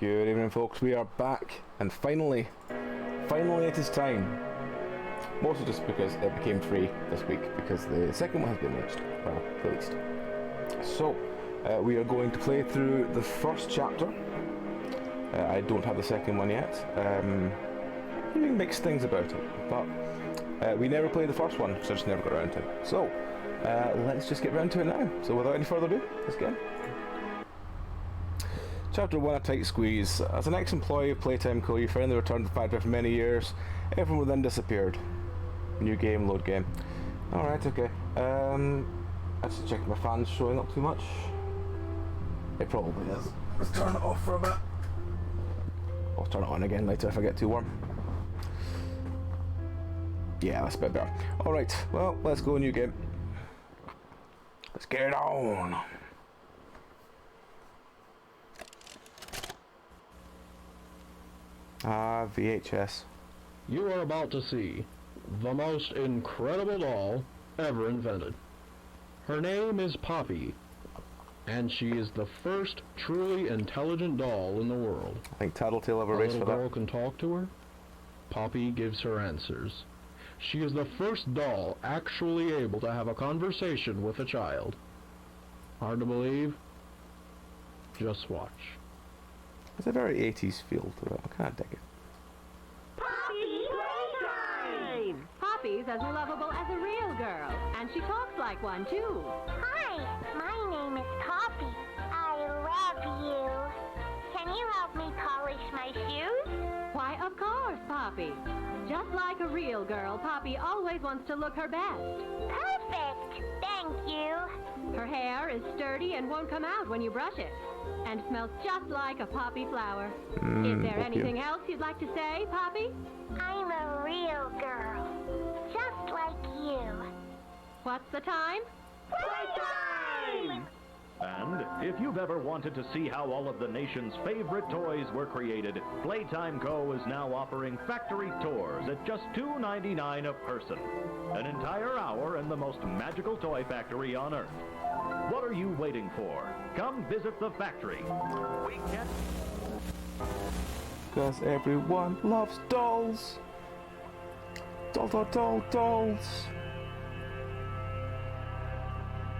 Good evening, folks. We are back, and finally it is time. Mostly just because it became free this week, because the second one has been released. So, we are going to play through the first chapter. I don't have the second one yet. Feeling mixed things about it, but we never played the first one, so just never got around to it. So, let's just get round to it now. So, without any further ado, let's get in. Chapter 1, A Tight Squeeze. As an ex-employee of Playtime Co, you finally returned to the factory for many years. Everyone then disappeared. New game, load game. Alright, okay. I just check if my fan's showing up too much. It probably is. Let's turn it off for a bit. I'll turn it on again later if I get too warm. Yeah, that's a bit better. Alright, well, let's go, new game. Let's get it on. Ah, VHS. You are about to see the most incredible doll ever invented. Her name is Poppy, and she is the first truly intelligent doll in the world. I think Tattletale have a race for that. The little girl can talk to her. Poppy gives her answers. She is the first doll actually able to have a conversation with a child. Hard to believe? Just watch. It's a very 80s feel to it. I can't dig it. Poppy's Playtime! Poppy's as lovable as a real girl, and she talks like one too. Hi, my name is Poppy. I love you. Can you help me polish my shoes? Why, of course, Poppy. Just like a real girl, Poppy always wants to look her best. Perfect! Thank you. Her hair is sturdy and won't come out when you brush it, and smells just like a poppy flower. Is there anything else you'd like to say, Poppy? I'm a real girl, just like you. What's the time? Playtime! And if you've ever wanted to see how all of the nation's favorite toys were created, Playtime Co. is now offering factory tours at just $2.99 a person. An entire hour in the most magical toy factory on Earth. What are you waiting for? Come visit the factory. We can't... Because everyone loves dolls. Dolls.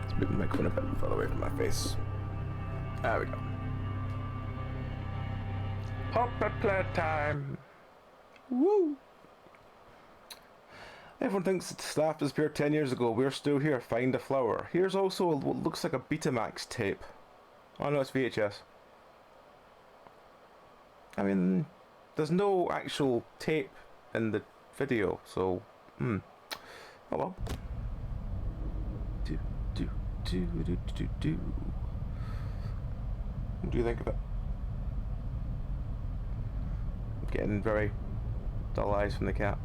Let's move the microphone a bit further away from my face. There we go. Puppet Playtime. Woo! Everyone thinks that staff disappeared 10 years ago. We're still here. Find a flower. Here's also what looks like a Betamax tape. Oh no, it's VHS. I mean, there's no actual tape in the video, so oh well. What do you think of it? Getting very dull eyes from the cat.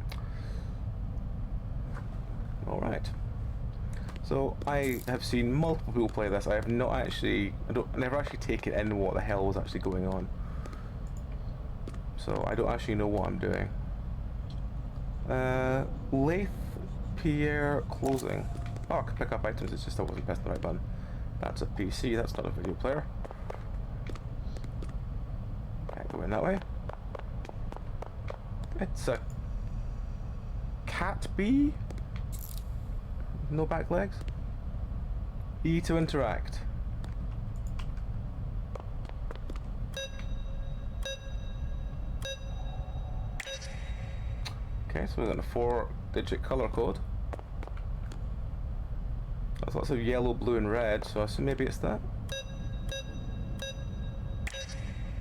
Alright. So I have seen multiple people play this. I have not actually I never actually taken in what the hell was actually going on. So I don't actually know what I'm doing. Lathe Pierre closing. Oh, I can pick up items, it's just I wasn't pressing the right button. That's a PC, that's not a video player. Can't go in that way. It's a cat bee? No back legs? E to interact. Okay, so we've got a 4-digit color code. There's lots of yellow, blue and red, so I assume maybe it's that.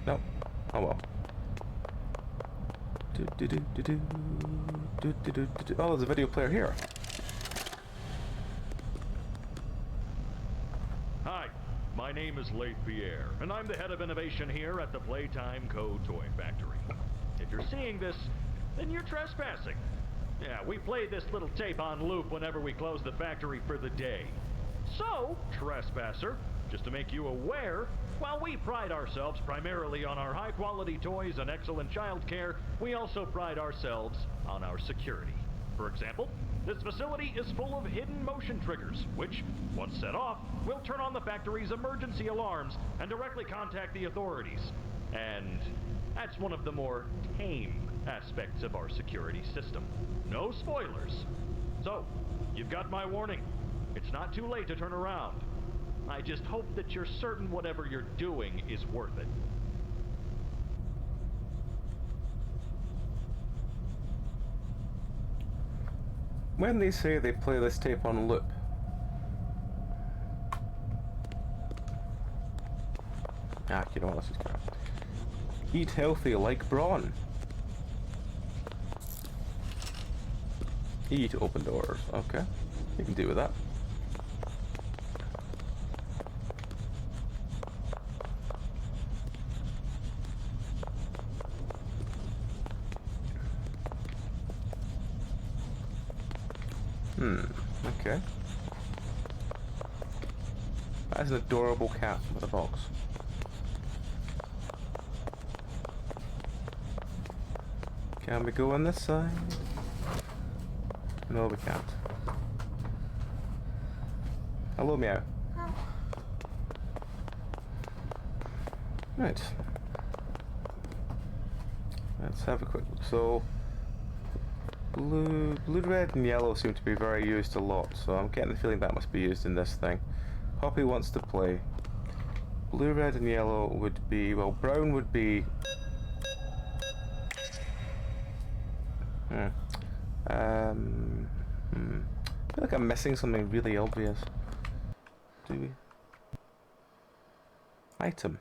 No. Oh well. Oh, there's a video player here. Hi, my name is Lathe Pierre, and I'm the head of innovation here at the Playtime Co. Toy Factory. If you're seeing this, then you're trespassing. Yeah, we play this little tape on loop whenever we close the factory for the day. So, trespasser, just to make you aware, while we pride ourselves primarily on our high-quality toys and excellent child care, we also pride ourselves on our security. For example, this facility is full of hidden motion triggers, which, once set off, will turn on the factory's emergency alarms and directly contact the authorities. And that's one of the more tame aspects of our security system. No spoilers. So, you've got my warning. It's not too late to turn around. I just hope that you're certain whatever you're doing is worth it. When they say they play this tape on loop, you know what, let's just go. Eat healthy like brawn. E to open doors. Okay, you can deal with that. Okay. That is an adorable cat with a box. Can we go on this side? No, we can't. Hello, meow. Right. Let's have a quick look. So, blue, red, and yellow seem to be very used a lot, so I'm getting the feeling that must be used in this thing. Poppy wants to play. Blue, red, and yellow would be, well, brown would be... I feel like I'm missing something really obvious. Do we? Item.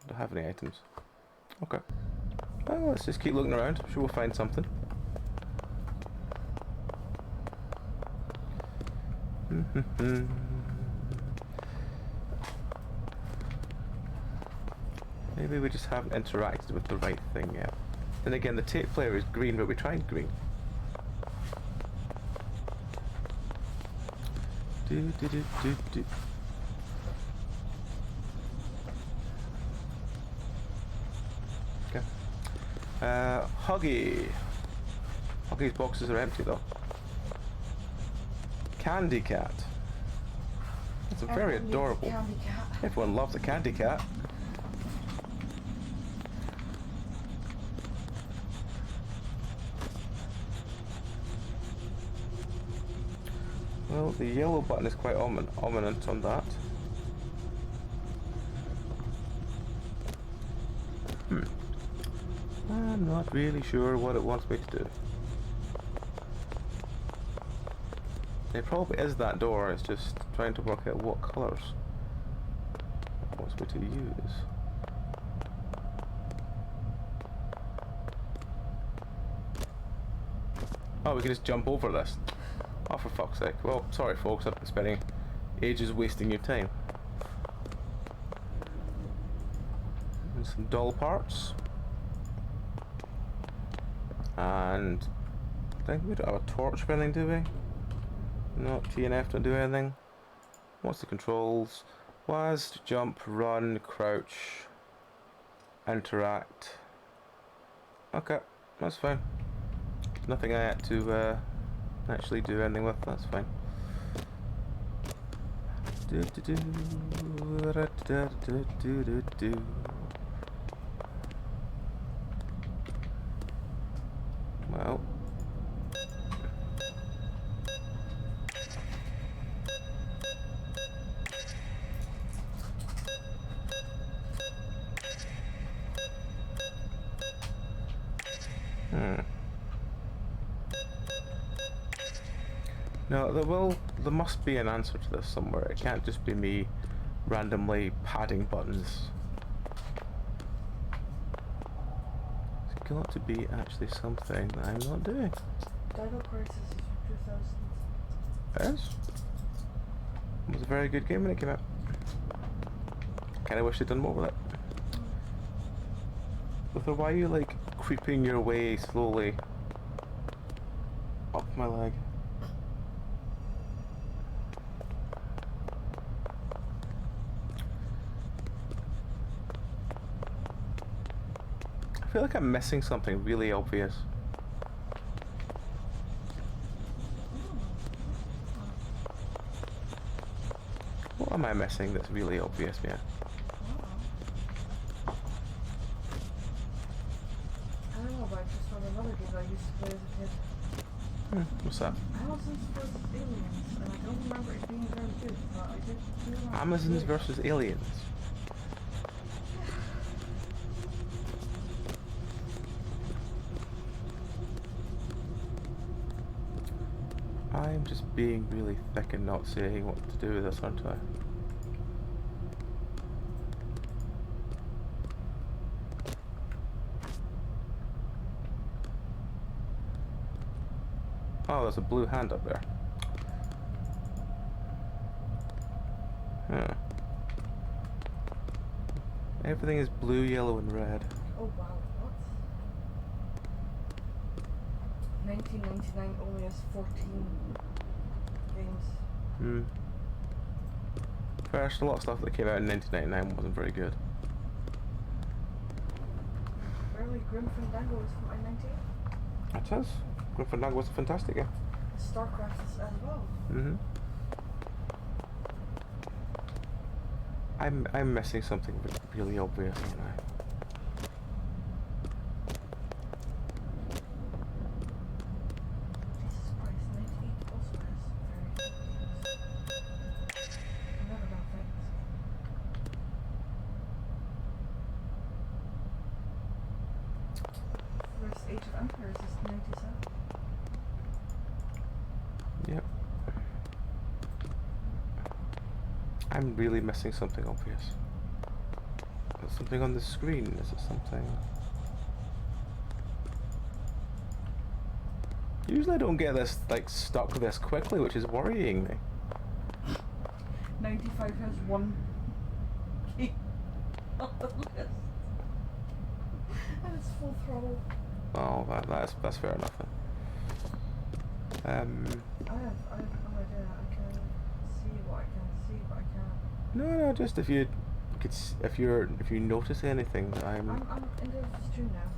Don't have any items. Okay. Well, let's just keep looking around. I'm sure we'll find something. Maybe we just haven't interacted with the right thing yet. Then again, the tape player is green, but we tried green. Do. Okay. Huggy. Huggy's boxes are empty though. Candy cat. It's a very adorable. Everyone loves a candy cat. Well, the yellow button is quite ominous on that. I'm not really sure what it wants me to do. It probably is that door, it's just trying to work out what colours it wants me to use. Oh, we can just jump over this. Oh, for fuck's sake. Well, sorry folks, I've been spending ages wasting your time. And some doll parts. And I think we don't have a torch or anything, do we? No, T and F don't do anything. What's the controls? Was, jump, run, crouch, interact. Okay, that's fine. Nothing I had to actually do anything with, that's fine. Well. No, there must be an answer to this somewhere. It can't just be me randomly padding buttons. There's got to be actually something that I'm not doing. Dino Crisis is from 2000. It is? It was a very good game when it came out. Kinda wish they'd done more with it. Luther, why are you like creeping your way slowly up my leg? I feel like I'm missing something really obvious. What am I missing that's really obvious, yeah? What's that? Amazons vs. Aliens, and I don't remember it being very good, but I did feel like Amazons versus aliens. I'm just being really thick and not saying what to do with this, aren't I? Oh, there's a blue hand up there. Huh. Everything is blue, yellow, and red. Oh wow, what? 1999 only has 14 games. Hmm. First, a lot of stuff that came out in 1999 wasn't very good. Apparently Grim Fandango is from I-98. It is. Grim Fandango was a fantastic game. StarCraft is as well. Mm-hmm. I'm missing something really obvious, aren't I? Jesus Christ, 98 also has very good games. Never got things. First Age of Empires is 97. Yep. I'm really missing something obvious. There's something on the screen. Is it something? Usually I don't get this like stuck this quickly, which is worrying me. 95 has one game on the list. And it's Full Throttle. Oh, that's fair enough then. I have no idea. I can see what I can see, but I can't. No, just if you could, if you notice anything, I'm in the stream now.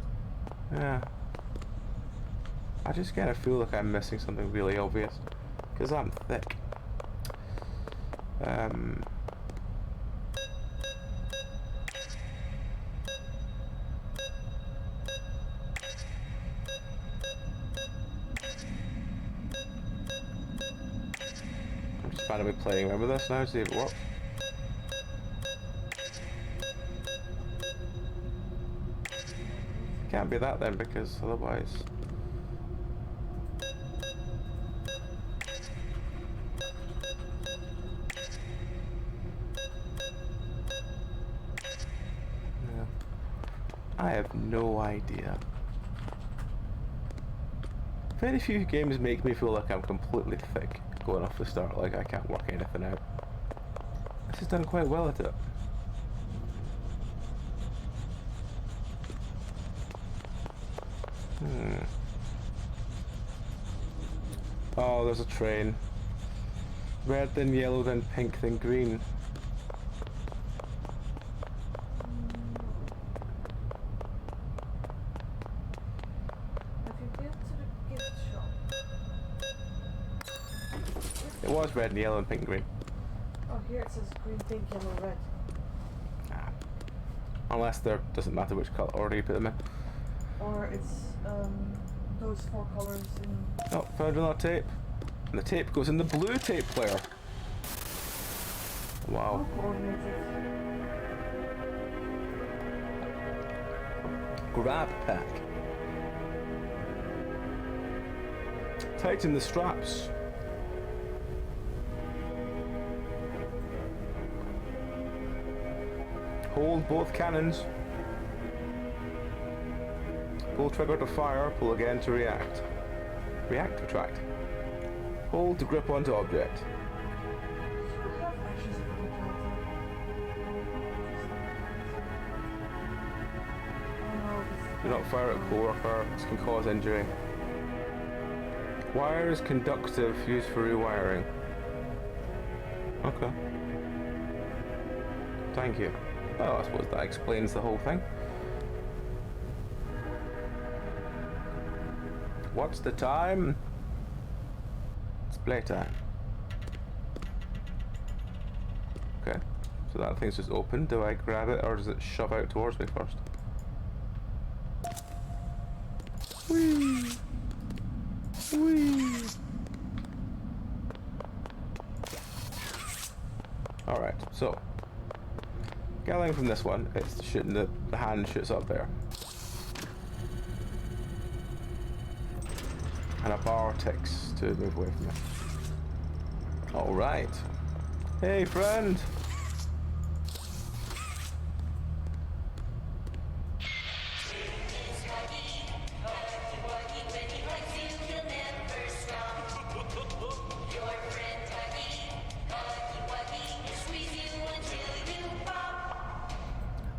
yeah. I just kind of feel like I'm missing something really obvious, because I'm thick. I'm just about to be playing around with this now, see if it works. Can't be that then, because otherwise... Yeah. I have no idea. Very few games make me feel like I'm completely thick going off the start, like I can't work anything out. This has done quite well at it. Oh, there's a train. Red, then yellow, then pink, then green. Have you been to the gift shop? It was red and yellow and pink and green. Oh, here it says green, pink, yellow, red. Ah. Unless there doesn't matter which color order you put them in. Or it's those 4 colors in. Oh, found another tape. And the tape goes in the blue tape player. Wow. Coordinated. Grab pack. Tighten the straps. Hold both cannons. Pull trigger to fire, pull again to react. React, retract. Hold to grip onto object. I have ashes of brutality. Oh no, Do not fire at co-worker, this can cause injury. Wire is conductive, used for rewiring. Okay. Thank you. Well, I suppose that explains the whole thing. What's the time? It's playtime. Okay, so that thing's just open. Do I grab it or does it shove out towards me first? Whee! Whee! Alright, so. Gathering from this one, it's shooting the hand shoots up there. And a bar ticks to move away from it. Alright. Hey, friend!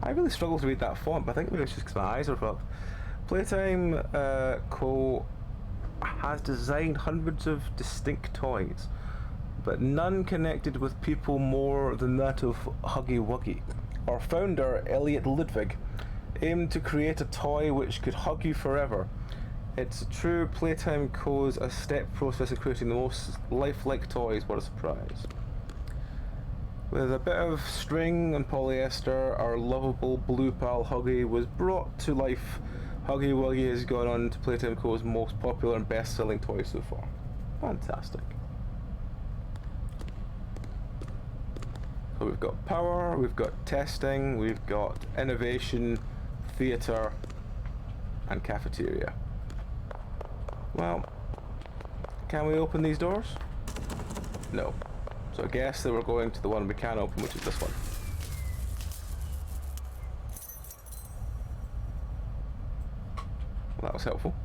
I really struggle to read that font, but I think maybe it's just because my eyes are fucked. Playtime Co. has designed hundreds of distinct toys, but none connected with people more than that of Huggy Wuggy. Our founder, Elliot Ludwig, aimed to create a toy which could hug you forever. It's a true Playtime Co.'s a step process of creating the most lifelike toys. What a surprise. With a bit of string and polyester, our lovable blue pal Huggy was brought to life. Huggy Wuggy has gone on to Playtime Co.'s most popular and best-selling toy so far. Fantastic. So we've got power, we've got testing, we've got innovation, theatre, and cafeteria. Well, can we open these doors? No. So I guess that we're going to the one we can open, which is this one. Well, that was helpful.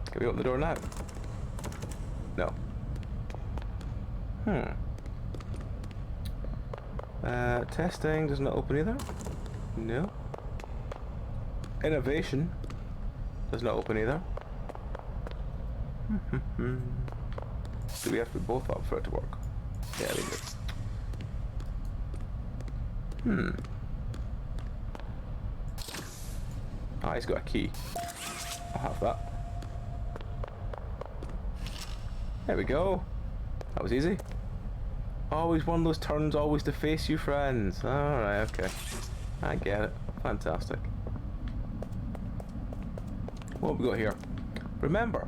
Can we open the door now? No. Testing does not open either. No. Innovation does not open either. Do we have to be both up for it to work? Yeah, we do. Ah, he's got a key. I'll have that. There we go. That was easy. Always one of those turns, always to face you, friends. Alright, okay. I get it. Fantastic. What have we got here? Remember,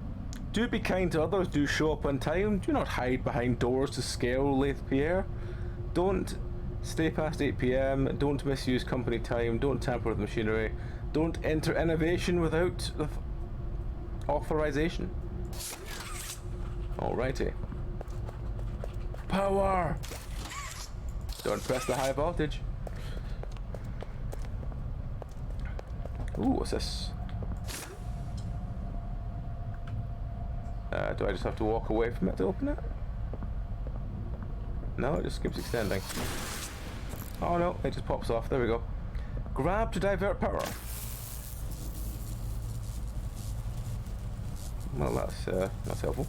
do be kind to others, do show up on time, do not hide behind doors to scare Laith Pierre. Don't stay past 8 PM, don't misuse company time, don't tamper with machinery, don't enter innovation without authorization. Alrighty. Power! Don't press the high voltage. Ooh, what's this? Do I just have to walk away from it to open it? No, it just keeps extending. Oh no, it just pops off. There we go. Grab to divert power. Well, that's helpful.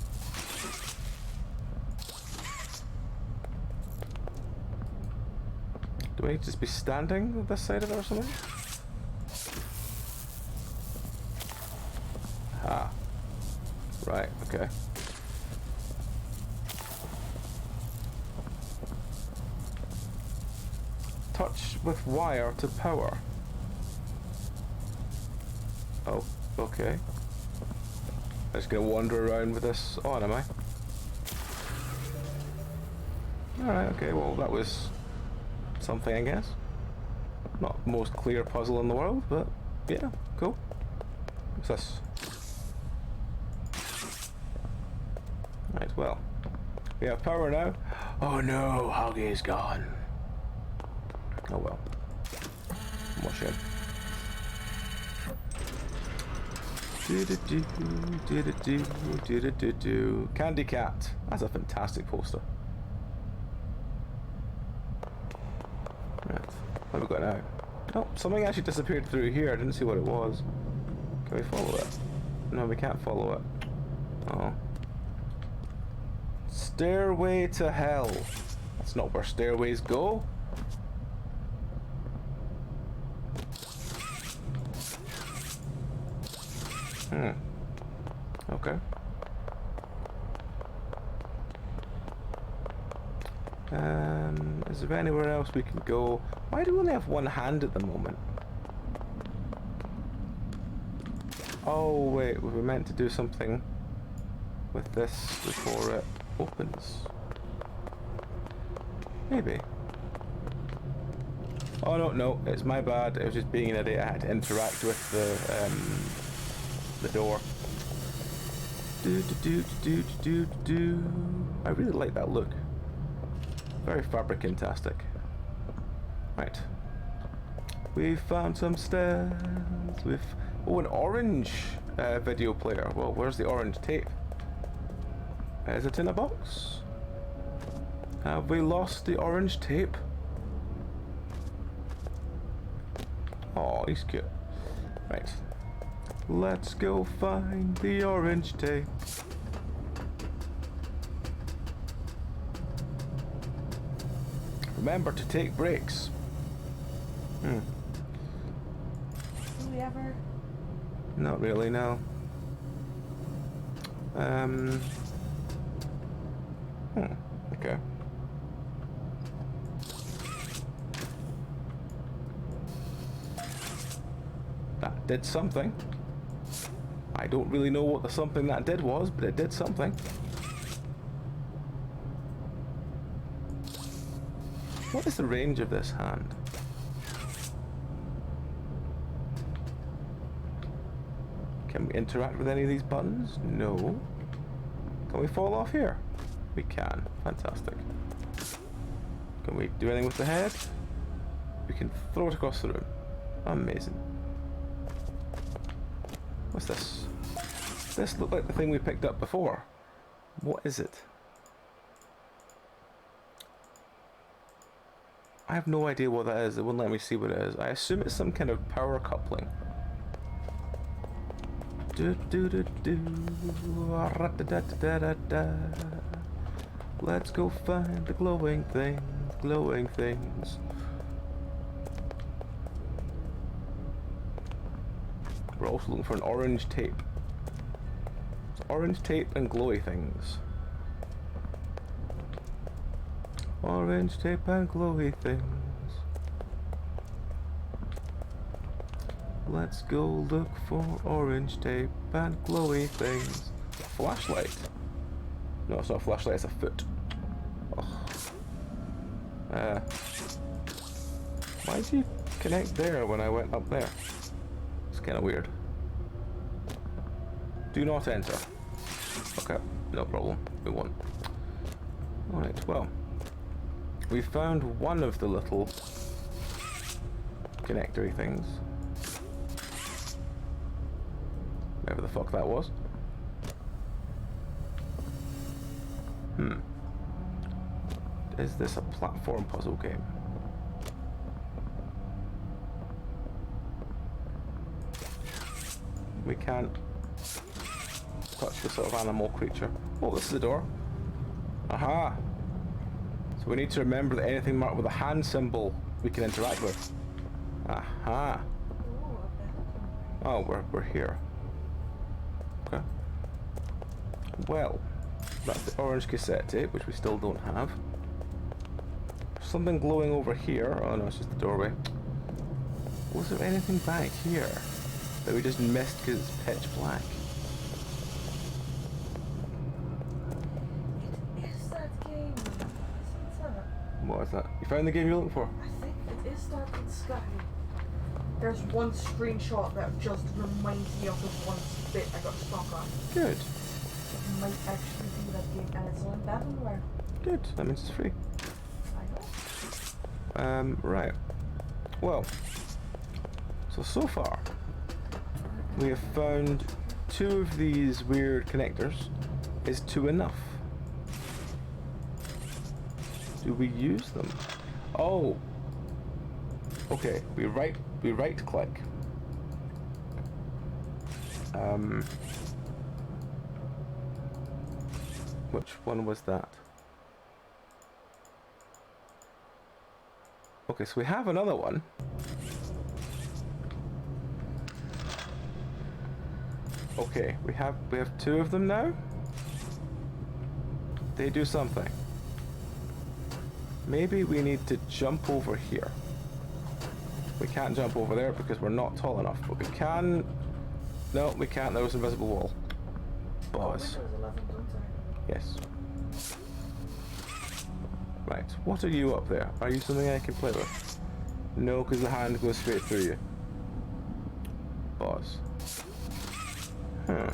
Do I just be standing on this side of it or something? Ah. Right, okay. Touch with wire to power. Oh, okay. I'm just gonna wander around with this on, am I? Alright, okay, well that was something, I guess. Not the most clear puzzle in the world, but yeah, cool. What's this? Right, well, we have power now. Oh no, Huggy's gone. Oh well. More shame. Candy Cat. That's a fantastic poster. Right, what have we got now? Oh, something actually disappeared through here. I didn't see what it was. Can we follow it? No, we can't follow it. Oh. Stairway to Hell. That's not where stairways go. Okay. Is there anywhere else we can go? Why do we only have one hand at the moment? Oh wait, we were meant to do something with this before it opens. Maybe. Oh no, it's my bad. It was just being an idiot. I had to interact with the door. Do. I really like that look. Very fabric-intastic. Right. We found some stairs. Oh, an orange video player. Well, where's the orange tape? Is it in a box? Have we lost the orange tape? Oh, he's cute. Right. Let's go find the orange tape. Remember to take breaks. Do we ever? Not really, no. Okay. That did something. I don't really know what the something that did was, but it did something. What is the range of this hand? Can we interact with any of these buttons? No. Can we fall off here? We can. Fantastic. Can we do anything with the head? We can throw it across the room. Amazing. What's this? This looked like the thing we picked up before. What is it? I have no idea what that is. It wouldn't let me see what it is. I assume it's some kind of power coupling. Let's go find the glowing things, glowing things. We're also looking for an orange tape. Orange tape and glowy things. Orange tape and glowy things. Let's go look for orange tape and glowy things. A flashlight? No, it's not a flashlight, it's a foot. Ugh. Why did you connect there when I went up there? It's kind of weird. Do not enter. Okay, no problem. We won. Alright, well. We found one of the little connectory things. Whatever the fuck that was. Is this a platform puzzle game? We can't touch the sort of animal creature. Oh, this is the door. Aha! So we need to remember that anything marked with a hand symbol we can interact with. Aha! Oh, we're here. Okay. Well, that's the orange cassette tape, which we still don't have. Something glowing over here. Oh no, it's just the doorway. Was there anything back here that we just missed because it's pitch black? It is that game. Isn't it? What is that? You found the game you're looking for? I think it is that in Sky. There's one screenshot that just reminds me of the one bit I got stuck on. Good. It might actually be that game, and it's on Battleware. Good. That means it's free. I know. Right. Well, so far we have found 2 of these weird connectors. Is 2 enough? Do we use them? Oh. Okay. We right click. Which one was that? Okay, so we have another one. Okay, we have 2 of them now. They do something. Maybe we need to jump over here. We can't jump over there because we're not tall enough, but we can. No, we can't. There was an invisible wall. Buzz. Windows 11, don't I? Yes. Right, what are you up there? Are you something I can play with? No, because the hand goes straight through you. Pause. Huh.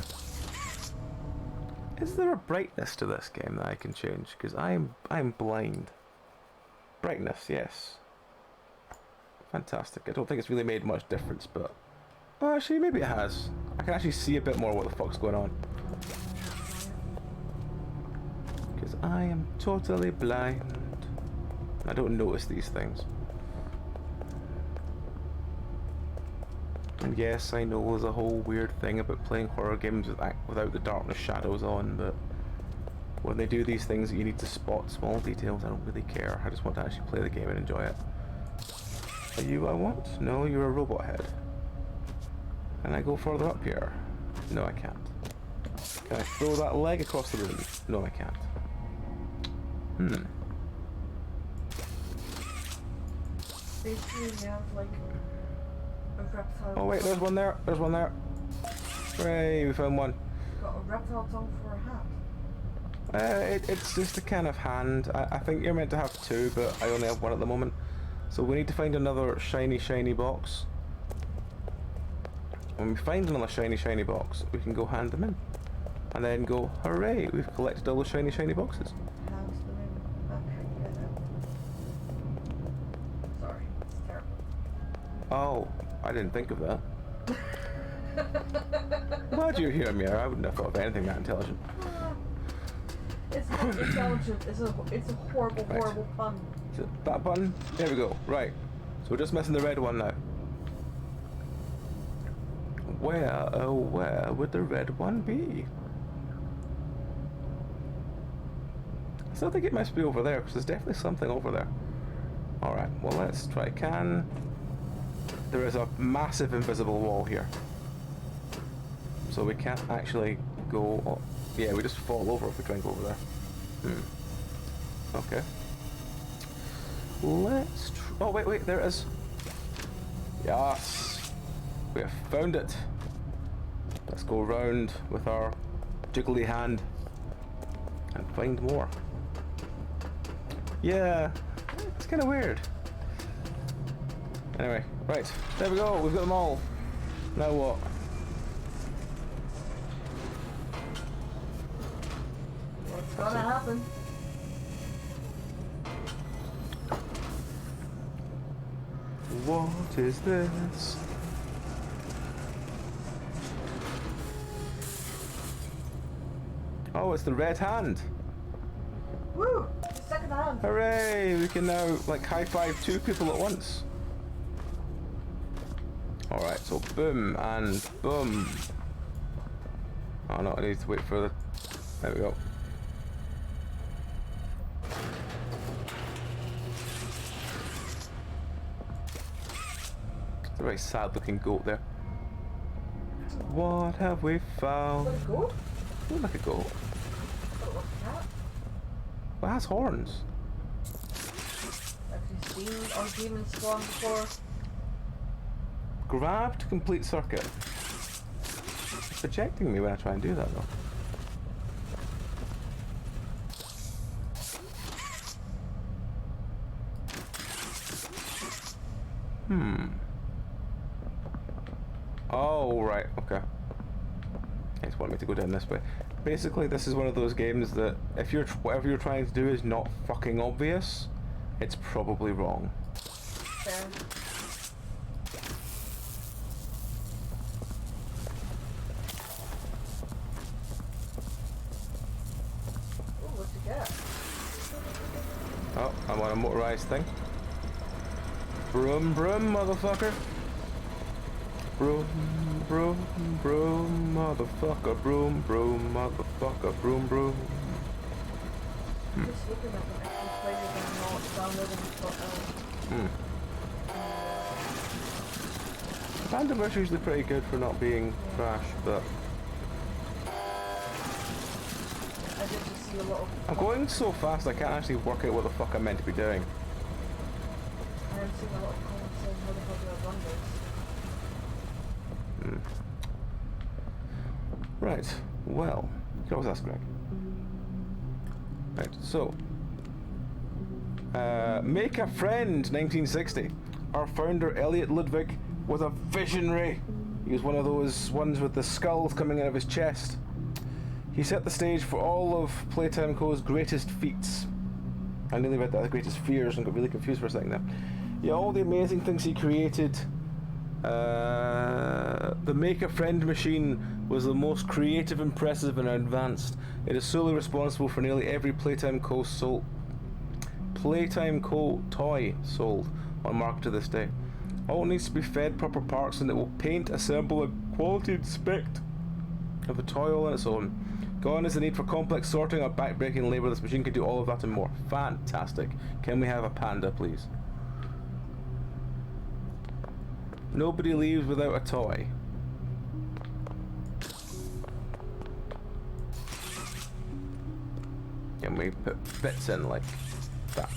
Is there a brightness to this game that I can change? Because I'm blind. Brightness, yes. Fantastic. I don't think it's really made much difference, but... Oh, actually, maybe it has. I can actually see a bit more what the fuck's going on. Because I am totally blind. I don't notice these things. And yes, I know there's a whole weird thing about playing horror games without the darkness shadows on, but when they do these things you need to spot small details, I don't really care. I just want to actually play the game and enjoy it. Are you I want? No, you're a robot head. Can I go further up here? No, I can't. Can I throw that leg across the room? No, I can't. Basically, you have like a reptile. Oh wait, there's one there. There's one there. Hooray, we found one. Got a reptile tongue for a hand. It's just a kind of hand. I think you're meant to have two, but I only have one at the moment. So we need to find another shiny box. When we find another shiny box, we can go hand them in. And then go, hooray, we've collected all the shiny boxes. Hands them in. Sorry, it's terrible. Oh, I didn't think of that. Glad you're here, Mira. I wouldn't have thought of anything that intelligent. It's not intelligent. It's a horrible, Right. horrible pun. Is it that button? There we go. Right. So we're just missing the red one now. Where, oh where would the red one be? I still think it must be over there, because there's definitely something over there. Alright, well let's try can. There is a massive invisible wall here. So we can't actually go... Oh, yeah, we just fall over if we try and go over there. Okay. Let's oh wait, there it is. Yes! We have found it. Let's go round with our jiggly hand and find more. Yeah, it's kind of weird. Anyway, right, there we go, we've got them all. Now what? What's gonna happen? What is this? Oh, it's the red hand. Woo! Second hand. Hooray! We can now like high five two people at once. Alright, so boom and boom. Oh no, I need to wait for the... There we go. It's a very sad looking goat there. What have we found? Is that a goat? Look like a goat. Oh, what's that? Well, it has horns. Have you seen our demon spawn before? Grab to complete circuit. It's ejecting me when I try and do that though. Oh, right, okay. It's wanting me to go down this way. Basically, this is one of those games that if you're whatever you're trying to do is not fucking obvious, it's probably wrong. Fair. Ooh, what'd you get? Oh, I'm on a motorized thing. Broom, broom, motherfucker. Broom, broom, broom, motherfucker. Broom, broom, motherfucker. Broom, broom. Just looking at them actually play it and not downloading it. Randomers are usually pretty good for not being trash, but I did just see a lot of... I'm going so fast I can't actually work out what the fuck I'm meant to be doing. I am seeing a lot of comments saying how the hell do I run this? Right, well, you can always ask Greg. Right, so Make a Friend, 1960. Our founder, Elliot Ludwig, was a visionary. He was one of those ones with the skulls coming out of his chest. He set the stage for all of Playtime Co.'s greatest feats. I nearly read that, the greatest fears, and got really confused for a second there. Yeah, all the amazing things he created. The Make a Friend machine was the most creative, impressive, and advanced. It is solely responsible for nearly every Playtime Co. toy sold on market to this day. All needs to be fed proper parts, and it will paint, assemble, and quality inspect of the toy all on its own. Gone is the need for complex sorting or back-breaking labour. This machine can do all of that and more. Fantastic. Can we have a panda, please? Nobody leaves without a toy. Can we put bits in like that?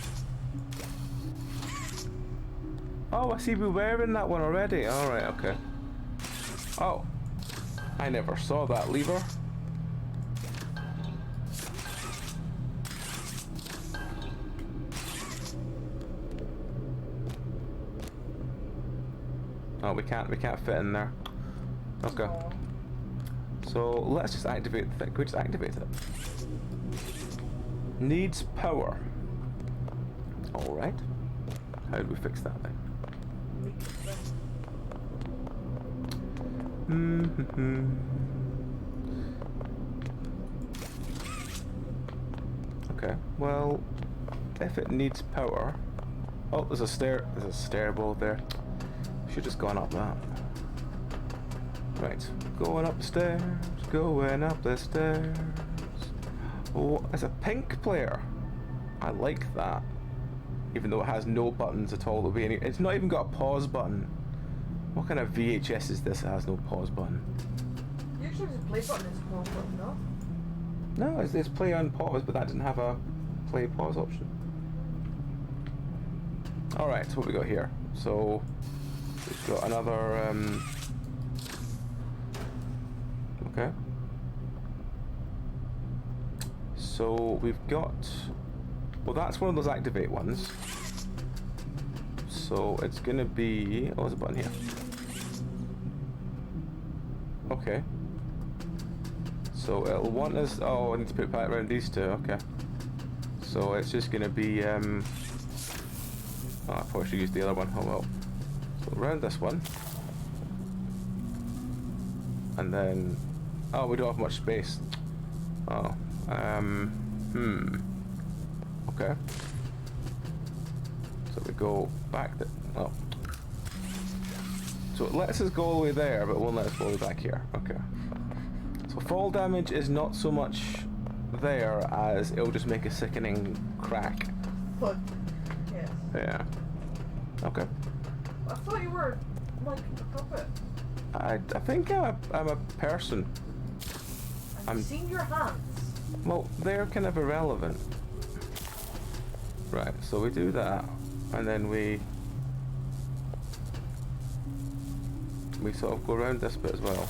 Oh, I see we're wearing that one already. Alright, okay. Oh. I never saw that lever. Oh, we can't fit in there. Okay. So let's just activate the thing. Can we just activate it? Needs power. Alright. How do we fix that then? Okay, well, if it needs power... Oh, there's a stair bolt there. Should just gone up that. Right, going up the stairs, going up the stairs. Oh, there's a pink player. I like that. Even though it has no buttons at all. It's not even got a pause button. What kind of VHS is this that has no pause button? Usually the play button is a pause button, no? No, it's play on pause, but that didn't have a play pause option. Alright, so what we got here? So we've got another okay. So we've got, well, that's one of those activate ones. So it's gonna be, oh, there's a button here. Okay. So it'll want us, oh, I need to put it back around these two, okay. So it's just gonna be, oh, I probably should use the other one, oh well. So around this one. And then, oh, we don't have much space. Oh, okay. So we go back, oh. So it lets us go all the way there, but it won't let us go all the way back here, okay. So fall damage is not so much there as it'll just make a sickening crack. But, yes. Yeah. Okay. I thought you were, like, a puppet. I think I'm a person. I've seen your hands. Well, they're kind of irrelevant. Right, so we do that, and then we sort of go around this bit as well.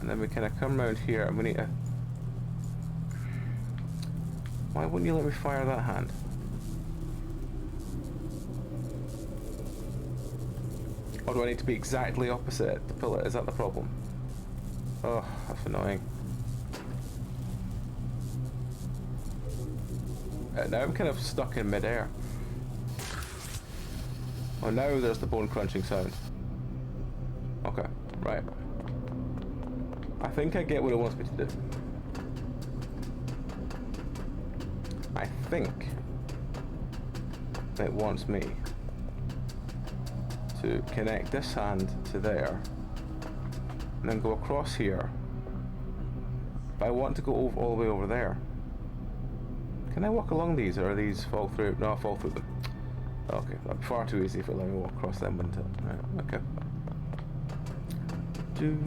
And then we kind of come around here, and we need to... Why wouldn't you let me fire that hand? Or do I need to be exactly opposite it to pull it? Is that the problem? Oh, that's annoying. Now I'm kind of stuck in mid-air. Oh, now there's the bone crunching sound. Okay, right. I think I get what it wants me to do. I think it wants me to connect this hand to there and then go across here. But I want to go all the way over there. Can I walk along these, or are these fall through? No, I'll fall through them. Okay, that'd be far too easy if it let me walk across them, wouldn't it? Right, okay. Do.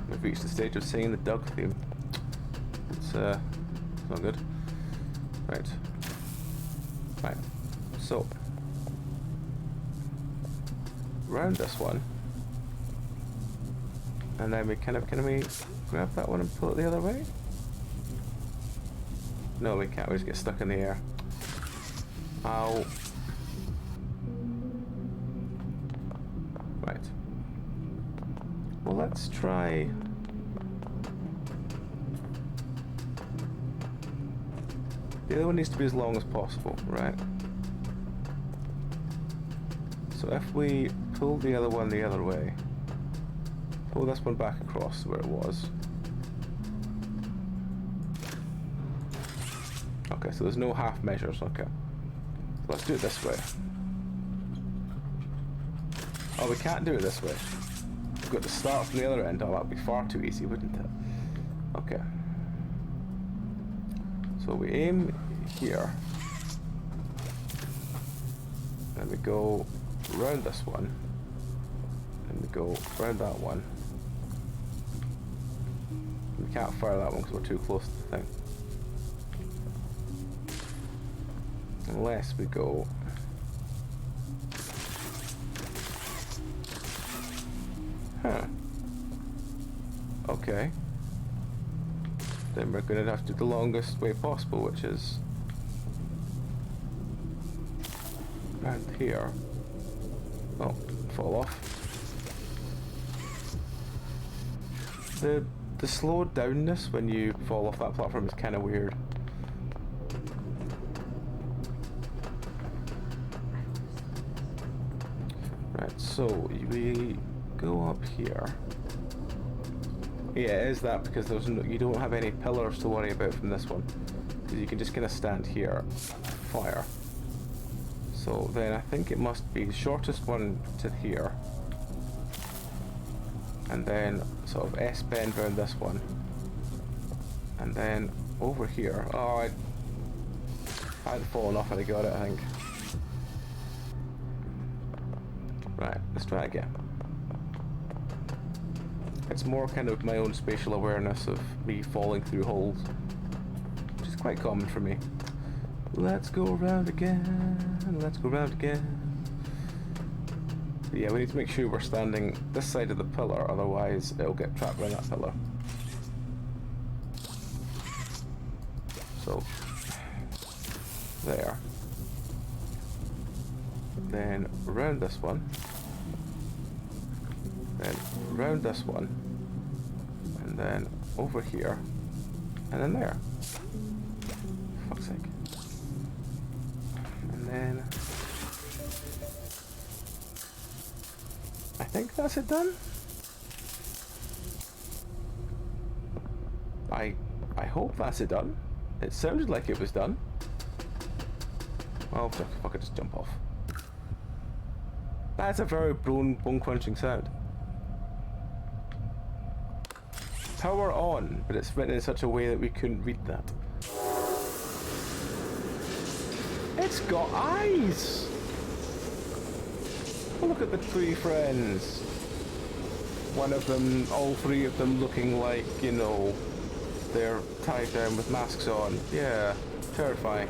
We've reached the stage of singing the Doug theme. It's not good. Right. Right. So round this one. And then we can we grab that one and pull it the other way? No, we can't. We just get stuck in the air. Ow. Right. Well, let's try... The other one needs to be as long as possible, right? So if we pull the other one the other way, pull this one back across where it was. Okay, so there's no half measures, okay. So let's do it this way. Oh, we can't do it this way. We've got to start from the other end. Oh, that would be far too easy, wouldn't it? Okay. So we aim here. And we go round this one. And we go round that one. We can't fire that one because we're too close to the thing. Unless we go... Huh. Okay. Then we're going to have to do the longest way possible, which is... around here. Oh, fall off. The slow downness when you fall off that platform is kind of weird. Right, so we go up here. Yeah, it is that because there's no, you don't have any pillars to worry about from this one. Because you can just kind of stand here, fire. So then I think it must be the shortest one to here. And then sort of S-bend around this one. And then over here. Oh, I'd fallen off and I got it, I think. Right, let's try again. It's more kind of my own spatial awareness of me falling through holes, which is quite common for me. Let's go around again, let's go around again. But yeah, we need to make sure we're standing this side of the pillar, otherwise it'll get trapped around that pillar. So, there. Then round this one. Then round this one. And then over here. And then there. For fuck's sake. And then... I think that's it done? I hope that's it done. It sounded like it was done. Oh, fuck, if I could just jump off. That's a very bone-crunching sound. Power on, but it's written in such a way that we couldn't read that. It's got eyes! Oh, look at the three friends. One of them, all three of them looking like, you know, they're tied down with masks on. Yeah, terrifying.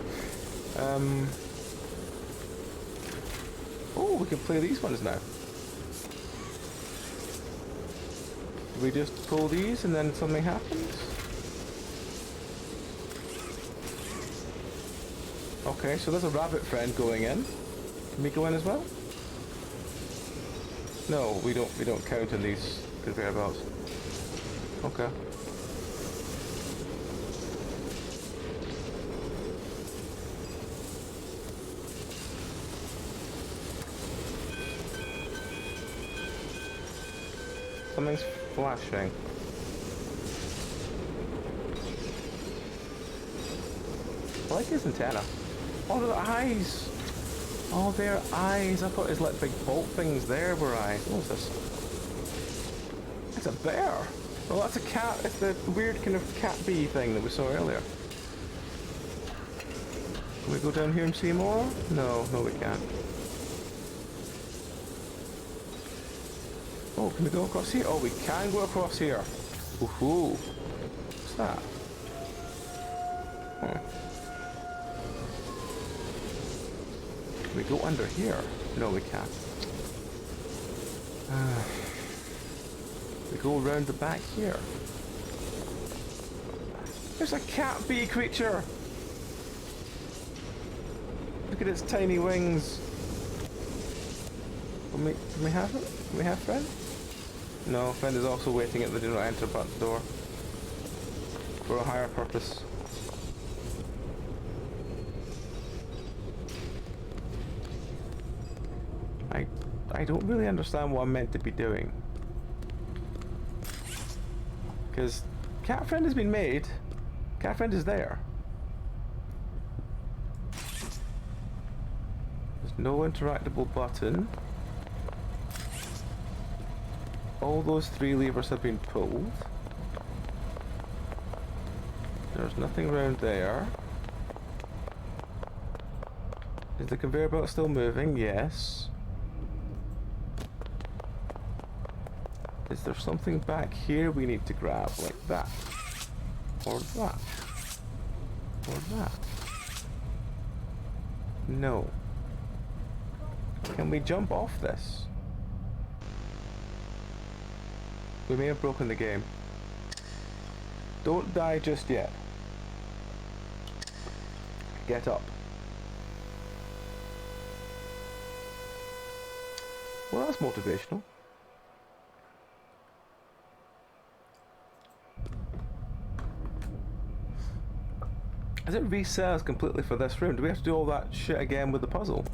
Oh, we can play these ones now. We just pull these and then something happens? Okay, so there's a rabbit friend going in. Can we go in as well? No, we don't count in these conveyor belts. Okay. Something's flashing. I like his antenna. Oh, the eyes! Oh, they're eyes. I thought his like big bolt things there were eyes. What was this? It's a bear. Oh, that's a cat. It's the weird kind of cat bee thing that we saw earlier. Can we go down here and see more? No, we can't. Oh, can we go across here? Oh, we can go across here. Woohoo! What's that? Huh. Can we go under here? No, we can't. We go round the back here. There's a cat bee creature! Look at its tiny wings. Can we have it? Can we have friend? No, friend is also waiting at the do not enter button door. For a higher purpose. I don't really understand what I'm meant to be doing. Because cat friend has been made. Cat friend is there. There's no interactable button. All those 3 levers have been pulled. There's nothing around there. Is the conveyor belt still moving? Yes. Is there something back here we need to grab, like that? Or that? Or that? No. Can we jump off this? We may have broken the game. Don't die just yet. Get up. Well, that's motivational. Is it resets completely for this room? Do we have to do all that shit again with the puzzle?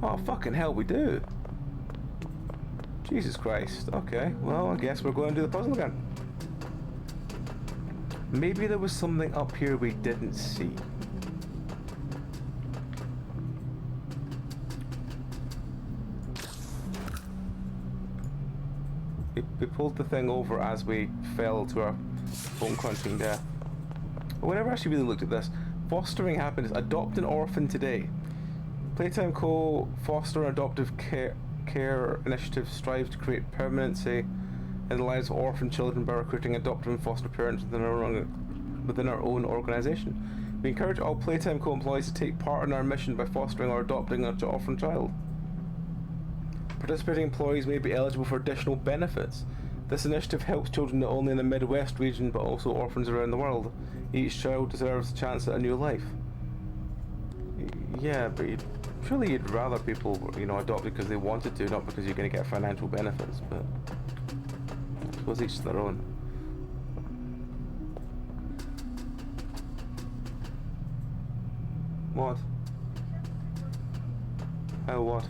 Oh, fucking hell, we do. Jesus Christ. Okay, well, I guess we're going to do the puzzle again. Maybe there was something up here we didn't see. We pulled the thing over as we fell to our bone crunching death. But we never actually really looked at this. Fostering happiness. Adopt an orphan today. Playtime Co. Foster and Adoptive Care Initiative strives to create permanency in the lives of orphan children by recruiting adoptive and foster parents within our own organisation. We encourage all Playtime Co. employees to take part in our mission by fostering or adopting an orphan child. Participating employees may be eligible for additional benefits. This initiative helps children not only in the Midwest region but also orphans around the world. Each child deserves a chance at a new life. Yeah, but surely you'd rather people, you know, adopt because they wanted to, not because you're going to get financial benefits, but I suppose each to their own. What? Oh, what?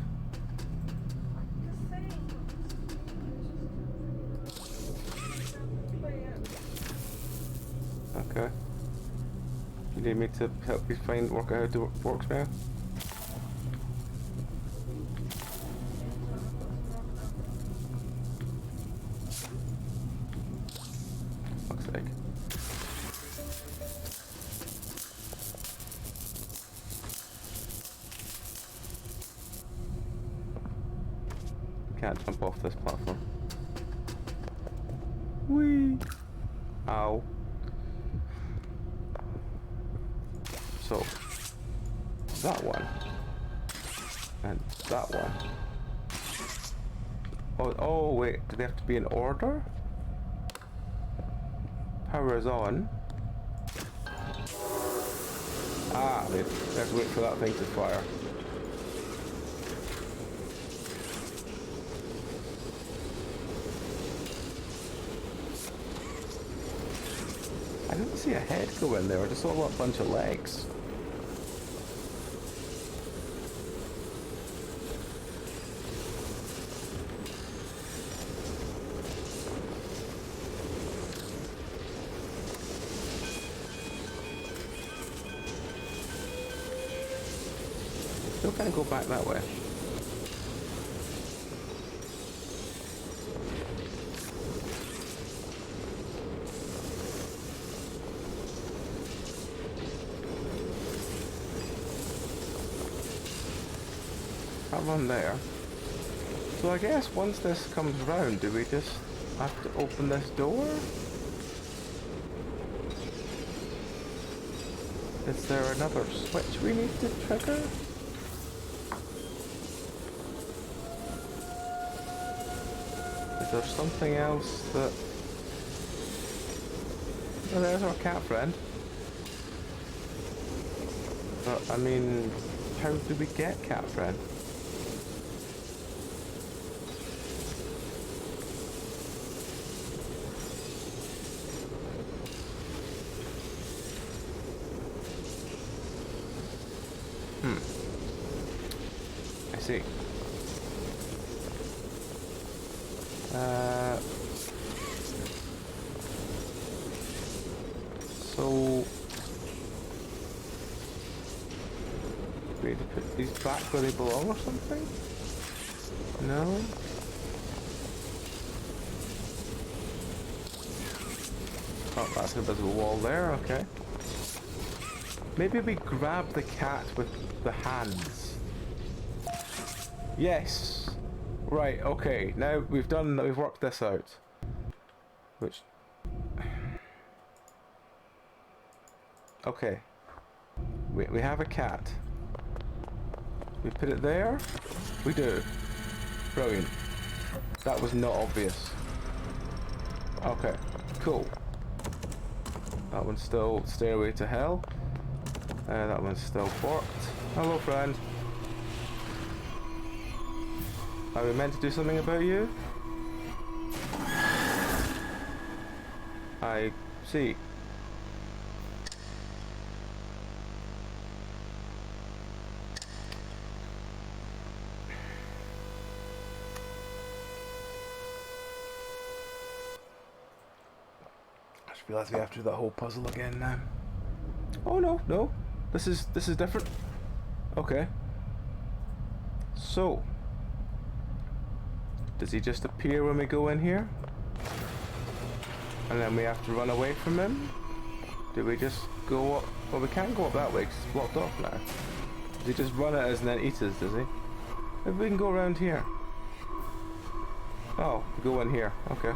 Okay. You need me to help you work out how it works now? Fuck's sake. Can't jump off this platform. Whee! Ow. So, that one, and that one. Oh wait, do they have to be in order? Power is on. Ah, they have to wait for that thing to fire. I didn't see a head go in there, I just saw a bunch of legs. Still can't go back that way. Can't run there. So I guess once this comes round, do we just have to open this door? Is there another switch we need to trigger? Is there something else that... Oh, there's our cat friend. But, I mean, how do we get cat friend? I see. So we need to put these back where they belong or something? No? Oh, that's an invisible wall there, okay. Maybe we grab the cat with the hands. Yes! Right, okay, now we've worked this out. Which... Okay. We have a cat. We put it there? We do. Brilliant. That was not obvious. Okay, cool. That one's still Stairway to Hell. That one's still forked. Hello, friend. Are we meant to do something about you? I see. I just realised we have to do that whole puzzle again now. Oh no, no. This is different. Okay. So, does he just appear when we go in here? And then we have to run away from him? Do we just go up? Well, we can't go up that way because it's blocked off now. Does he just run at us and then eat us, does he? Maybe we can go around here. Oh, we go in here. Okay.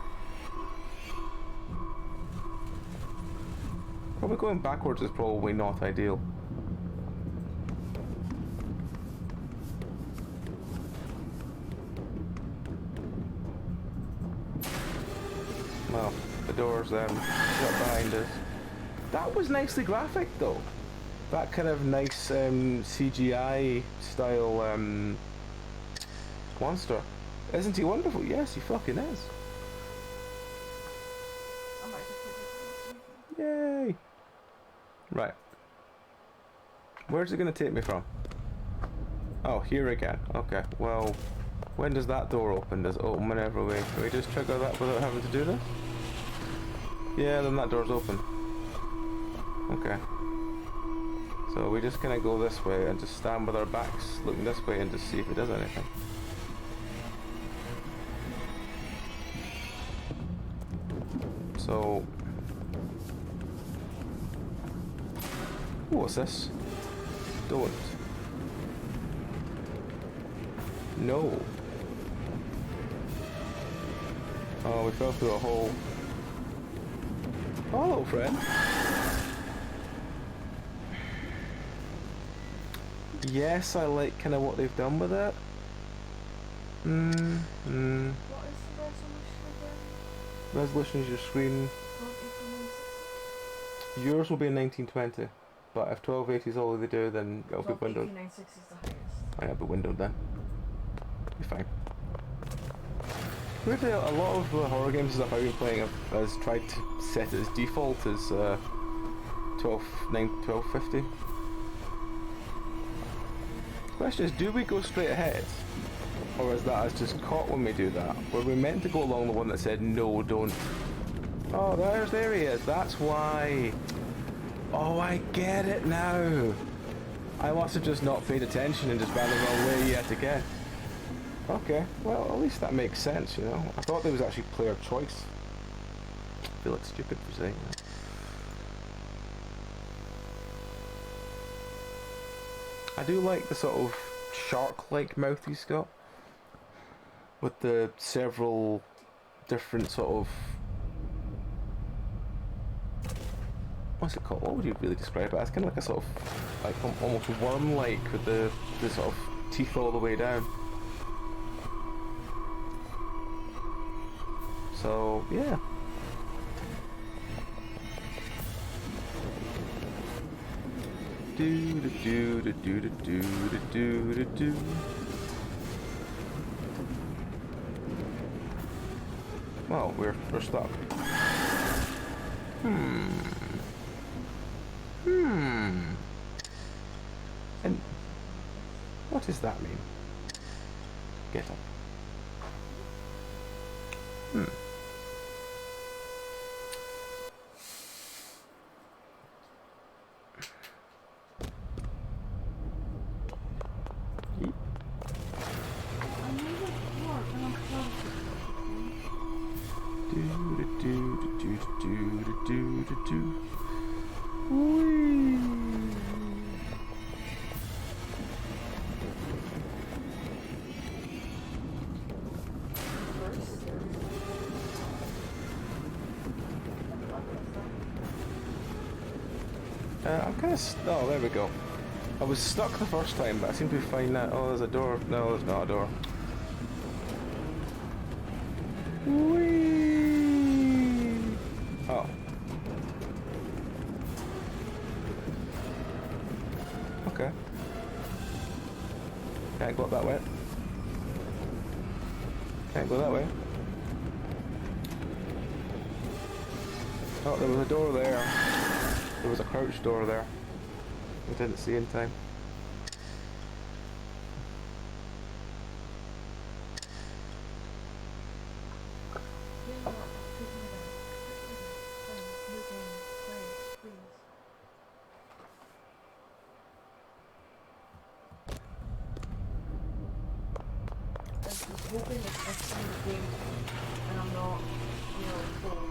Probably going backwards is probably not ideal. Well, the door's shut behind us. That was nicely graphic though. That kind of nice CGI style monster. Isn't he wonderful? Yes, he fucking is. Yay! Right. Where's it gonna take me from? Oh, here again. Okay, well, when does that door open? Does it open whenever we... Can we just trigger that without having to do this? Yeah, then that door's open. Okay. So we just kind of go this way and just stand with our backs looking this way and just see if it does anything. So... What's this? Don't. No. Oh, we fell through a hole. Hello, friend. Yes, I like kind of what they've done with it. What is the resolution again? Resolution is your screen. Yours will be in 1920, but if 1280 is all they do, then it'll be windowed. 960 is the highest. Oh, yeah, it'll be windowed then. Be fine. Weirdly, a lot of the horror games and stuff I've been playing has tried to set it as default as 1250. Question is, do we go straight ahead? Or is that us just caught when we do that? Were we meant to go along the one that said, no, don't? Oh, there he is. That's why. Oh, I get it now. I must have just not paid attention and just ran the wrong way yet again. Okay, well, at least that makes sense, you know. I thought there was actually player choice. I feel like stupid for saying that. I do like the sort of shark-like mouth he's got, with the several different sort of... What's it called? What would you really describe it as? Kind of like a sort of, like almost worm-like with the sort of teeth all the way down. So, yeah. Do do do do do do do do do do. Well, we're stuck. And what does that mean? Get up. I'm kind of... Oh, there we go. I was stuck the first time, but I seem to be fine now. Oh, there's a door. No, there's not a door. Whee! Oh. Okay. Can't go up that way. Can't go that way. Oh, there was a door there. There was a crouch door there. I didn't see in time. Hoping it's a smooth game and I'm not, told.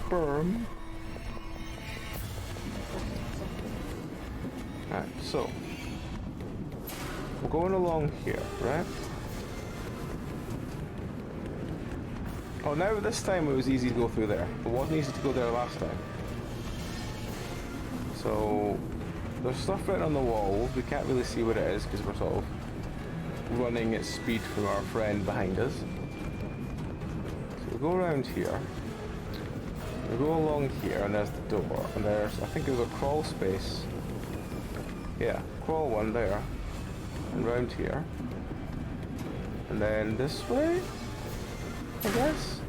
Burn. Alright, so we're going along here, right? Oh, now this time it was easy to go through there. It wasn't easy to go there last time. So there's stuff written on the wall. We can't really see what it is because we're sort of running at speed from our friend behind us. So we go around here. We go along here and there's the door. And there's, I think there's a crawl space. Yeah, crawl one there. And round here. And then this way, I guess?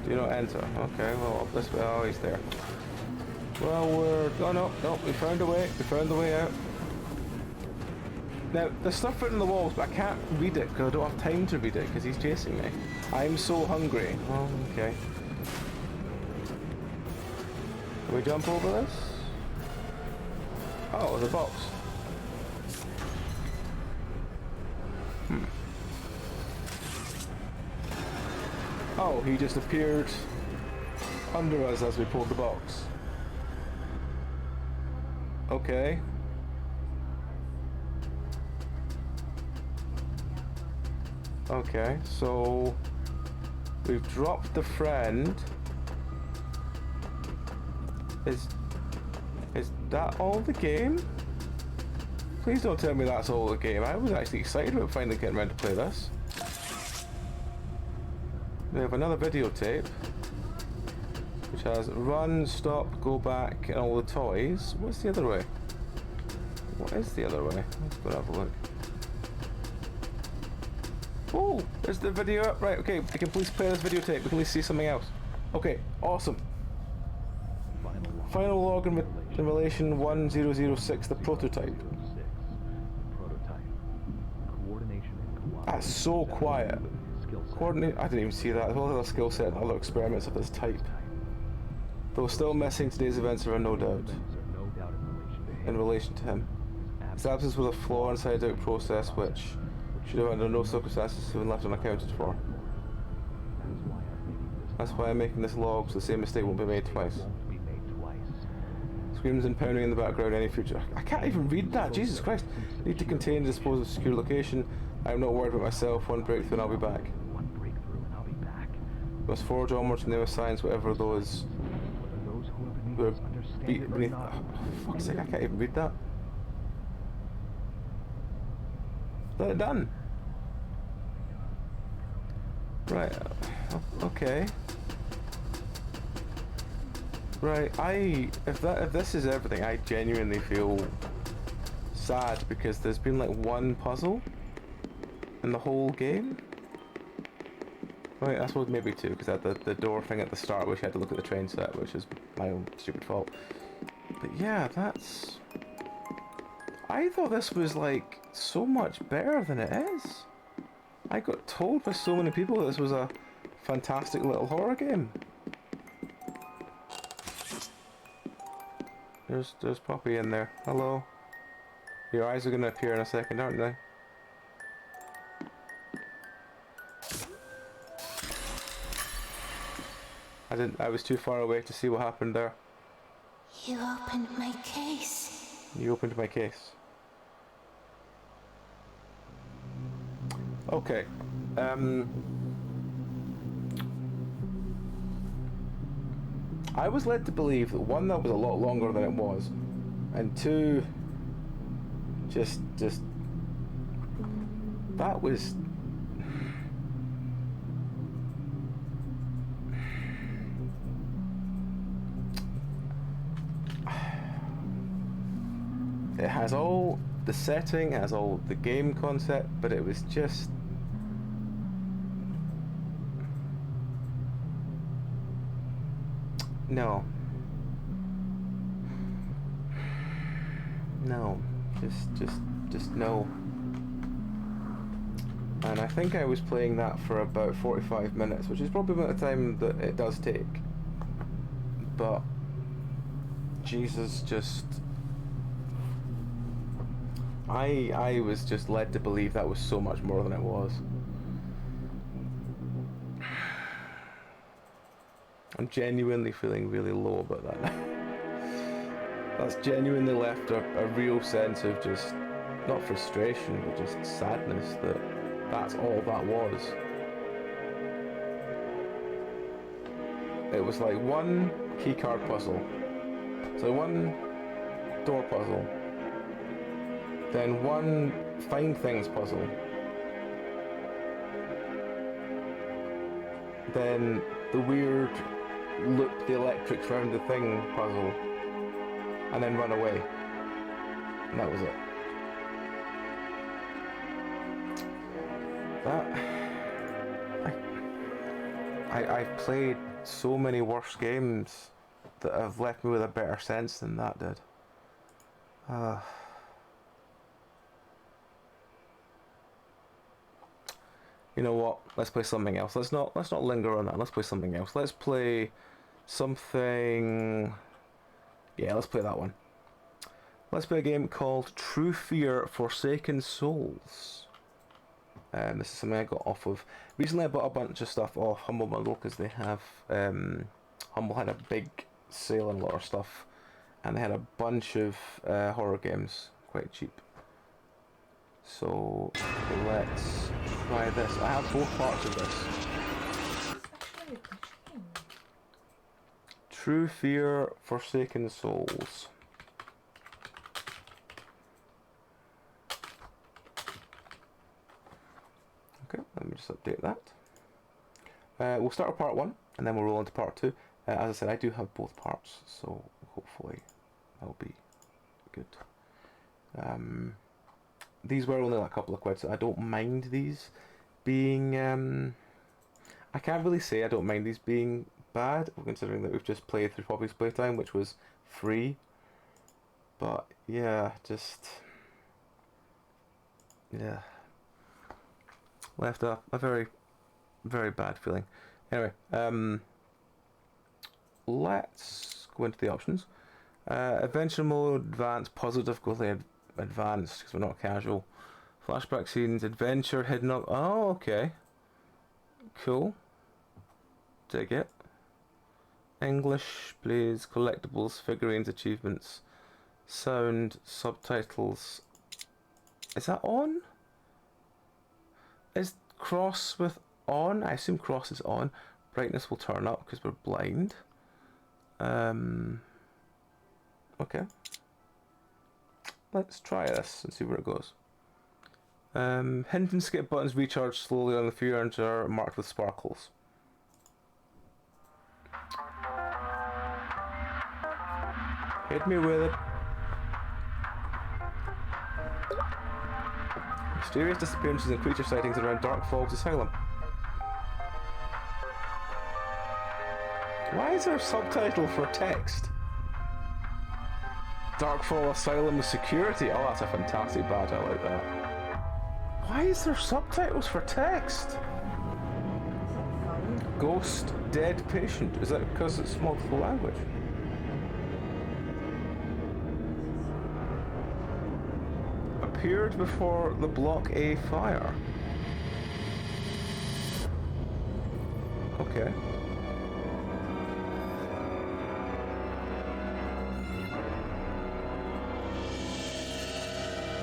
Do not enter. Okay, well up this way. Oh, he's there. Well, we're... Oh, no, we found a way. We found the way out. Now, there's stuff written on the walls, but I can't read it because I don't have time to read it because he's chasing me. I'm so hungry. Oh, okay. Can we jump over this? Oh, there's a box. Oh, he just appeared under us as we pulled the box. Okay. Okay, so we've dropped the friend. Is that all the game? Please don't tell me that's all the game. I was actually excited about finally getting around to play this. We have another videotape which has run, stop, go back, and all the toys. What's the other way? What is the other way? Let's go and have a look. Oh, there's the video up. Right, okay, we can please play this videotape. We can at least see something else. Okay, awesome. Final log in relation 1006, the prototype. That's so quiet. Coordinate, I didn't even see that. As well as a skill set and other experiments of this type. Though still missing, today's events are no doubt in relation to him. His absence was a flaw inside out process which should have under no circumstances have been left unaccounted for. That's why I'm making this log so the same mistake won't be made twice. Screams and pounding in the background any future. I can't even read that, Jesus Christ. Need to contain and dispose of secure location. I'm not worried about myself. One breakthrough and I'll be back. Must forge onwards from the science, whatever those who are beneath. Oh, for fuck's sake, I can't even read that. They're done. Right. Okay. Right. If this is everything, I genuinely feel sad because there's been like one puzzle in the whole game. Right, I suppose maybe two, because I had the door thing at the start, which I had to look at the train set, which is my own stupid fault. But yeah, that's... I thought this was like so much better than it is. I got told by so many people that this was a fantastic little horror game. There's Poppy in there. Hello. Your eyes are gonna appear in a second, aren't they? I was too far away to see what happened there. You opened my case. You opened my case. Okay. I was led to believe that one, that was a lot longer than it was, and two, just that was... It has all the setting, has all the game concept, but it was just... No. No. Just no. And I think I was playing that for about 45 minutes, which is probably about the time that it does take. But... Jesus, just... I was just led to believe that was so much more than it was. I'm genuinely feeling really low about that now. That's genuinely left a real sense of just, not frustration, but just sadness that that's all that was. It was like one keycard puzzle, so one door puzzle, then one find things puzzle, then the weird loop the electrics around the thing puzzle, and then run away. And that was it. I've played so many worse games that have left me with a better sense than that did. You know what? Let's play something else. Let's not linger on that. Let's play something else. Let's play something. Yeah, let's play that one. Let's play a game called True Fear Forsaken Souls. This is something I got off of. Recently I bought a bunch of stuff off Humble Bundle because they have Humble had a big sale on a lot of stuff, and they had a bunch of horror games quite cheap. So let's try this. I have both parts of this. True Fear Forsaken Souls. Okay, let me just update that. We'll start with part 1 and then we'll roll into part 2. As I said, I do have both parts, so hopefully that'll be good. These were only like a couple of quid, so I don't mind these being... I can't really say I don't mind these being bad, considering that we've just played through Poppy's Playtime, which was free. But yeah, just... yeah. Left a very, very bad feeling. Anyway, let's go into the options. Adventure mode, advanced, puzzle difficulty, advanced, because we're not casual. Flashback scenes, adventure, hidden up. Oh, okay. Cool. Dig it. English, please. Collectibles, figurines, achievements, sound, subtitles. Is that on? Is cross with on? I assume cross is on. Brightness will turn up because we're blind. Okay. Let's try this and see where it goes. Hint and skip buttons recharge slowly on the few urns are marked with sparkles. Hit me with it. Mysterious disappearances and creature sightings around Dark Falls Asylum. Why is there a subtitle for text? Darkfall Asylum with security. Oh, that's a fantastic badge. I like that. Why is there subtitles for text? Ghost, dead patient. Is that because it's multiple language? Appeared before the Block A fire. Okay.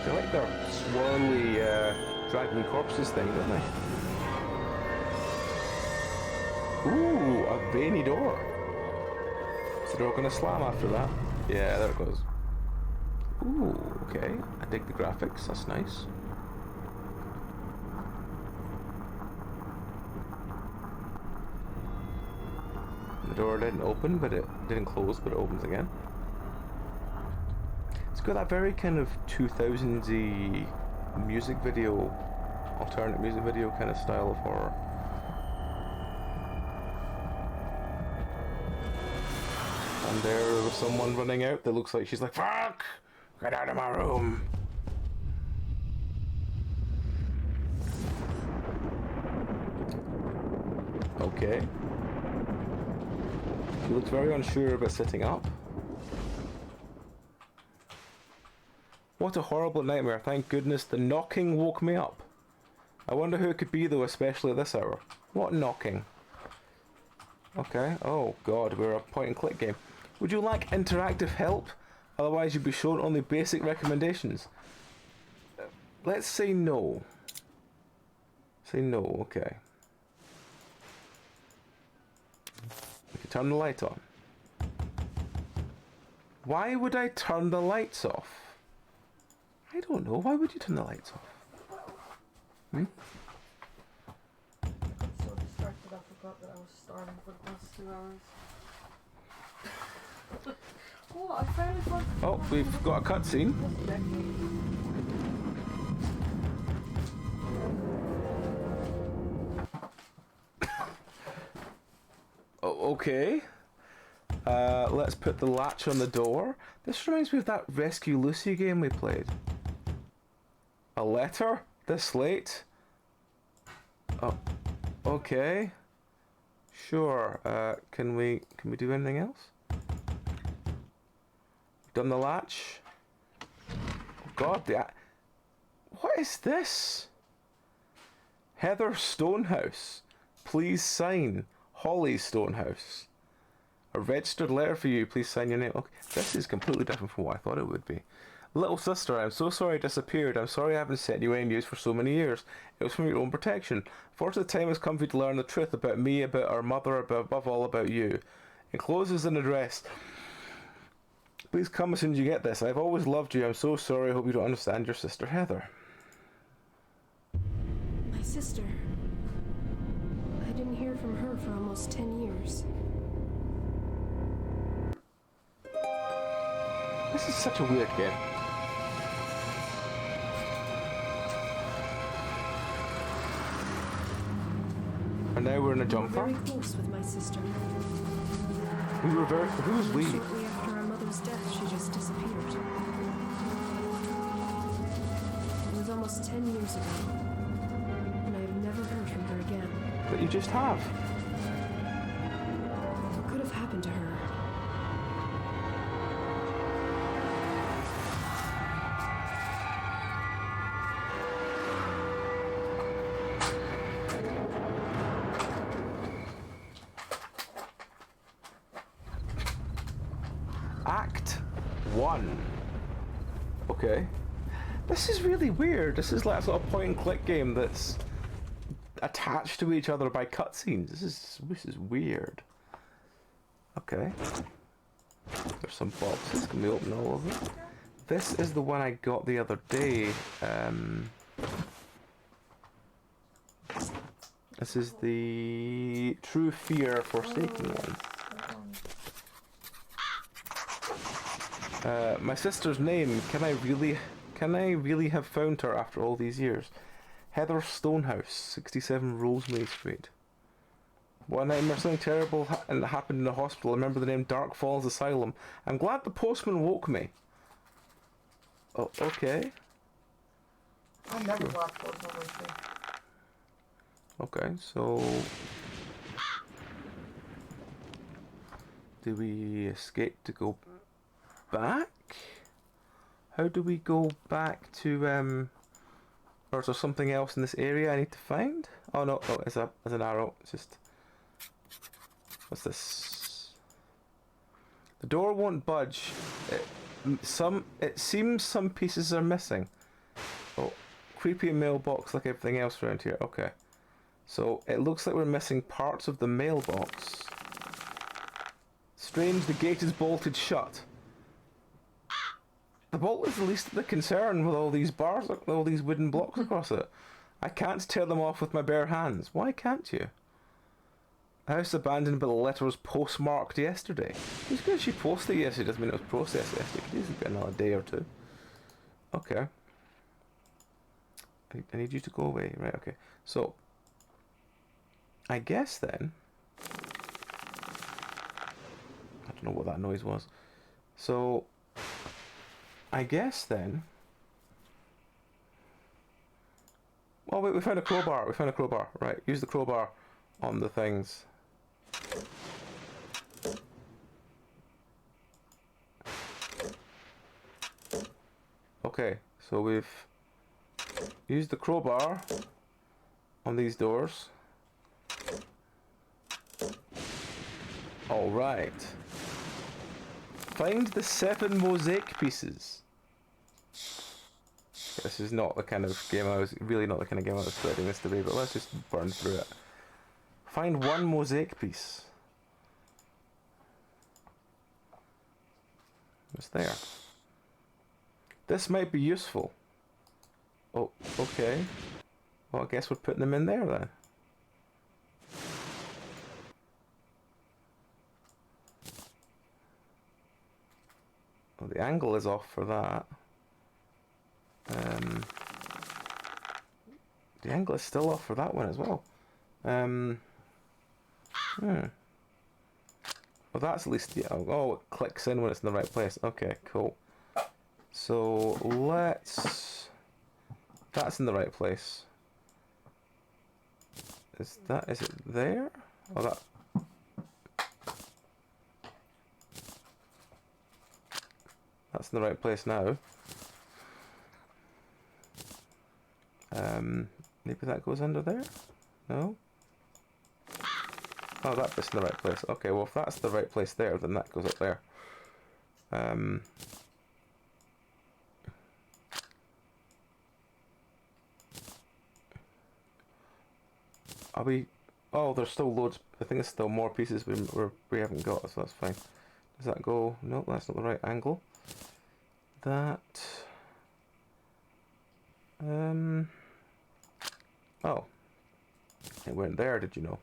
They like their swirly dragging corpses thing, don't they? Ooh, a veiny door. Is the door gonna slam after that? Yeah, there it goes. Ooh, okay. I dig the graphics, that's nice. The door didn't open, but it didn't close, but it opens again. It's got that very kind of 2000s-y music video, alternate music video kind of style of horror. And there was someone running out that looks like she's like, "Fuck! Get out of my room!" Okay. She looks very unsure about sitting up. What a horrible nightmare. Thank goodness the knocking woke me up. I wonder who it could be though, especially at this hour. What knocking? Okay. Oh god, we're a point and click game. Would you like interactive help? Otherwise you'd be shown only basic recommendations. Let's say no. Say no, okay. We can turn the light on. Why would I turn the lights off? I don't know. Why would you turn the lights off? Hmm? I got so distracted I forgot that I was starving for the past 2 hours. Oh, I finally got... Oh, we've got a cutscene. Oh, okay. Let's put the latch on the door. This reminds me of that Rescue Lucy game we played. A letter? This late? Oh, okay. Sure. Can we do anything else? Done the latch. Oh God, what is this? Heather Stonehouse. Please sign. Holly Stonehouse. A registered letter for you. Please sign your name. Okay, this is completely different from what I thought it would be. Little sister, I'm so sorry I disappeared. I'm sorry I haven't sent you any news for so many years. It was from your own protection. Fortunately, the time has come for you to learn the truth about me, about our mother, above all about you. Enclosed is an address. Please come as soon as you get this. I've always loved you. I'm so sorry. I hope you don't understand. Your sister, Heather. My sister. I didn't hear from her for almost 10 years. This is such a weird game. And now we're in a jumper. Very close with my sister. We were very... Who was we? Shortly after our mother's death, she just disappeared. It was almost 10 years ago. And I've never heard from her again. But you just have. What could have happened to her? Act 1. Okay. This is really weird. This is like a sort of point and click game that's attached to each other by cutscenes. This is weird. Okay. There's some boxes. Can we open all of them? This is the one I got the other day. This is the True Fear Forsaken one. My sister's name, can I really have found her after all these years? Heather Stonehouse, 67 Rosemary Street. One nightmare, something terrible happened in the hospital. I remember the name Dark Falls Asylum. I'm glad the postman woke me. Oh, okay. I'm never glad for it, obviously. Okay, so... do we escape to go back? How do we go back to, or is there something else in this area I need to find? Oh no, oh, it's an arrow. It's just... what's this? The door won't budge. It seems some pieces are missing. Oh, creepy mailbox like everything else around here. Okay. So, it looks like we're missing parts of the mailbox. Strange, the gate is bolted shut. The bolt is the least of the concern with all these bars, all these wooden blocks across it. I can't tear them off with my bare hands. Why can't you? House abandoned, but the letter was postmarked yesterday. Just because she posted it yesterday doesn't mean it was processed yesterday. It could easily be another day or two. Okay. I need you to go away. Right, okay. So, I guess then... I don't know what that noise was. So, I guess then... oh wait, we found a crowbar. We found a crowbar. Right, use the crowbar on the things. Okay, so we've used the crowbar on these doors. Alright. Find the 7 mosaic pieces. This is not the kind of game I was expecting this to be, but let's just burn through it. Find 1 mosaic piece. What's there? This might be useful. Oh, okay. Well, I guess we're putting them in there then. Well, the angle is off for that. The angle is still off for that one as well. Well, that's at least... yeah, oh, it clicks in when it's in the right place. Okay, cool. So, let's... that's in the right place. Is it there? Oh, that... that's in the right place now. Maybe that goes under there? No? Oh, that bit's in the right place. Okay, well if that's the right place there, then that goes up there. Are we... oh, there's still loads. I think there's still more pieces we haven't got, so that's fine. Does that go... no, that's not the right angle. That... oh. It went there, did you know?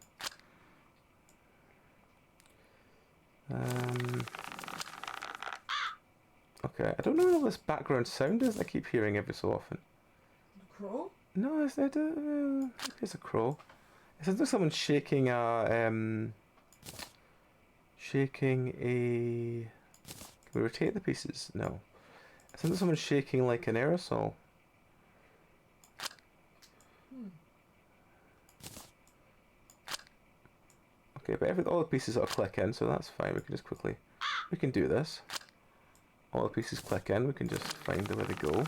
Okay, I don't know what this background sound is I keep hearing every so often. The crow? No, it's a crow. It sounds like someone shaking a... shaking a... can we rotate the pieces? No. It sounds like someone shaking like an aerosol. Okay, but all the pieces will click in, so that's fine. We can just quickly... we can do this. All the pieces click in, we can just find where they go.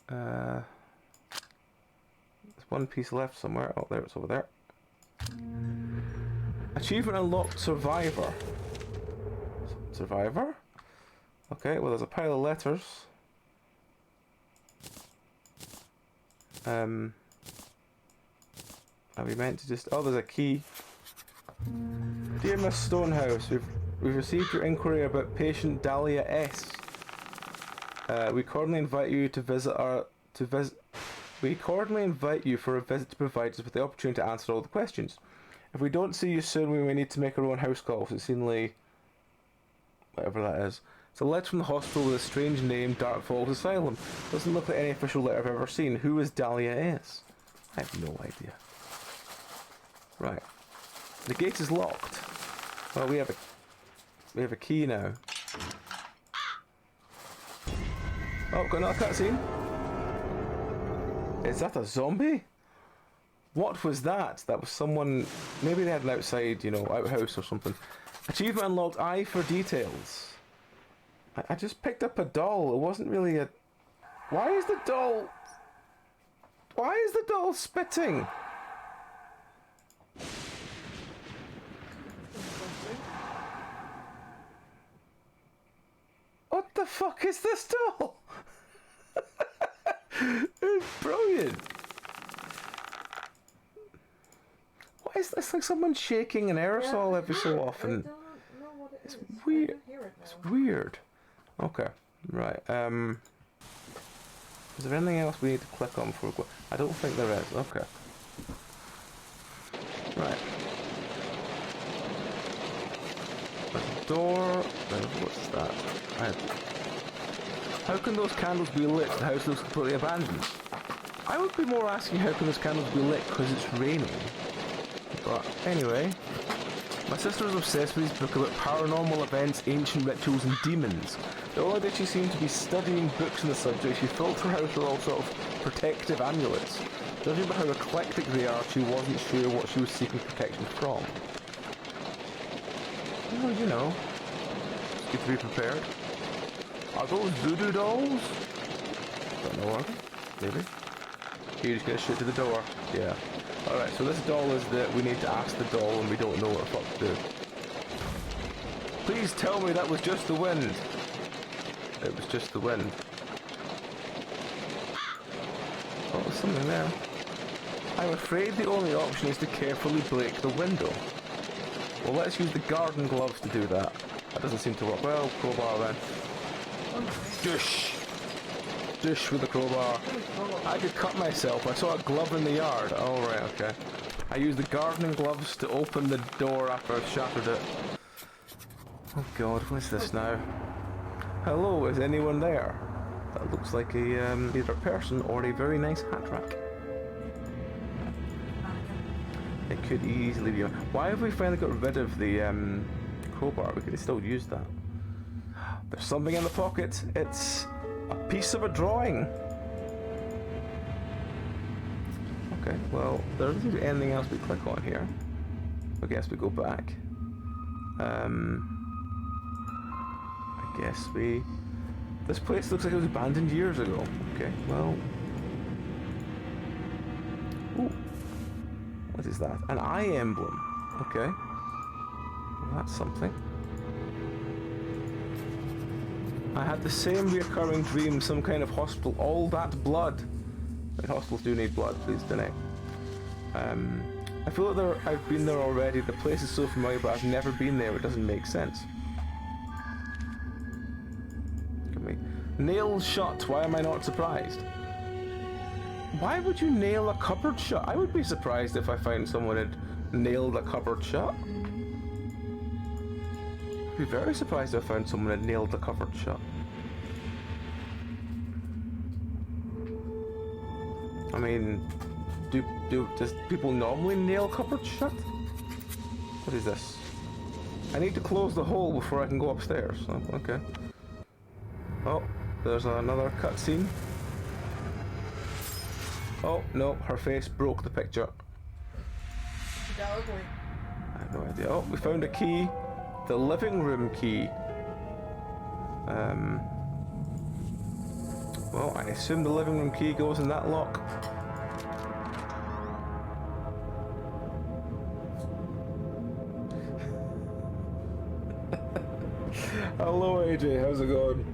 There's one piece left somewhere. Oh, there, it's over there. Achievement unlocked, Survivor. Survivor? Okay, well there's a pile of letters. Are we meant to just... oh, there's a key. Dear Miss Stonehouse, we've received your inquiry about patient Dahlia S. We cordially invite you to visit We cordially invite you for a visit to provide us with the opportunity to answer all the questions. If we don't see you soon, we may need to make our own house calls. It's Sinley... whatever that is. It's a letter from the hospital with a strange name, Dark Falls Asylum. Doesn't look like any official letter I've ever seen. Who is Dahlia S? I have no idea. Right. The gate is locked. Well, we have a key now. Oh, got another cutscene. Is that a zombie? What was that? That was someone... maybe they had an outside, you know, outhouse or something. Achievement unlocked, eye for details. I just picked up a doll. It wasn't really a... Why is the doll spitting? What the fuck is this doll? It's brilliant. What is this? Like someone shaking an aerosol every so often. I don't know what it It's is. weird. I can hear it It's now. weird. Okay, right. Is there anything else we need to click on before we go? I don't think there is. Okay. Right. There's a door. What's that? How can those candles be lit? The house looks completely abandoned. I would be more asking how can those candles be lit because it's raining. But anyway, my sister is obsessed with this book about paranormal events, ancient rituals and demons. Not only did she seem to be studying books on the subject, she filled her house with all sort of protective amulets. Judging by how eclectic they are, she wasn't sure what she was seeking protection from. Well, you know, it's good to be prepared. Are those voodoo dolls? Don't know, are they? Maybe. You're just gonna shoot to the door. Yeah. Alright, so this doll is that we need to ask the doll and we don't know what the fuck to do. Please tell me that was just the wind. It was just the wind. Oh, there's something there. I'm afraid the only option is to carefully break the window. Well, let's use the garden gloves to do that. That doesn't seem to work. Well, crowbar then. Dush! Dush with the crowbar. I could cut myself. I saw a glove in the yard. Oh, right, okay. I used the gardening gloves to open the door after I shattered it. Oh god, what is this now? Hello, is anyone there? That looks like a, either a person or a very nice hat rack. It could easily be... Why have we finally got rid of the, crowbar? We could have still used that. There's something in the pocket. It's a piece of a drawing. Okay, well, there isn't anything else we click on here. I guess we go back. I guess we... This place looks like it was abandoned years ago. Okay, well... Ooh. What is that? An eye emblem. Okay. Well, that's something. I had the same reoccurring dream, some kind of hospital. All that blood. Like, hospitals do need blood, please donate. I feel like I've been there already. The place is so familiar, but I've never been there. It doesn't make sense. Nailed shut. Why am I not surprised? Why would you nail a cupboard shut? I would be surprised if I found someone had nailed a cupboard shut. I'd be very surprised if I found someone had nailed the cupboard shut. I mean, does people normally nail cupboards shut? What is this? I need to close the hole before I can go upstairs. Oh, okay. Oh, there's another cutscene. Oh no, her face broke the picture. She got ugly. I have no idea. Oh, we found a key. The living room key. Well, I assume the living room key goes in that lock. Hello AJ, how's it going?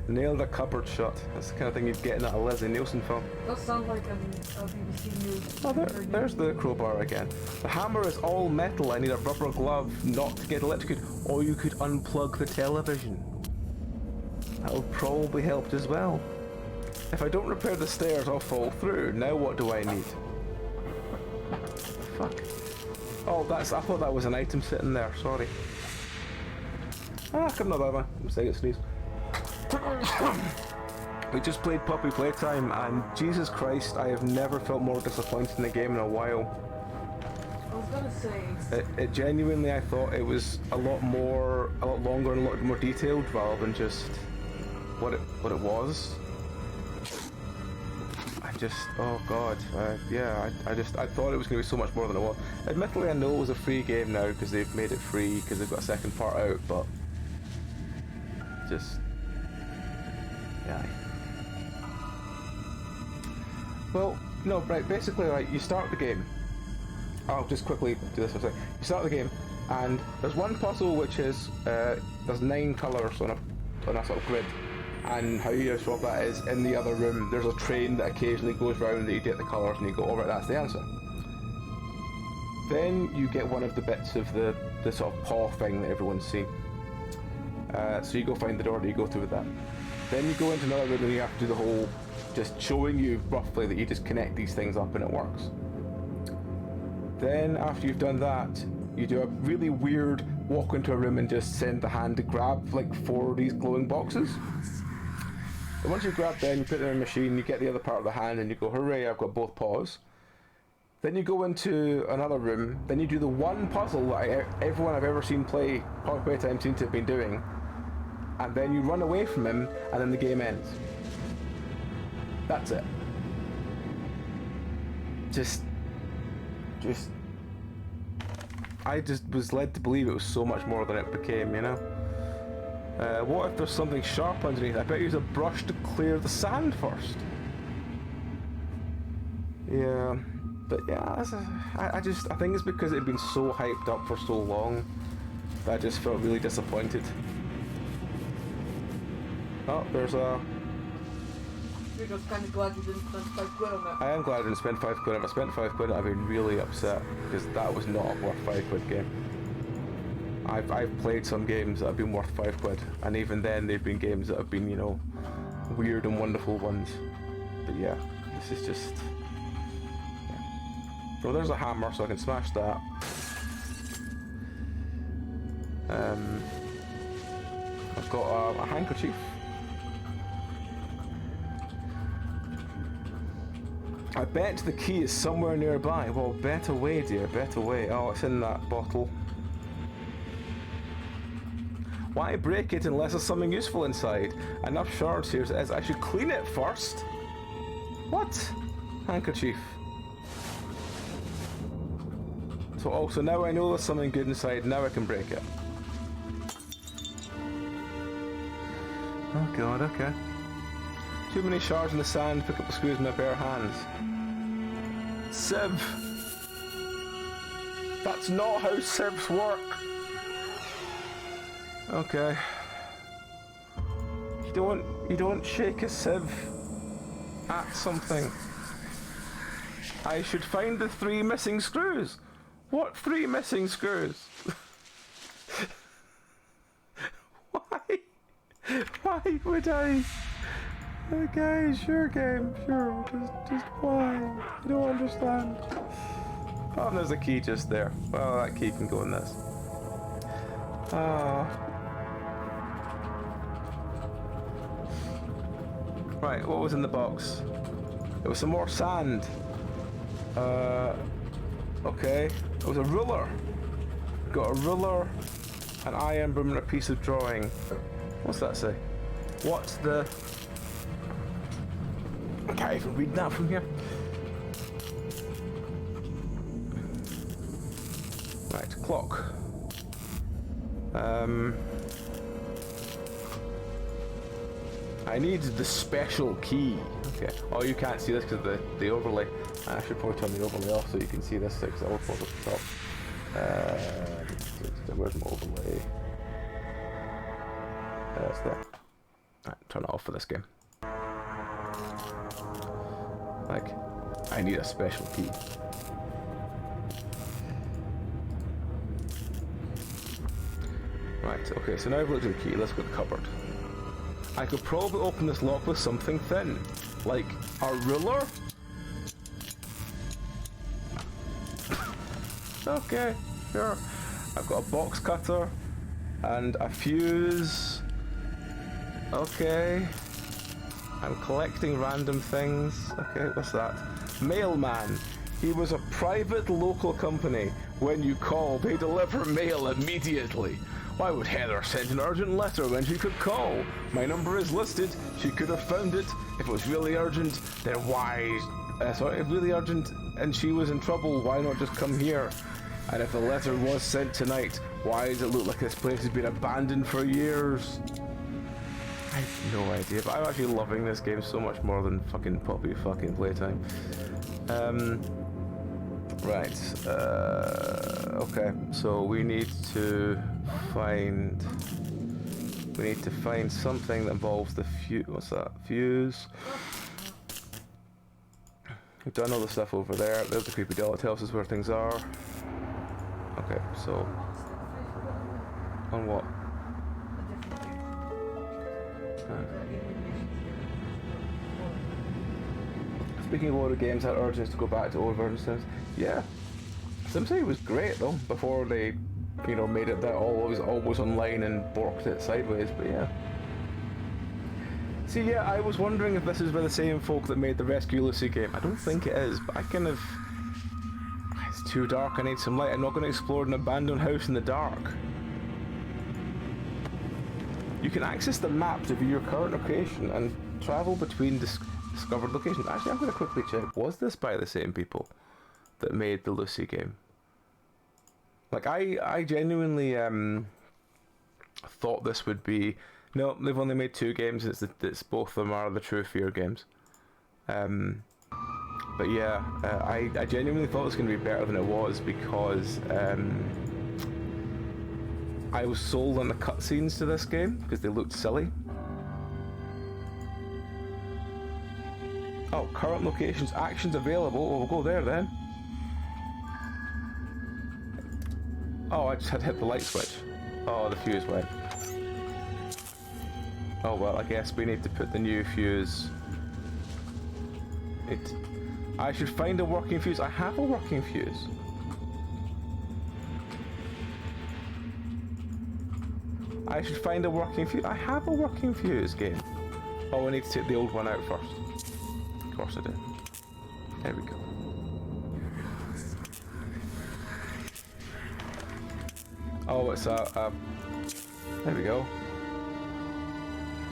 Nailed a cupboard shut. That's the kind of thing you'd get in a Leslie Nielsen film. Does sound like a BBC News. Oh, there's the crowbar again. The hammer is all metal. I need a rubber glove not to get electrocuted, or you could unplug the television. That'll probably help as well. If I don't repair the stairs, I'll fall through. Now what do I need? Fuck. Oh, I thought that was an item sitting there, sorry. Come not that one. I'm saying it sneeze. We just played Puppy Playtime, and Jesus Christ, I have never felt more disappointed in a game in a while. I was gonna say... It genuinely, I thought it was a lot longer and a lot more detailed rather than just what it was. Oh god, yeah, I thought it was going to be so much more than it was. Admittedly, I know it was a free game now because they've made it free because they've got a second part out, but just, yeah. Well, no, right, basically, right, you start the game. I'll just quickly do this for a second. You start the game, and there's one puzzle which is, there's 9 colours on a sort of grid. And how you solve that is in the other room there's a train that occasionally goes round that you get the colours and you go, alright, that's the answer. Then you get one of the bits of the sort of paw thing that everyone's seen. So you go find the door and you go through with that. Then you go into another room and you have to do the whole, just showing you roughly that you just connect these things up and it works. Then after you've done that, you do a really weird walk into a room and just send the hand to grab like 4 of these glowing boxes. And once you grab them, you put them in a machine, you get the other part of the hand and you go, hooray, I've got both paws. Then you go into another room, then you do the one puzzle that everyone I've ever seen play Puppy Playtime seems to have been doing, and then you run away from him, and then the game ends. That's it. I just was led to believe it was so much more than it became, you know? What if there's something sharp underneath? I bet you use a brush to clear the sand first. Yeah, but yeah, I think it's because it had been so hyped up for so long that I just felt really disappointed. Oh, there's a... You're just kind of glad you didn't spend 5 quid on it. I am glad I didn't spend 5 quid. If I spent 5 quid, I'd be really upset because that was not a worth 5 quid game. I've played some games that have been worth 5 quid, and even then they've been games that have been, you know, weird and wonderful ones. But yeah, this is just... Yeah. Well, there's a hammer, so I can smash that. I've got a handkerchief. I bet the key is somewhere nearby. Well, bet away, dear, bet away. Oh, it's in that bottle. Why break it unless there's something useful inside? Enough shards here as it is. I should clean it first. What? Handkerchief. So also now I know there's something good inside. Now I can break it. Oh god, okay. Too many shards in the sand. Pick up the screws in my bare hands. Sieve. That's not how sieves work. Okay. You don't shake a sieve at something. I should find the 3 missing screws. What 3 missing screws? Why would I? Okay, sure game, sure. Just why? I don't understand. Oh, there's a key just there. Well, that key can go in this. Right, what was in the box? It was some more sand. Okay. It was a ruler. Got a ruler, an iron broom, and a piece of drawing. What's that say? What's the... I can't even read that from here. Right, clock. I need the special key. Okay. Oh, you can't see this because of the overlay. I should probably turn the overlay off so you can see this because it all falls at the top. Where's my overlay? That's there. Alright, turn it off for this game. Like, I need a special key. Right, okay, so now I've looked at the key, let's go to the cupboard. I could probably open this lock with something thin. Like a ruler? Okay, sure. I've got a box cutter and a fuse. Okay. I'm collecting random things. Okay, what's that? Mailman. He was a private local company. When you call, they deliver mail immediately. Why would Heather send an urgent letter when she could call? My number is listed. She could have found it. If it was really urgent, then why... if really urgent and she was in trouble, why not just come here? And if the letter was sent tonight, why does it look like this place has been abandoned for years? I have no idea, but I'm actually loving this game so much more than fucking Poppy fucking Playtime. Right, okay, so we need to find something that involves the fuse. What's that? Fuse. We've done all the stuff over there. There's the creepy doll that tells us where things are. Okay, so on what? Speaking of older games, that urges to go back to old versions. Yeah, SimCity was great though before they, made it that always online and borked it sideways. But yeah. See, yeah, I was wondering if this is by the same folk that made the Rescue Lucy game. I don't think it is, but it's too dark. I need some light. I'm not going to explore an abandoned house in the dark. You can access the map to view your current location and travel between discovered locations. Actually, I'm going to quickly check. Was this by the same people that made the Lucy game? Like, I genuinely thought this would be... No, they've only made 2 games. It's both of them are the True Fear games. But yeah, I genuinely thought it was going to be better than it was because I was sold on the cutscenes to this game because they looked silly. Oh, current locations, actions available. Well, we'll go there then. Oh, I just had hit the light switch. Oh, the fuse went. Oh well, I guess we need to put the new fuse. I should find a working fuse. I have a working fuse. I should find a working fuse. I have a working fuse, game. Oh, I need to take the old one out first. Of course I did. There we go. Oh, it's a... There we go.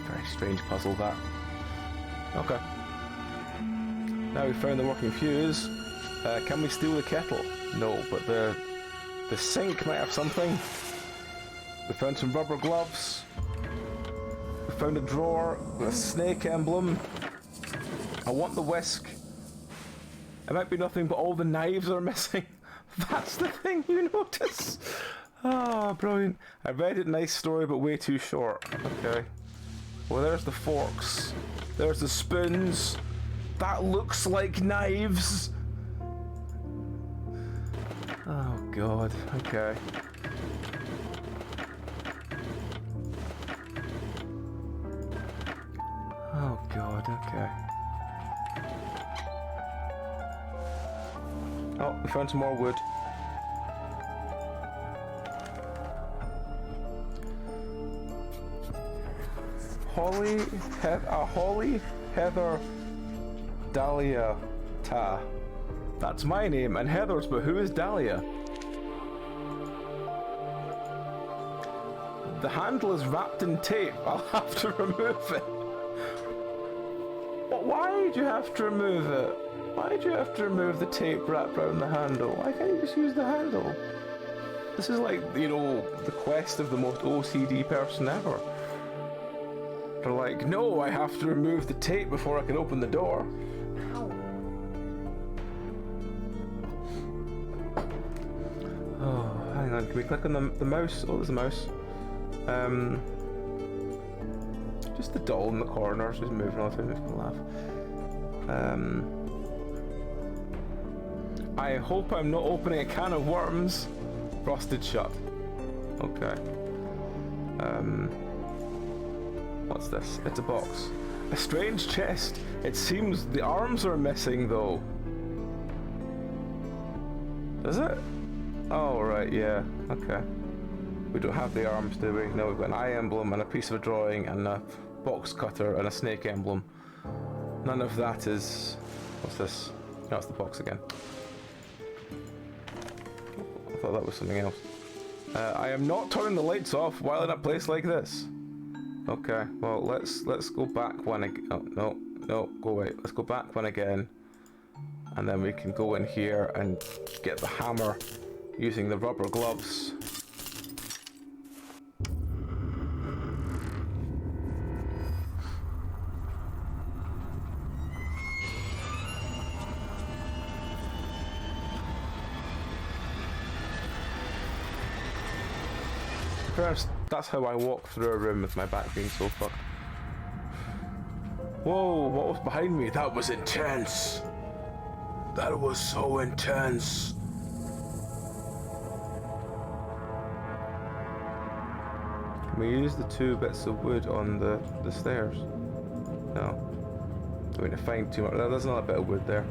Very strange puzzle, that. Okay. Now we've found the working fuse. Can we steal the kettle? No, but the sink might have something. We found some rubber gloves. We found a drawer with a snake emblem. I want the whisk. It might be nothing, but all the knives are missing. That's the thing you notice. Ah, brilliant. I read it, nice story, but way too short. Okay. Well, there's the forks. There's the spoons. That looks like knives. Oh, God. Okay. Oh, God. Okay. Oh, we found some more wood. Holly, Heather, Dahlia, Ta. That's my name, and Heather's, but who is Dahlia? The handle is wrapped in tape. I'll have to remove it. But why do you have to remove it? Why do you have to remove the tape wrapped around the handle? Why can't you just use the handle? This is like, the quest of the most OCD person ever. They're like, no, I have to remove the tape before I can open the door. Ow. Oh, hang on, can we click on the mouse? Oh, there's a mouse. Just the doll in the corner, just moving all the time, makes me laugh. I hope I'm not opening a can of worms. Frosted shut. Okay. What's this? It's a box. A strange chest. It seems the arms are missing though. Is it? Oh, right, yeah. Okay. We don't have the arms, do we? No, we've got an eye emblem and a piece of a drawing and a box cutter and a snake emblem. None of that is... What's this? No, it's the box again. I thought that was something else. I am not turning the lights off while in a place like this. Okay, well, let's go back one again. Oh, no, go away. Let's go back one again. And then we can go in here and get the hammer using the rubber gloves. First, that's how I walk through a room with my back being so fucked. Whoa, what was behind me? That was intense. That was so intense. Can we use the 2 bits of wood on the stairs? No. I'm going to find too much. There's another bit of wood there.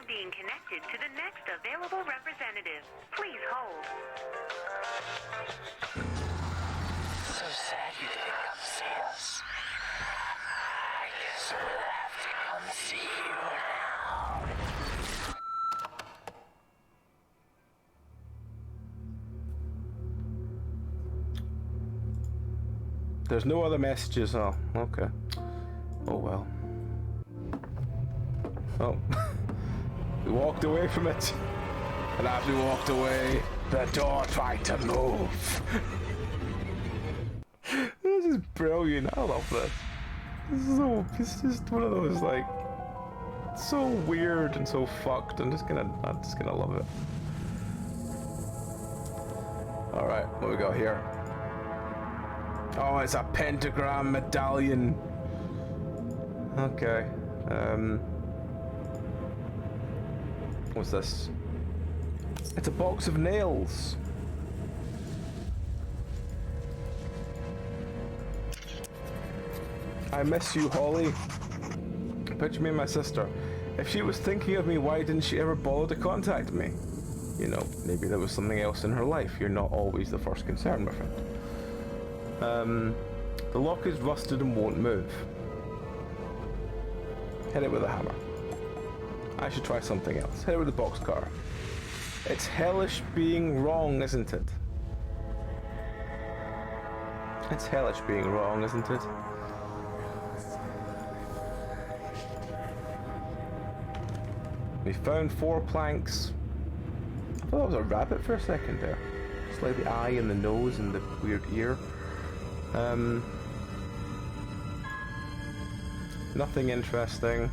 being connected to the next available representative. Please hold. So sad you didn't come see us. I guess we'll have to come see you now. There's no other messages. Oh, okay. Oh well. Oh. We walked away from it. And as we walked away, the door tried to move. This is brilliant. I love this. It's just one of those, like, so weird and so fucked. I'm just gonna love it. Alright, what we got here? Oh, it's a pentagram medallion. Okay. What's this? It's a box of nails. I miss you, Holly. Picture me and my sister. If she was thinking of me, why didn't she ever bother to contact me? You know, maybe there was something else in her life. You're not always the first concern, my friend. The lock is rusted and won't move. Hit it with a hammer. I should try something else. Hit it with a box cutter. It's hellish being wrong, isn't it? It's hellish being wrong, isn't it? We found 4 planks. I thought that was a rabbit for a second there. Just like the eye and the nose and the weird ear. Nothing interesting.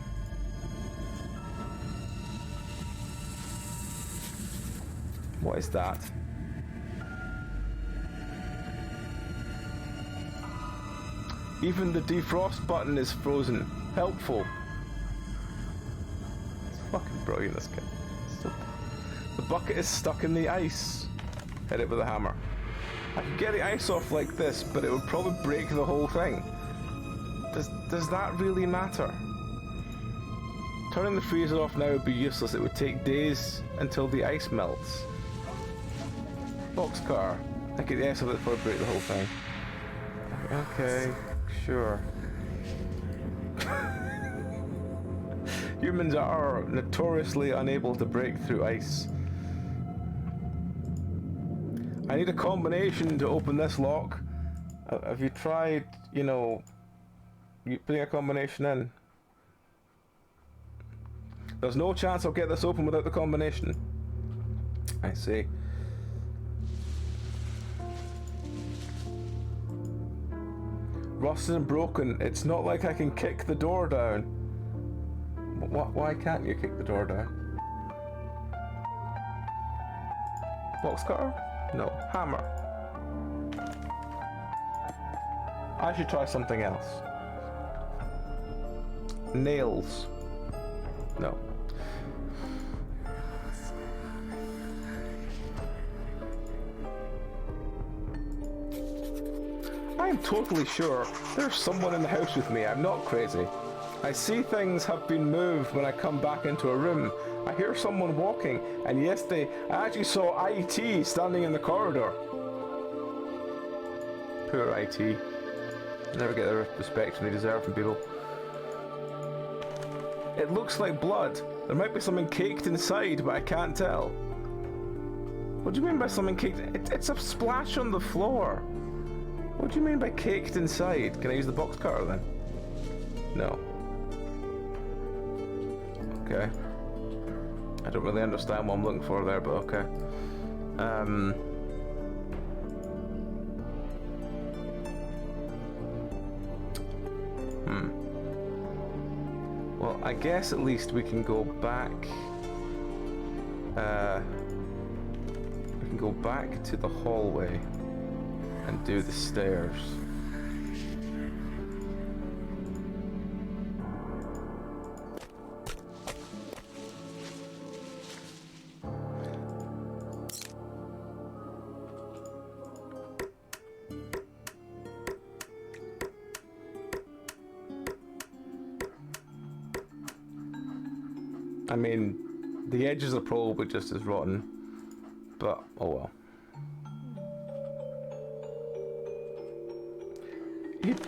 What is that? Even the defrost button is frozen. Helpful. It's fucking brilliant, this kid. So, the bucket is stuck in the ice. Hit it with a hammer. I could get the ice off like this, but it would probably break the whole thing. Does that really matter? Turning the freezer off now would be useless. It would take days until the ice melts. Boxcar. I could the ice off it before it break the whole thing. Okay, sure. Humans are notoriously unable to break through ice. I need a combination to open this lock. Have you tried, you know, putting a combination in? There's no chance I'll get this open without the combination. I see. Rusted and broken. It's not like I can kick the door down. Why can't you kick the door down? Box cutter? No. Hammer. I should try something else. Nails. No. I'm totally sure there's someone in the house with me. I'm not crazy. I see things have been moved when I come back into a room. I hear someone walking, and yesterday I actually saw IT standing in the corridor. Poor IT. Never get the respect they deserve from people. It looks like blood. There might be something caked inside, but I can't tell. What do you mean by something caked? It's a splash on the floor. What do you mean by caked inside? Can I use the box cutter then? No. Okay. I don't really understand what I'm looking for there, but okay. Well, I guess at least we can go back. We can go back to the hallway and do the stairs. I mean, the edges are probably just as rotten, but oh well.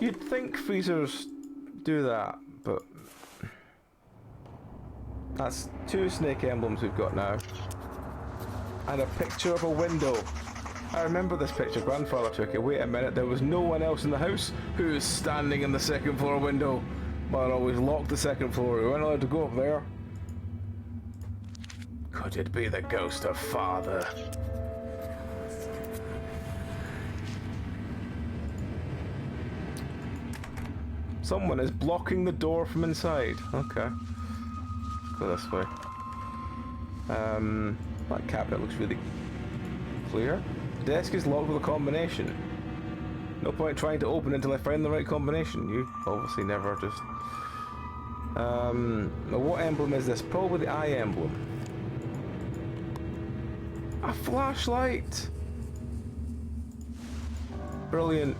You'd think freezers do that, but that's 2 snake emblems we've got now. And a picture of a window. I remember this picture, grandfather took it. Wait a minute, there was no one else in the house who was standing in the 2nd floor window. Mother always locked the 2nd floor, we weren't allowed to go up there. Could it be the ghost of father? Someone is blocking the door from inside. Okay. Let's go this way. That cabinet looks really clear. The desk is locked with a combination. No point trying to open it until I find the right combination. You obviously never just... Now what emblem is this? Probably the eye emblem. A flashlight! Brilliant.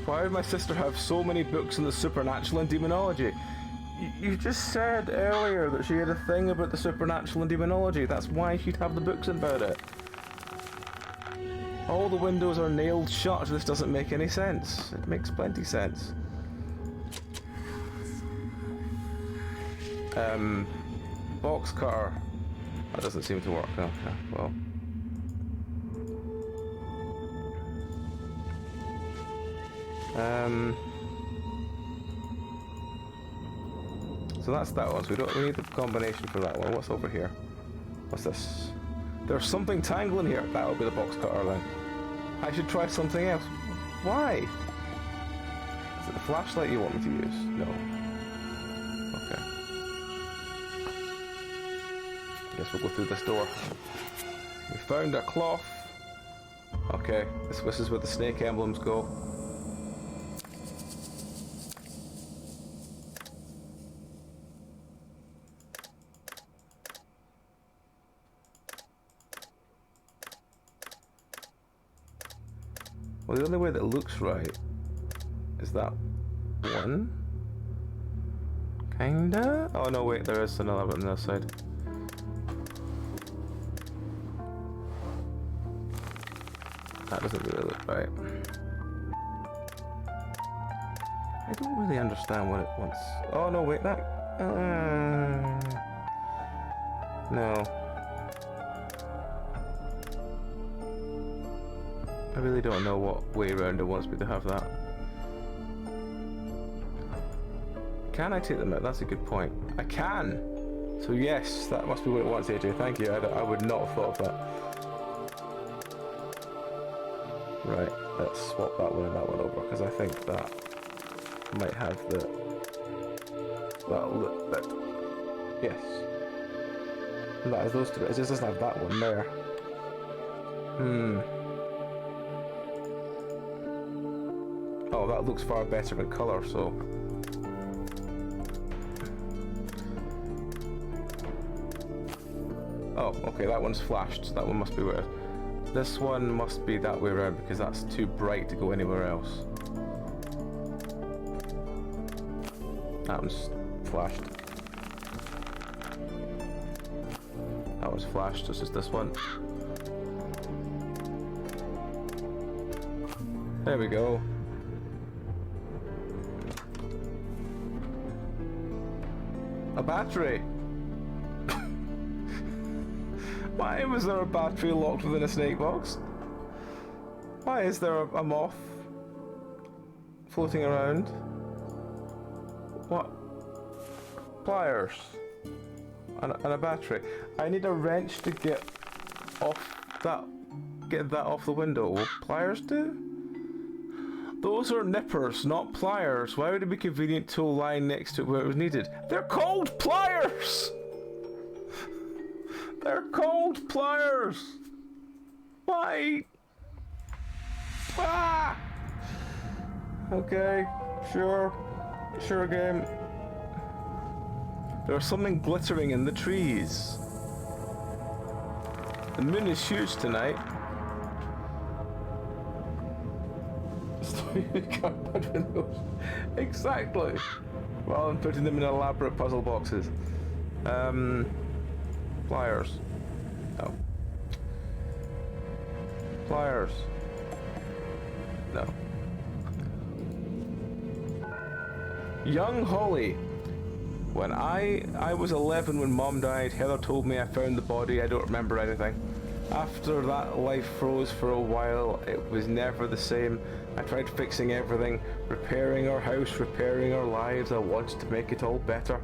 Why would my sister have so many books on the supernatural and demonology? You just said earlier that she had a thing about the supernatural and demonology. That's why she'd have the books about it. All the windows are nailed shut. This doesn't make any sense. It makes plenty sense. Boxcar. That doesn't seem to work. Okay, well. So that's that one. So we need the combination for that one. What's over here? What's this? There's something tangling here. That'll be the box cutter then. I should try something else. Why? Is it the flashlight you want me to use? No. Okay. Guess we'll go through this door. We found a cloth. Okay, this is where the snake emblems go. Well, the only way that looks right is that one. Kinda? Oh no, wait, there is another one on the other side. That doesn't really look right. I don't really understand what it wants. Oh no, wait, that... no. I really don't know what way around it wants me to have that. Can I take them out? That's a good point. I can! So yes, that must be what it wants, AJ. Thank you, I would not have thought of that. Right, let's swap that one and that one over, because I think that might have the... that'll look better. Yes. And that is those two, it just doesn't have that one there. Oh, that looks far better in colour, so... Oh, okay, that one's flashed, so that one must be where... This one must be that way around because that's too bright to go anywhere else. That one's flashed. That was flashed, so it's just this one. There we go. A battery! Why was there a battery locked within a snake box? Why is there a moth floating around? What? Pliers. And a battery. I need a wrench to get that off the window. Will pliers do? Those are nippers, not pliers. Why would it be convenient tool lying next to it where it was needed? They're called pliers! They're called pliers! Why? Ah! Okay, sure game. There's something glittering in the trees. The moon is huge tonight. Exactly. Rather than putting them in elaborate puzzle boxes. Pliers. No. Pliers. No. Young Holly. When I was 11 when Mom died, Heather told me I found the body. I don't remember anything. After that, life froze for a while. It was never the same. I tried fixing everything, repairing our house, repairing our lives. I wanted to make it all better.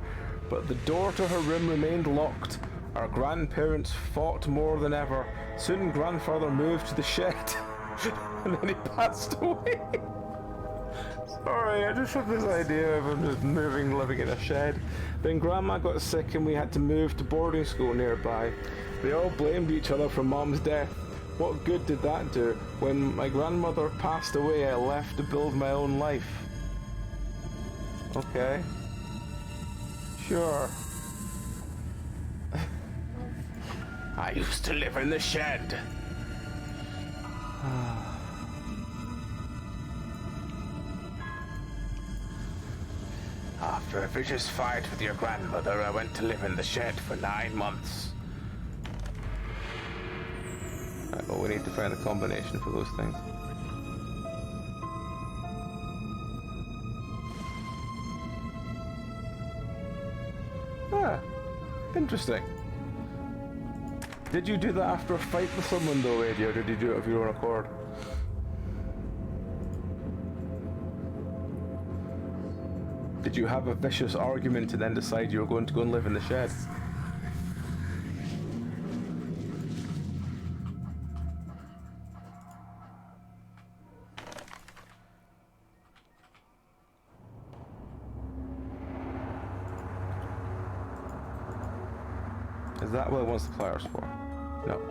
But the door to her room remained locked. Our grandparents fought more than ever. Soon grandfather moved to the shed. And then he passed away. Sorry, I just had this idea of him just moving, living in a shed. Then Grandma got sick and we had to move to boarding school nearby. They all blamed each other for Mom's death. What good did that do? When my grandmother passed away, I left to build my own life. Okay. Sure. I used to live in the shed. After a vicious fight with your grandmother, I went to live in the shed for 9 months. Right, well, we need to find a combination for those things. Ah, interesting. Did you do that after a fight with someone though, Eddie, or did you do it of your own accord? Did you have a vicious argument and then decide you were going to go and live in the shed? Is that what it wants the pliers for? No.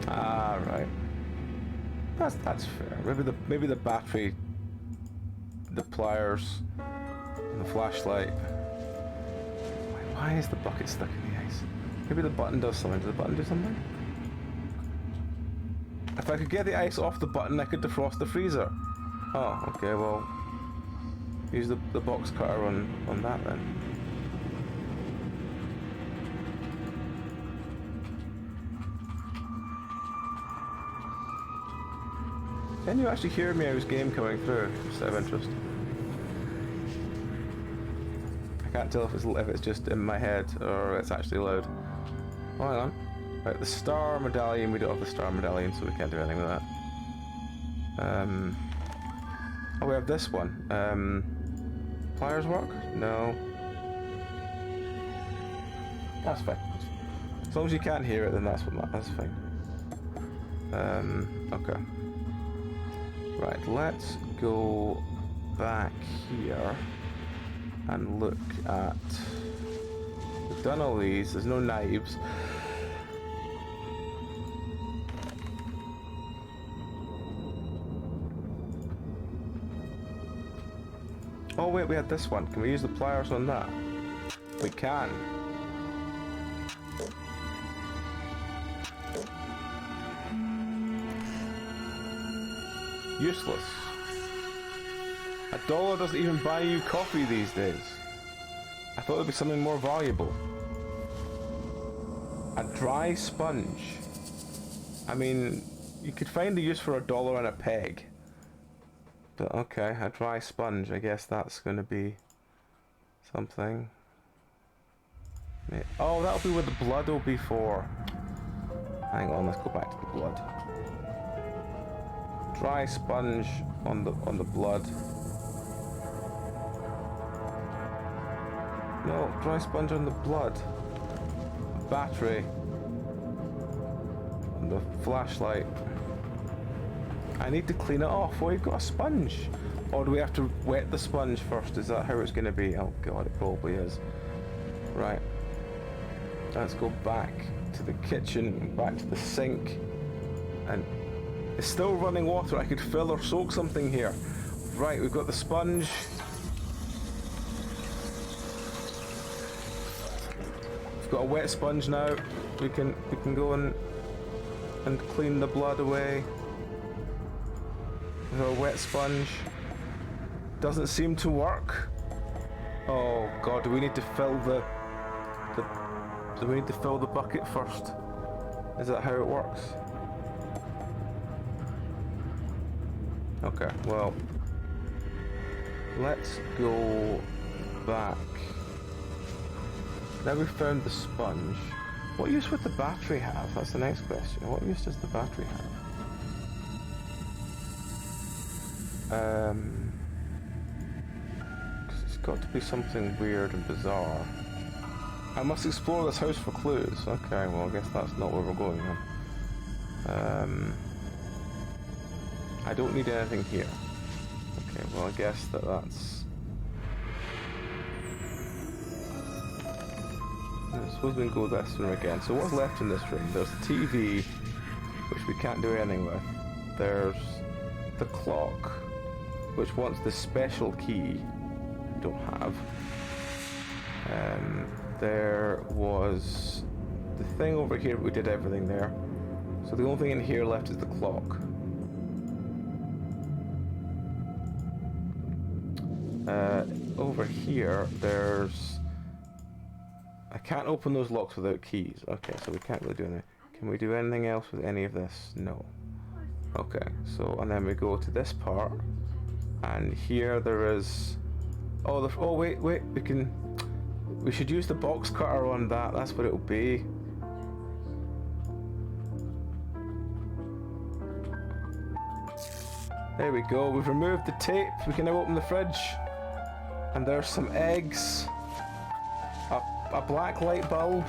Ah, right. That's fair. Maybe the battery, the pliers, and the flashlight. Why is the bucket stuck in the ice? Maybe the button does something. Does the button do something? If I could get the ice off the button, I could defrost the freezer. Oh, okay. Well, use the box cutter on that then. Can you actually hear me as game coming through? Just out of interest. I can't tell if it's just in my head or it's actually loud. Oh, hang on. Right, the star medallion, we don't have the star medallion, so we can't do anything with that. Oh, we have this one. Pliers work? No. That's fine. As long as you can't hear it, then that's fine. Okay. Right, let's go back here and look at... We've done all these, there's no knives. Oh wait, we had this one. Can we use the pliers on that? We can. Useless. $1 doesn't even buy you coffee these days. I thought it would be something more valuable. A dry sponge. I mean, you could find a use for $1 and a peg. But okay, a dry sponge. I guess that's going to be something. Oh, that'll be where the blood will be for. Hang on, let's go back to the blood. Dry sponge on the blood. No, dry sponge on the blood. Battery. And the flashlight. I need to clean it off. Well, you've got a sponge. Or do we have to wet the sponge first? Is that how it's going to be? Oh god, it probably is. Right. Let's go back to the kitchen, back to the sink. And it's still running water. I could fill or soak something here. Right, we've got the sponge. We've got a wet sponge now. We can go and clean the blood away. With our wet sponge. Doesn't seem to work. Oh god, do we need to fill do we need to fill the bucket first? Is that how it works? Okay, well, let's go back. Now we've found the sponge. What use would the battery have? That's the next question. What use does the battery have? It's got to be something weird and bizarre. I must explore this house for clues. Okay, well I guess that's not where we're going then. I don't need anything here. Okay, well I guess that's... I suppose we can go this room again. So what's left in this room? There's the TV, which we can't do anything with. There's the clock, which wants the special key we don't have. There was the thing over here, but we did everything there. So the only thing in here left is the clock. Over here, there's... I can't open those locks without keys. Okay, so we can't really do anything. Can we do anything else with any of this? No. Okay, so, and then we go to this part. And here there is... Oh, oh wait, we can... We should use the box cutter on that. That's what it'll be. There we go. We've removed the tape. We can now open the fridge. And there's some eggs. A black light bulb.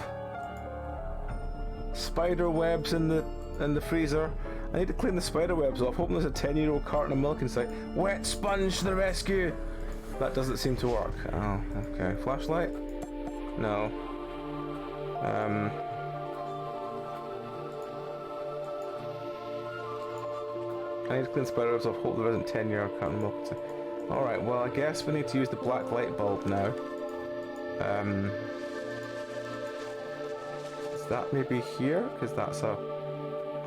Spider webs in the freezer. I need to clean the spider webs off. Hoping there's a 10-year-old carton of milk inside. Wet sponge to the rescue. That doesn't seem to work. Oh, okay. Flashlight? No. I need to clean spider webs off. Hope there isn't 10-year-old carton of milk inside. Alright, well I guess we need to use the black light bulb now. Is that maybe here? Because that's a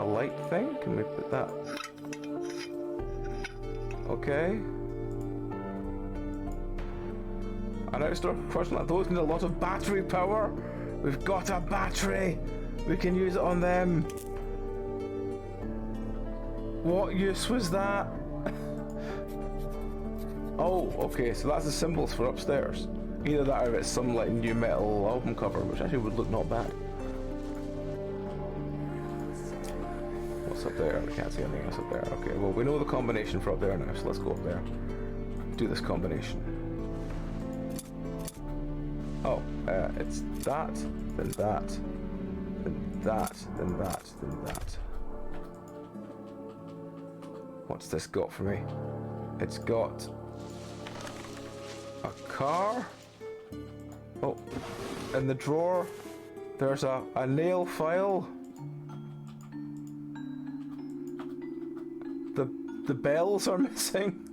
light thing? Can we put that? Okay. An outdoor question like those need a lot of battery power. We've got a battery. We can use it on them. What use was that? Oh, okay, so that's the symbols for upstairs. Either that or it's some like new metal album cover, which actually would look not bad. What's up there? We can't see anything else up there. Okay, well we know the combination for up there now, so let's go up there. Do this combination. Oh, it's that, then that, then that, then that, then that. What's this got for me? It's got a car. Oh, in the drawer there's a nail file. The bells are missing.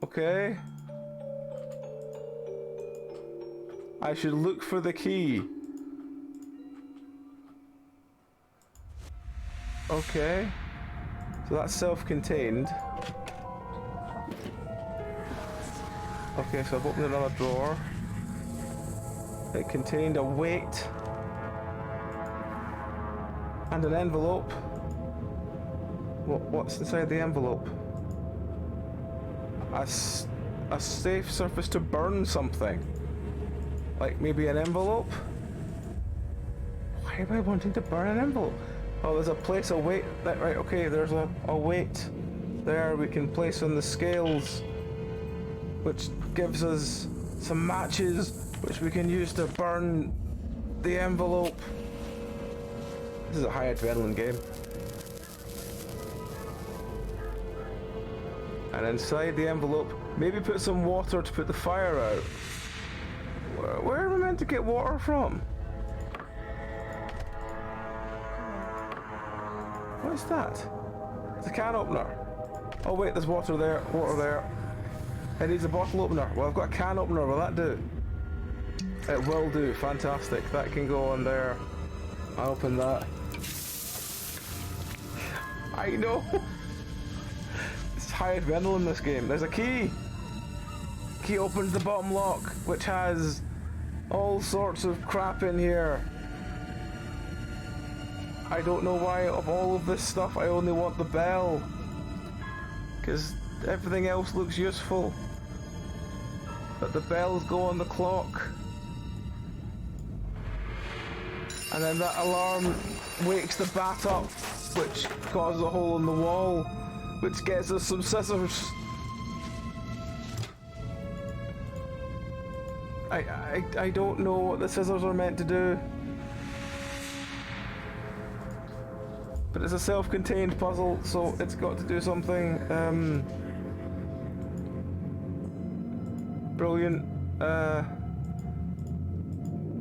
Okay. I should look for the key. Okay. So that's self-contained. Okay, so I've opened another drawer. It contained a weight and an envelope. What's inside the envelope? A safe surface to burn something. Like maybe an envelope? Why am I wanting to burn an envelope? Oh, there's a place, a weight. Right, okay, there's a weight there we can place on the scales, which gives us some matches, which we can use to burn the envelope. This is a high adrenaline game. And inside the envelope, maybe put some water to put the fire out. Where am I meant to get water from? What is that? It's a can opener. Oh wait, there's water there, water there. It needs a bottle opener. Well, I've got a can opener, will that do? It will do, fantastic. That can go on there. I'll open that. I know! It's high adrenaline in this game. There's a key! Key opens the bottom lock, which has all sorts of crap in here. I don't know why of all of this stuff I only want the bell. Because everything else looks useful. But the bells go on the clock. And then that alarm wakes the bat up, which causes a hole in the wall, which gets us some scissors. I don't know what the scissors are meant to do. But it's a self-contained puzzle, so it's got to do something. Brilliant.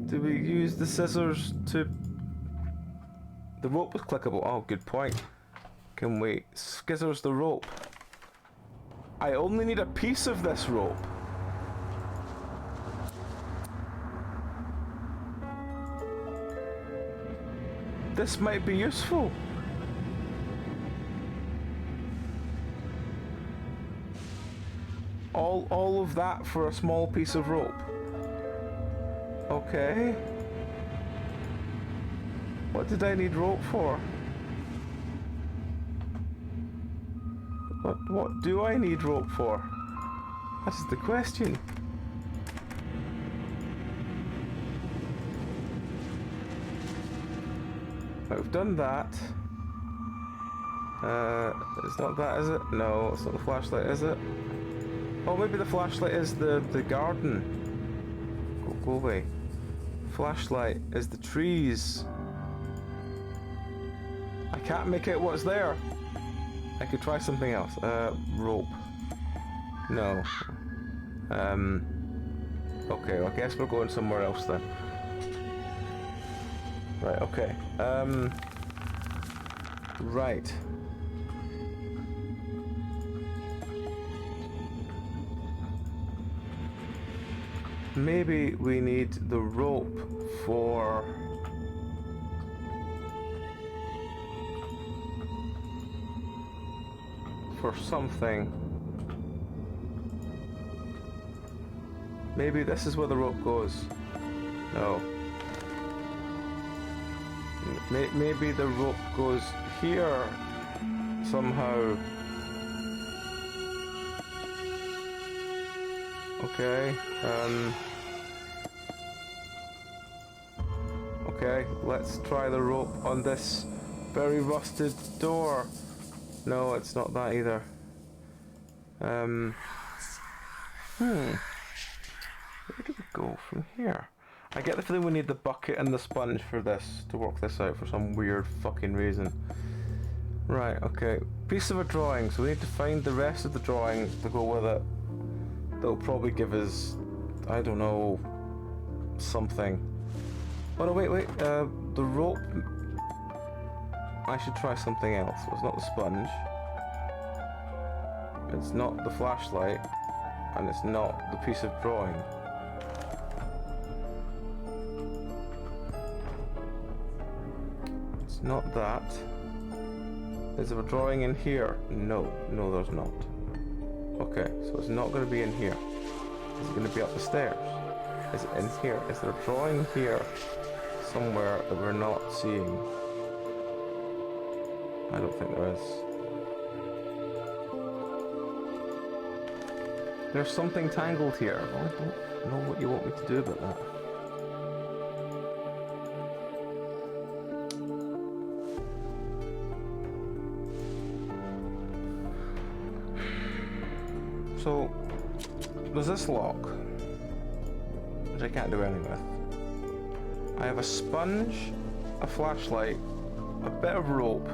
Do we use the scissors to... The rope was clickable. Oh, good point. Can we scissors the rope? I only need a piece of this rope. This might be useful. All of that for a small piece of rope. Okay. What did I need rope for? What do I need rope for? That's the question. I've done that. It's not that, is it? No, it's not the flashlight, is it? Oh, maybe the flashlight is the garden. Go away. Flashlight is the trees. I can't make out what's there. I could try something else. Rope. No. Okay, well, I guess we're going somewhere else then. Right, okay. Right. Maybe we need the rope for... something. Maybe this is where the rope goes. No. Maybe the rope goes here somehow. Okay. Okay, let's try the rope on this very rusted door. No, it's not that either. Where do we go from here? I get the feeling we need the bucket and the sponge for this, to work this out for some weird fucking reason. Right, okay. Piece of a drawing, so we need to find the rest of the drawing to go with it. That'll probably give us, I don't know, something. Oh no, wait, the rope... I should try something else. It's not the sponge. It's not the flashlight. And it's not the piece of drawing. It's not that. Is there a drawing in here? No, there's not. Okay, so it's not going to be in here. Is it going to be up the stairs? Is it in here? Is there a drawing here somewhere that we're not seeing? I don't think there is. There's something tangled here. I don't know what you want me to do about that. So, there's this lock, which I can't do anything with. I have a sponge, a flashlight, a bit of rope,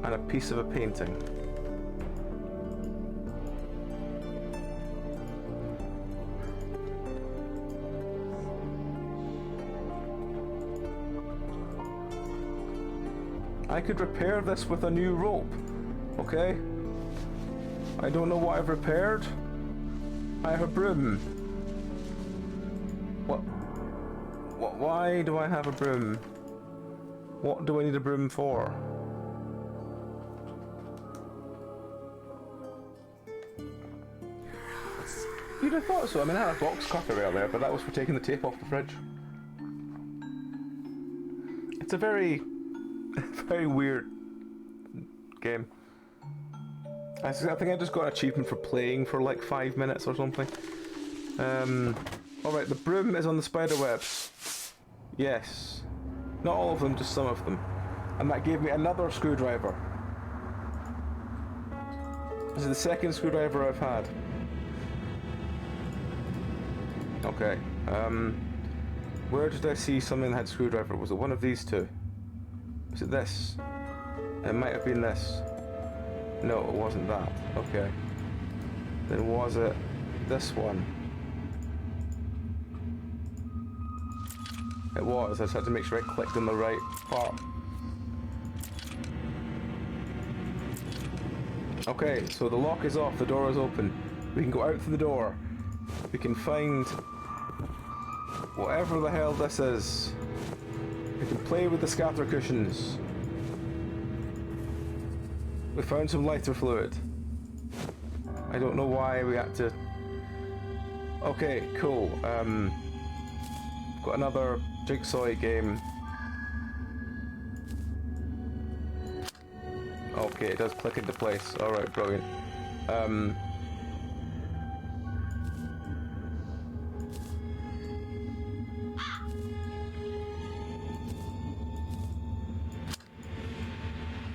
and a piece of a painting. I could repair this with a new rope, okay? I don't know what I've repaired. I have a broom. Why do I have a broom? What do I need a broom for? You'd have thought so. I mean, I had a box cutter earlier, but that was for taking the tape off the fridge. It's a very weird game. I think I just got an achievement for playing for like 5 minutes or something. Alright, the broom is on the spider webs. Yes. Not all of them, just some of them. And that gave me another screwdriver. This is the second screwdriver I've had. Okay. Where did I see something that had screwdriver? Was it one of these two? Was it this? It might have been this. No, it wasn't that. Okay. Then was it this one? It was. I just had to make sure I clicked on the right part. Okay, so the lock is off, the door is open. We can go out through the door. We can find whatever the hell this is. We can play with the scatter cushions. We found some lighter fluid. I don't know why we had to... Okay, cool. Got another jigsaw game. Okay, it does click into place. Alright, brilliant.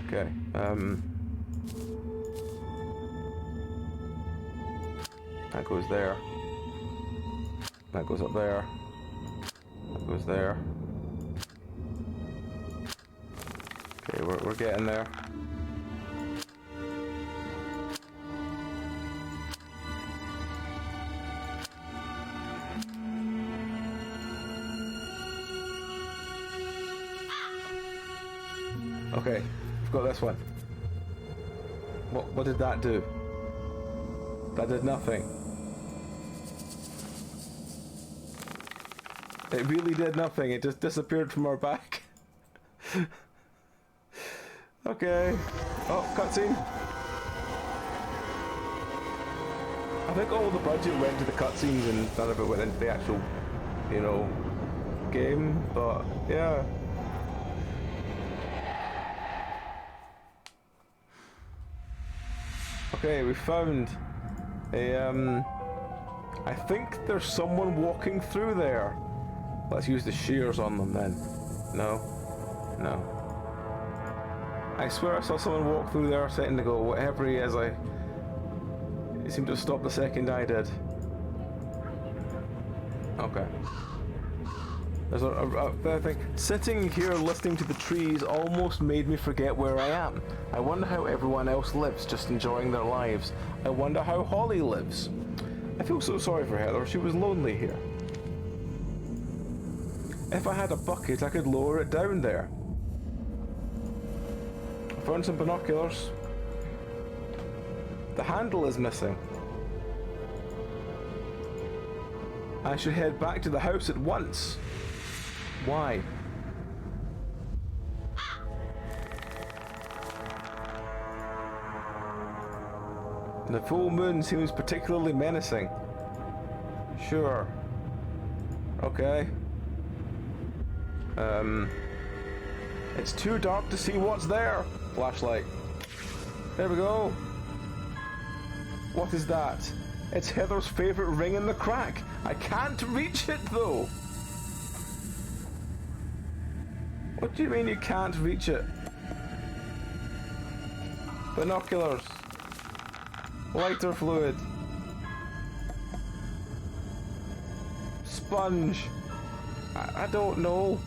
Okay, that goes there. That goes up there. That goes there. Okay, we're getting there. Okay, I've got this one. What did that do? That did nothing. It really did nothing. It just disappeared from our back. Okay. Oh, cutscene. I think all the budget went to the cutscenes and none of it went into the actual, you know, game. But yeah. Okay, we found a, I think there's someone walking through there. Let's use the shears on them then. No. No. I swear I saw someone walk through there a second ago. Whatever he is, he seemed to have stopped the second I did. Okay. There's I think sitting here listening to the trees almost made me forget where I am. I wonder how everyone else lives, just enjoying their lives. I wonder how Holly lives. I feel so sorry for Heather. She was lonely here. If I had a bucket, I could lower it down there. I found some binoculars. The handle is missing. I should head back to the house at once. Why? The full moon seems particularly menacing. Sure. Okay. It's too dark to see what's there. Flashlight. There we go. What is that? It's Heather's favourite ring in the crack. I can't reach it though. What do you mean you can't reach it? Binoculars. Lighter fluid. Sponge. I don't know.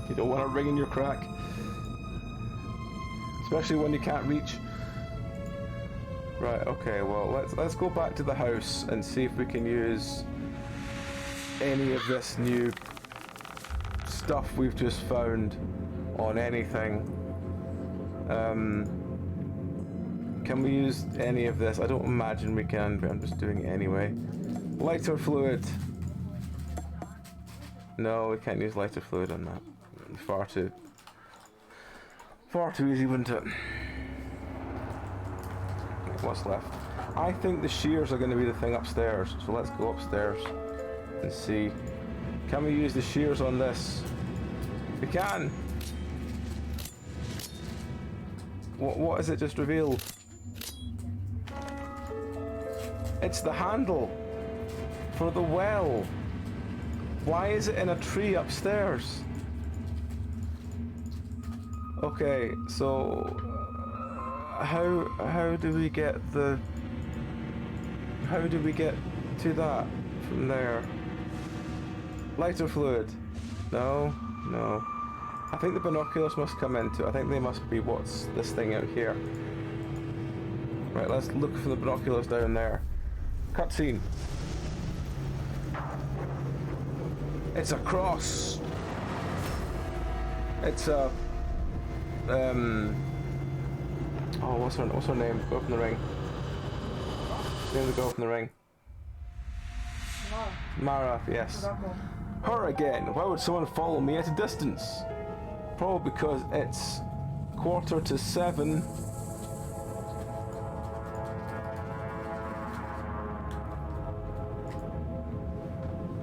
You don't want a ring in your crack. Especially when you can't reach. Right, okay, well let's go back to the house and see if we can use any of this new stuff we've just found on anything. Can we use any of this? I don't imagine we can, but I'm just doing it anyway. Lighter fluid. No, we can't use lighter fluid on that. Far too easy, wouldn't it? What's left? I think the shears are going to be the thing upstairs, so let's go upstairs and see. Can we use the shears on this? We can! What is it just revealed? It's the handle for the well. Why is it in a tree upstairs? Okay, so how do we get to that from there? Lighter fluid. No. I think the binoculars must come into it. I think they must be what's this thing out here. Right, let's look for the binoculars down there. Cutscene. It's a cross. It's a oh, what's her name? Go open the ring. What's the name of the girl from the ring? Mara, yes. Her again. Why would someone follow me at a distance? Probably because it's 6:45.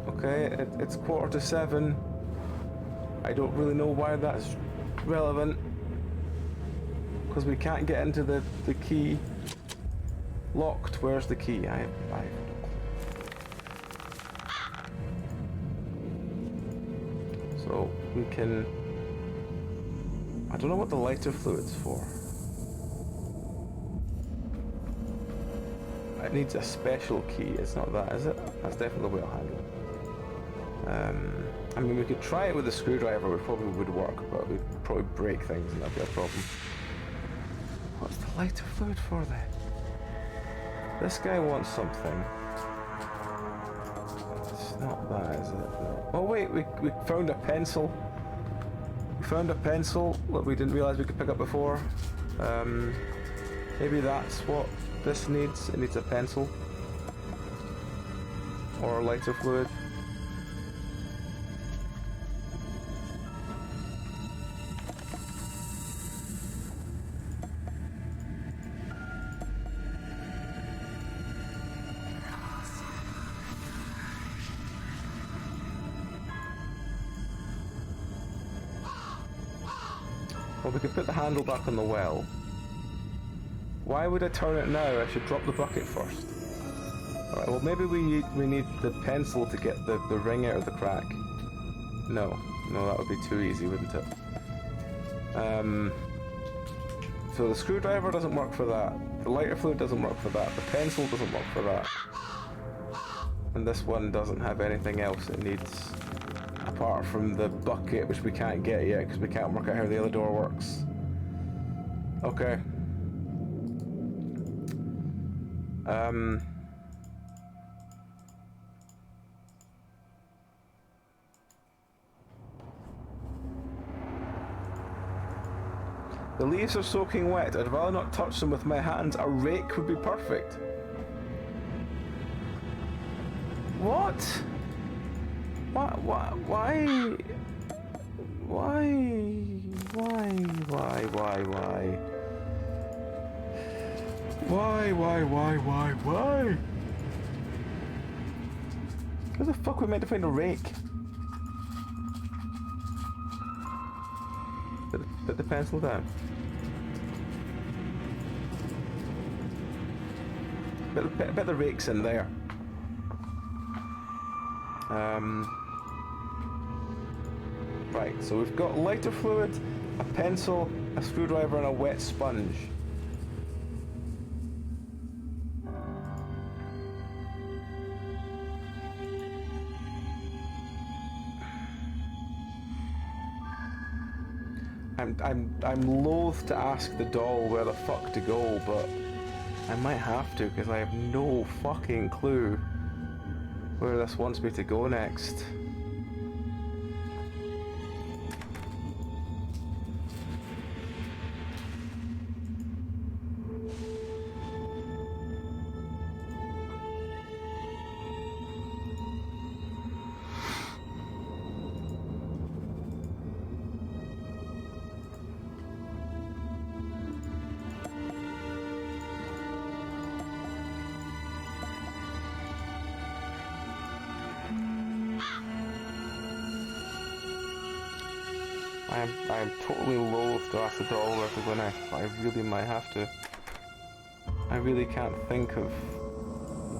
Okay, it's 6:45. I don't really know why that's relevant. Because we can't get into the key. Locked. Where's the key? I So we can. I don't know what the lighter fluid's for. It needs a special key. It's not that, is it? That's definitely the way I'll handle it. I mean, we could try it with a screwdriver. It probably would work, but we'd probably break things, and that'd be a problem. What's the lighter fluid for then? This guy wants something. It's not that, is it? No. Oh wait, we found a pencil. We found a pencil that we didn't realise we could pick up before. Maybe that's what this needs. It needs a pencil. Or lighter fluid. Well, we could put the handle back on the well. Why would I turn it now? I should drop the bucket first. Alright, well maybe we need the pencil to get the ring out of the crack. No, that would be too easy, wouldn't it? So the screwdriver doesn't work for that. The lighter fluid doesn't work for that. The pencil doesn't work for that. And this one doesn't have anything else it needs. Apart from the bucket, which we can't get yet because we can't work out how the other door works. Okay. The leaves are soaking wet. I'd rather not touch them with my hands. A rake would be perfect. What? Why? Why? Why? Where the fuck we meant to find a rake? Put the pencil down. Bet the rake's in there. Right, so we've got lighter fluid, a pencil, a screwdriver, and a wet sponge. I'm loath to ask the doll where the fuck to go, but I might have to because I have no fucking clue where this wants me to go next. I'm totally loath to ask the doll where to go next, but I really might have to. I really can't think of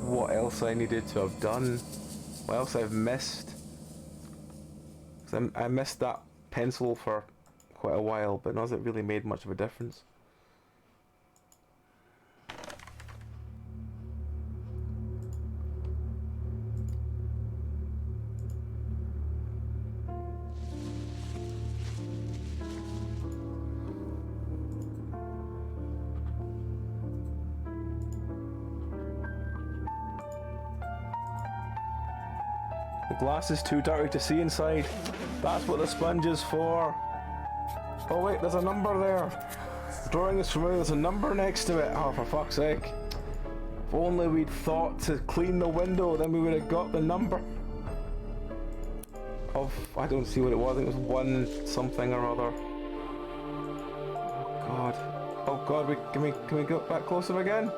what else I needed to have done, what else I've missed. 'Cause I missed that pencil for quite a while, but not as it really made much of a difference. The glass is too dirty to see inside. That's what the sponge is for. Oh wait, there's a number there. The drawing is familiar, there's a number next to it. Oh, for fuck's sake. If only we'd thought to clean the window, then we would have got the number. Of, I don't see what it was, I think it was 1 something or other. Oh god. Oh god, can we go back closer again?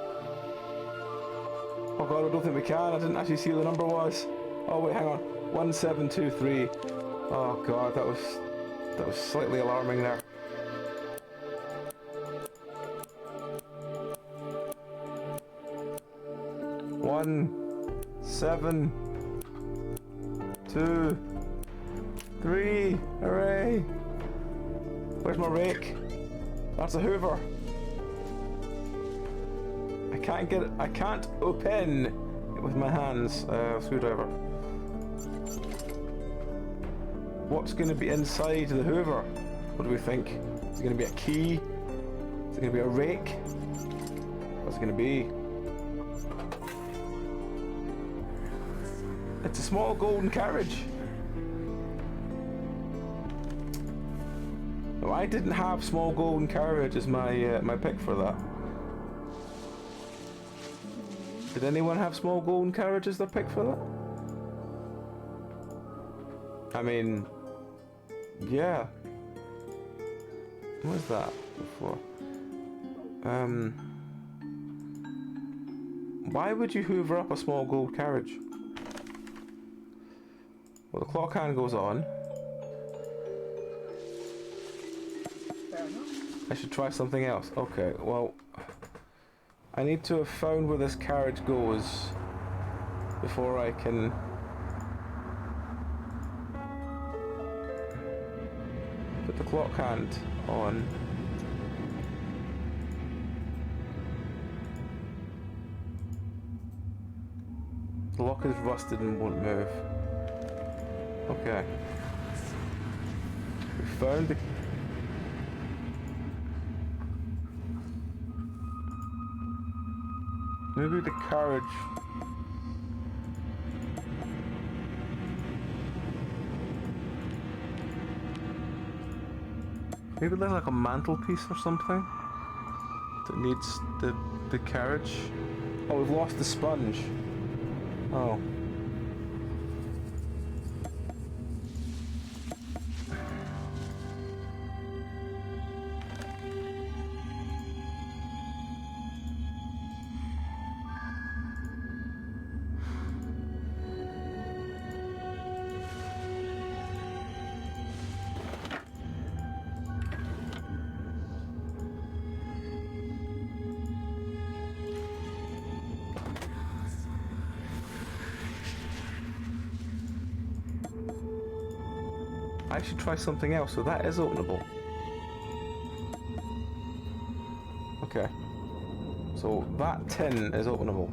Oh god, I don't think we can, I didn't actually see what the number was. Oh wait, hang on. 1723. Oh god, that was slightly alarming there. One, 7, 2, 3. Hooray! Where's my rake? That's a hoover. I can't get it. I can't open it with my hands. Screwdriver. What's going to be inside the hoover? What do we think? Is it going to be a key? Is it going to be a rake? What's it going to be? It's a small golden carriage. No, I didn't have small golden carriage as my my pick for that. Did anyone have small golden carriage as their pick for that? I mean, yeah. What was that before? Why would you hoover up a small gold carriage? Well, the clock hand goes on. I should try something else. Okay, well, I need to have found where this carriage goes before I can put the clock hand on. The lock is rusted and won't move. Okay. We found the... Maybe the carriage... Maybe there's like a mantelpiece or something that needs the carriage. Oh, we've lost the sponge. Oh. I should try something else, so that is openable. Okay. So that tin is openable.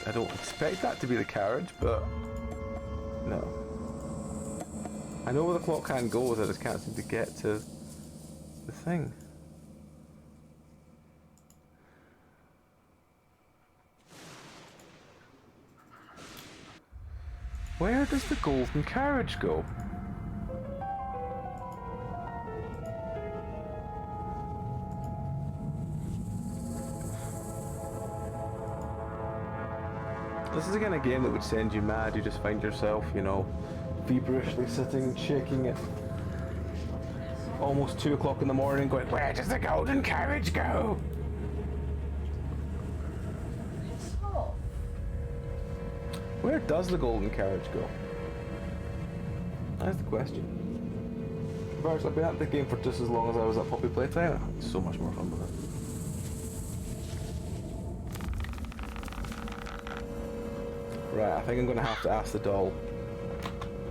I don't expect that to be the carriage, but no. I know where the clock can goes, I just can't seem to get to the thing. Where does the golden carriage go? This is again a game that would send you mad. You just find yourself, you know, feverishly sitting, shaking at almost 2 o'clock in the morning going, where does the golden carriage go? Where does the golden carriage go? That's the question. First, I've been at the game for just as long as I was at Poppy Playtime. I had so much more fun with it. Right, I think I'm going to have to ask the doll,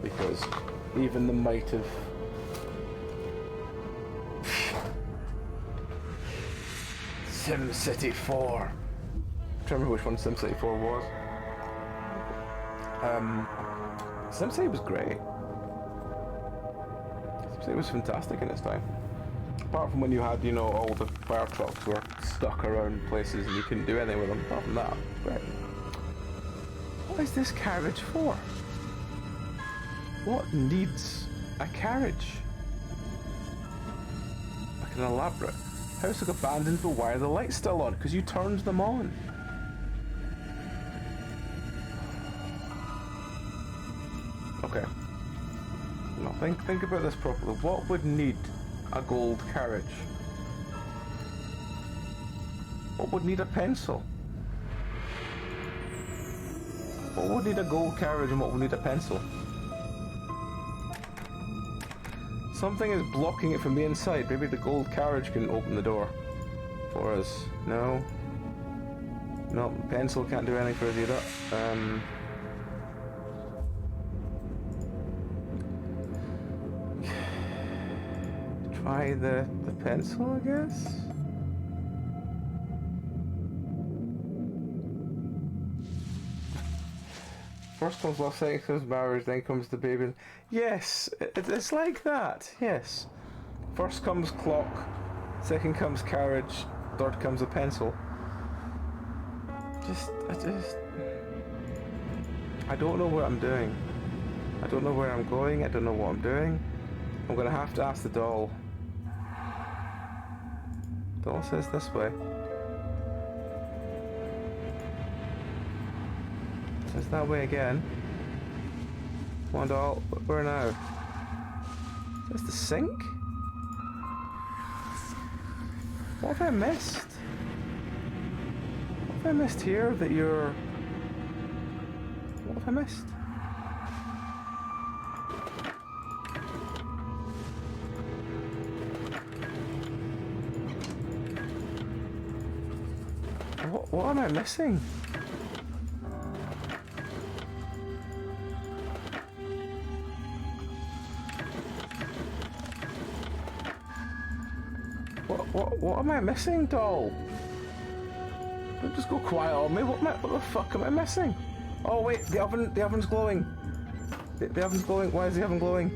because even the might of SimCity 4. I'm trying to remember which one SimCity 4 was. SimCity was great. SimCity was fantastic in its time. Apart from when you had, you know, all the fire trucks were stuck around places and you couldn't do anything with them. Apart from that, great. What is this carriage for? What needs a carriage? Like an elaborate house like abandoned, but why are the lights still on? Because you turned them on. Okay. Now think about this properly. What would need a gold carriage? What would need a pencil? What would need a gold carriage and what would need a pencil? Something is blocking it from the inside. Maybe the gold carriage can open the door for us. No. No, pencil can't do anything for us either. Try the pencil, I guess? First comes love, second comes marriage, then comes the baby. Yes, it's like that, yes. First comes clock, second comes carriage, third comes a pencil. I don't know what I'm doing. I don't know where I'm going, I don't know what I'm doing. I'm gonna have to ask the doll. The doll says this way. It's that way again. Come on, doll. Where now? Is this the sink? What have I missed? What have I missed here that you're... What have I missed? What am I missing? What am I missing, doll? Don't just go quiet on me. What the fuck am I missing? Oh wait, the oven's glowing. The oven's glowing. Why is the oven glowing?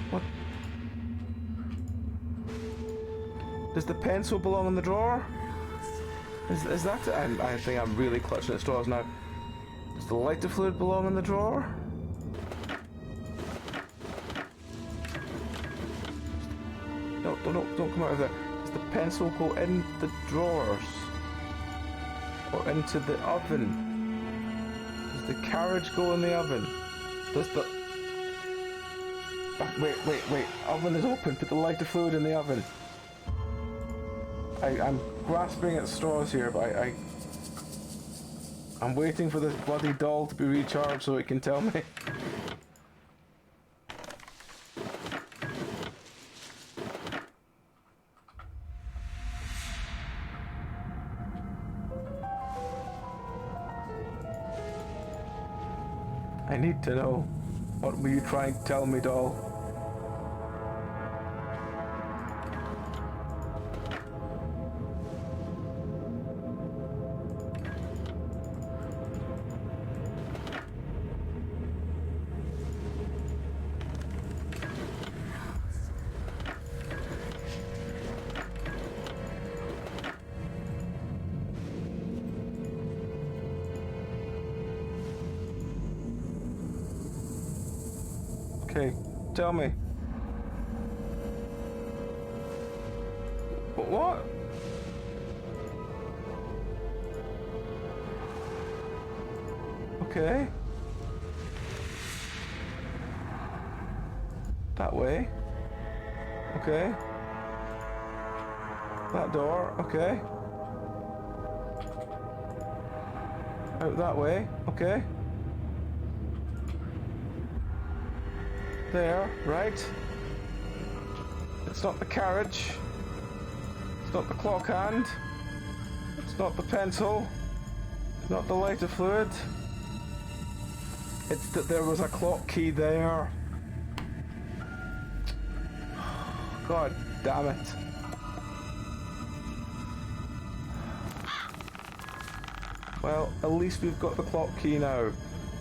What? Does the pencil belong in the drawer? Is that it? I think I'm really clutching at straws now. Does the lighter fluid belong in the drawer? No, don't come out of there. Does the pencil go in the drawers? Or into the oven? Does the carriage go in the oven? Does the... Oh, wait. Oven is open. Put the lighter fluid in the oven. I'm grasping at straws here, but I'm waiting for this bloody doll to be recharged so it can tell me. I need to know. What were you trying to tell me, doll? Okay, tell me. What? Okay. That way. Okay. That door, okay. Out that way, okay. There, right. It's not the carriage. It's not the clock hand. It's not the pencil. It's not the lighter fluid. It's that there was a clock key there. God damn it. Well, at least we've got the clock key now.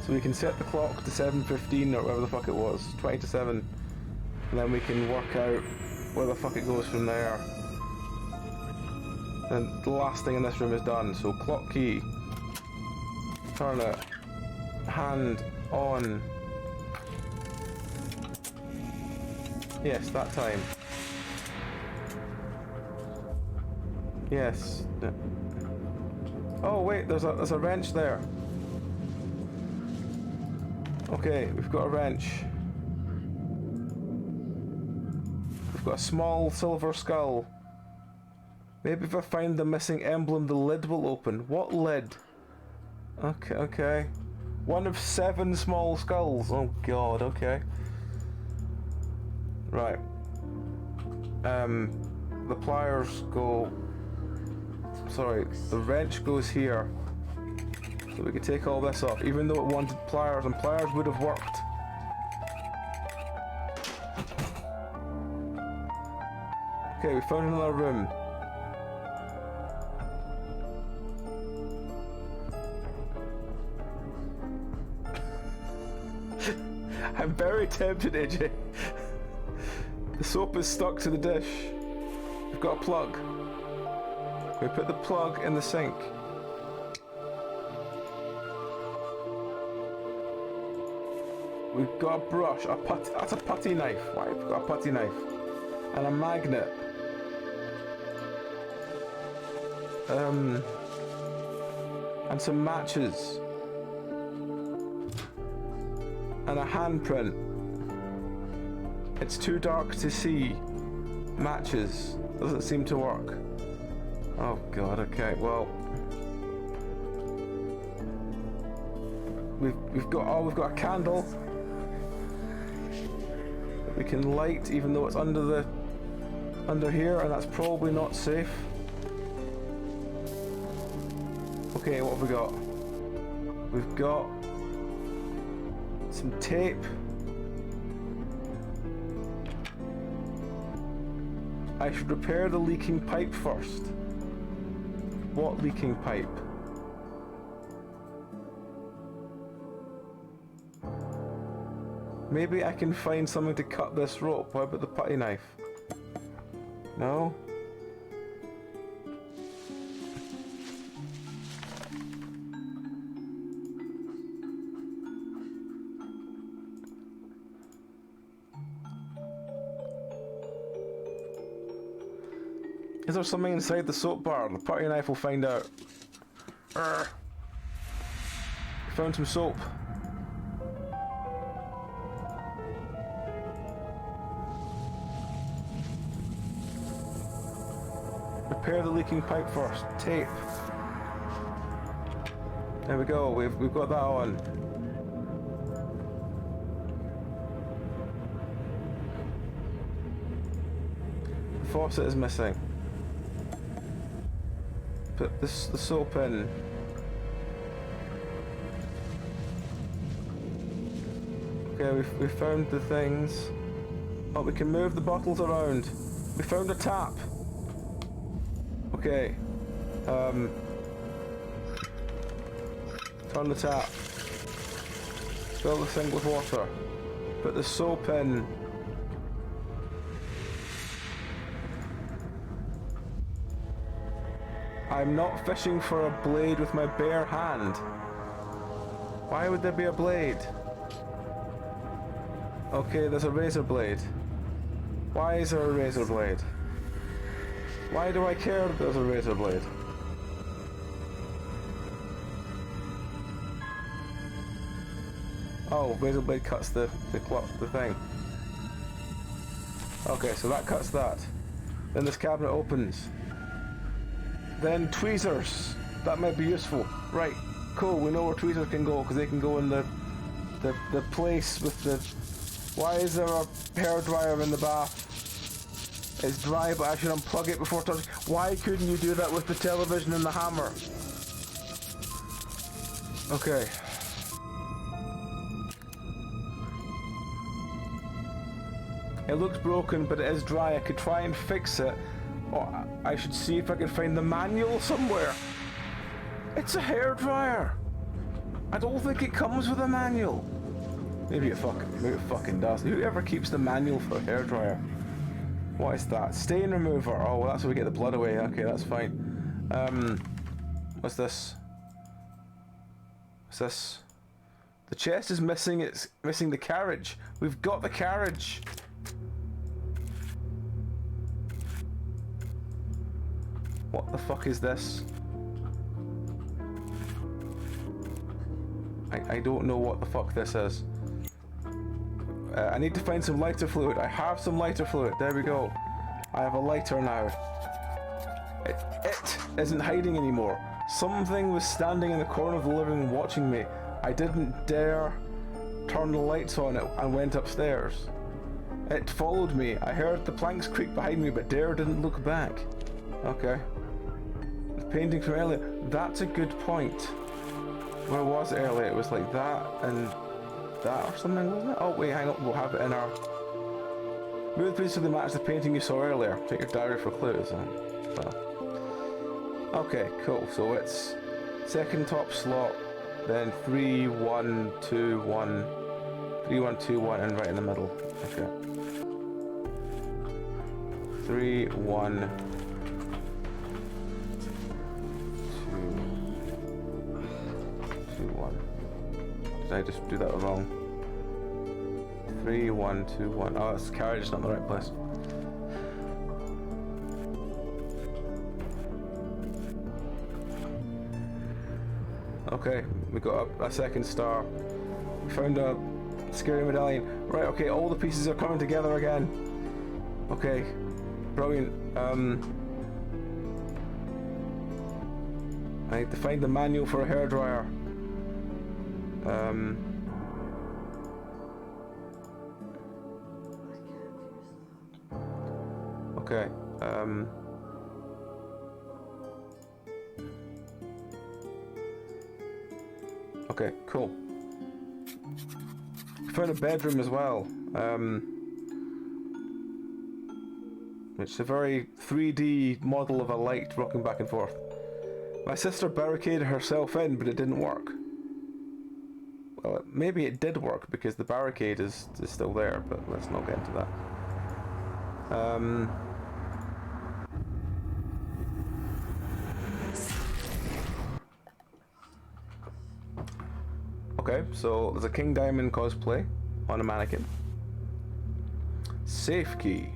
So we can set the clock to 7:15 or whatever the fuck it was, 20 to 7. And then we can work out where the fuck it goes from there. And the last thing in this room is done. So clock key. Turn it. Hand on. Yes, that time. Yes. Oh wait, there's a wrench there. Okay, we've got a wrench. We've got a small silver skull. Maybe if I find the missing emblem, the lid will open. What lid? Okay, okay. One of 7 small skulls. Oh god, okay. Right. The pliers go... Sorry, the wrench goes here. So we could take all this off, even though it wanted pliers, and pliers would have worked. Okay, we found another room. I'm very tempted, AJ. The soap is stuck to the dish. We've got a plug. We put the plug in the sink. We've got a brush, a putty, that's a putty knife. Why have we got a putty knife? And a magnet. And some matches. And a handprint. It's too dark to see. Matches. Doesn't seem to work. Oh god, okay, well. We've got a candle that we can light, even though it's under here, and that's probably not safe. Okay, what have we got? We've got some tape. I should repair the leaking pipe first. What leaking pipe? Maybe I can find something to cut this rope. What about the putty knife? No? Is there something inside the soap bar? The putty knife will find out. Found some soap. Repair the leaking pipe first. Tape. There we go. We've got that on. The faucet is missing. Put the soap in. Okay, we've found the things. Oh, we can move the bottles around. We found a tap. Okay. Turn the tap. Fill the thing with water. Put the soap in. I'm not fishing for a blade with my bare hand. Why would there be a blade? Okay, there's a razor blade. Why is there a razor blade? Why do I care that there's a razor blade? Oh, razor blade cuts the thing. Okay, so that cuts that. Then this cabinet opens. Then tweezers. That might be useful. Right, cool, we know where tweezers can go, because they can go in the place with the... Why is there a hairdryer in the bath? It's dry, but I should unplug it before touching. Why couldn't you do that with the television and the hammer? Okay. It looks broken, but it is dry. I could try and fix it. Or I should see if I can find the manual somewhere. It's a hairdryer. I don't think it comes with a manual. Maybe it fucking does. Whoever keeps the manual for a hairdryer? What is that? Stain remover. Oh, well, that's where we get the blood away. Okay, that's fine. What's this? What's this? The chest is missing. It's missing the carriage. We've got the carriage. What the fuck is this? I don't know what the fuck this is. I need to find some lighter fluid. I have some lighter fluid. There we go. I have a lighter now. It isn't hiding anymore. Something was standing in the corner of the living room watching me. I didn't dare turn the lights on it and went upstairs. It followed me. I heard the planks creak behind me, but didn't look back. Okay. The painting from earlier. That's a good point. Where was it earlier? It was like that and that or something, wasn't it? Oh wait, hang on. We'll have it in our... Move the piece to the match the painting you saw earlier. Take your diary for clues. Well. Okay, cool. So it's second top slot, then 3, 1, 2, 1, 3, 1, 2, 1, and right in the middle. Okay. 3, 1, 2, 1. Did I just do that wrong? 3, 1, 2, 1. Oh, it's carriage is not in the right place. Okay, we got a second star. We found a scary medallion. Right, okay, all the pieces are coming together again. Okay, brilliant. I need to find the manual for a hairdryer. Okay, okay, cool. We found a bedroom as well. It's a very 3D model of a light rocking back and forth. My sister barricaded herself in, but it didn't work. Well, maybe it did work because the barricade is still there, but let's not get into that. Okay, so there's a King Diamond cosplay on a mannequin. Safe key.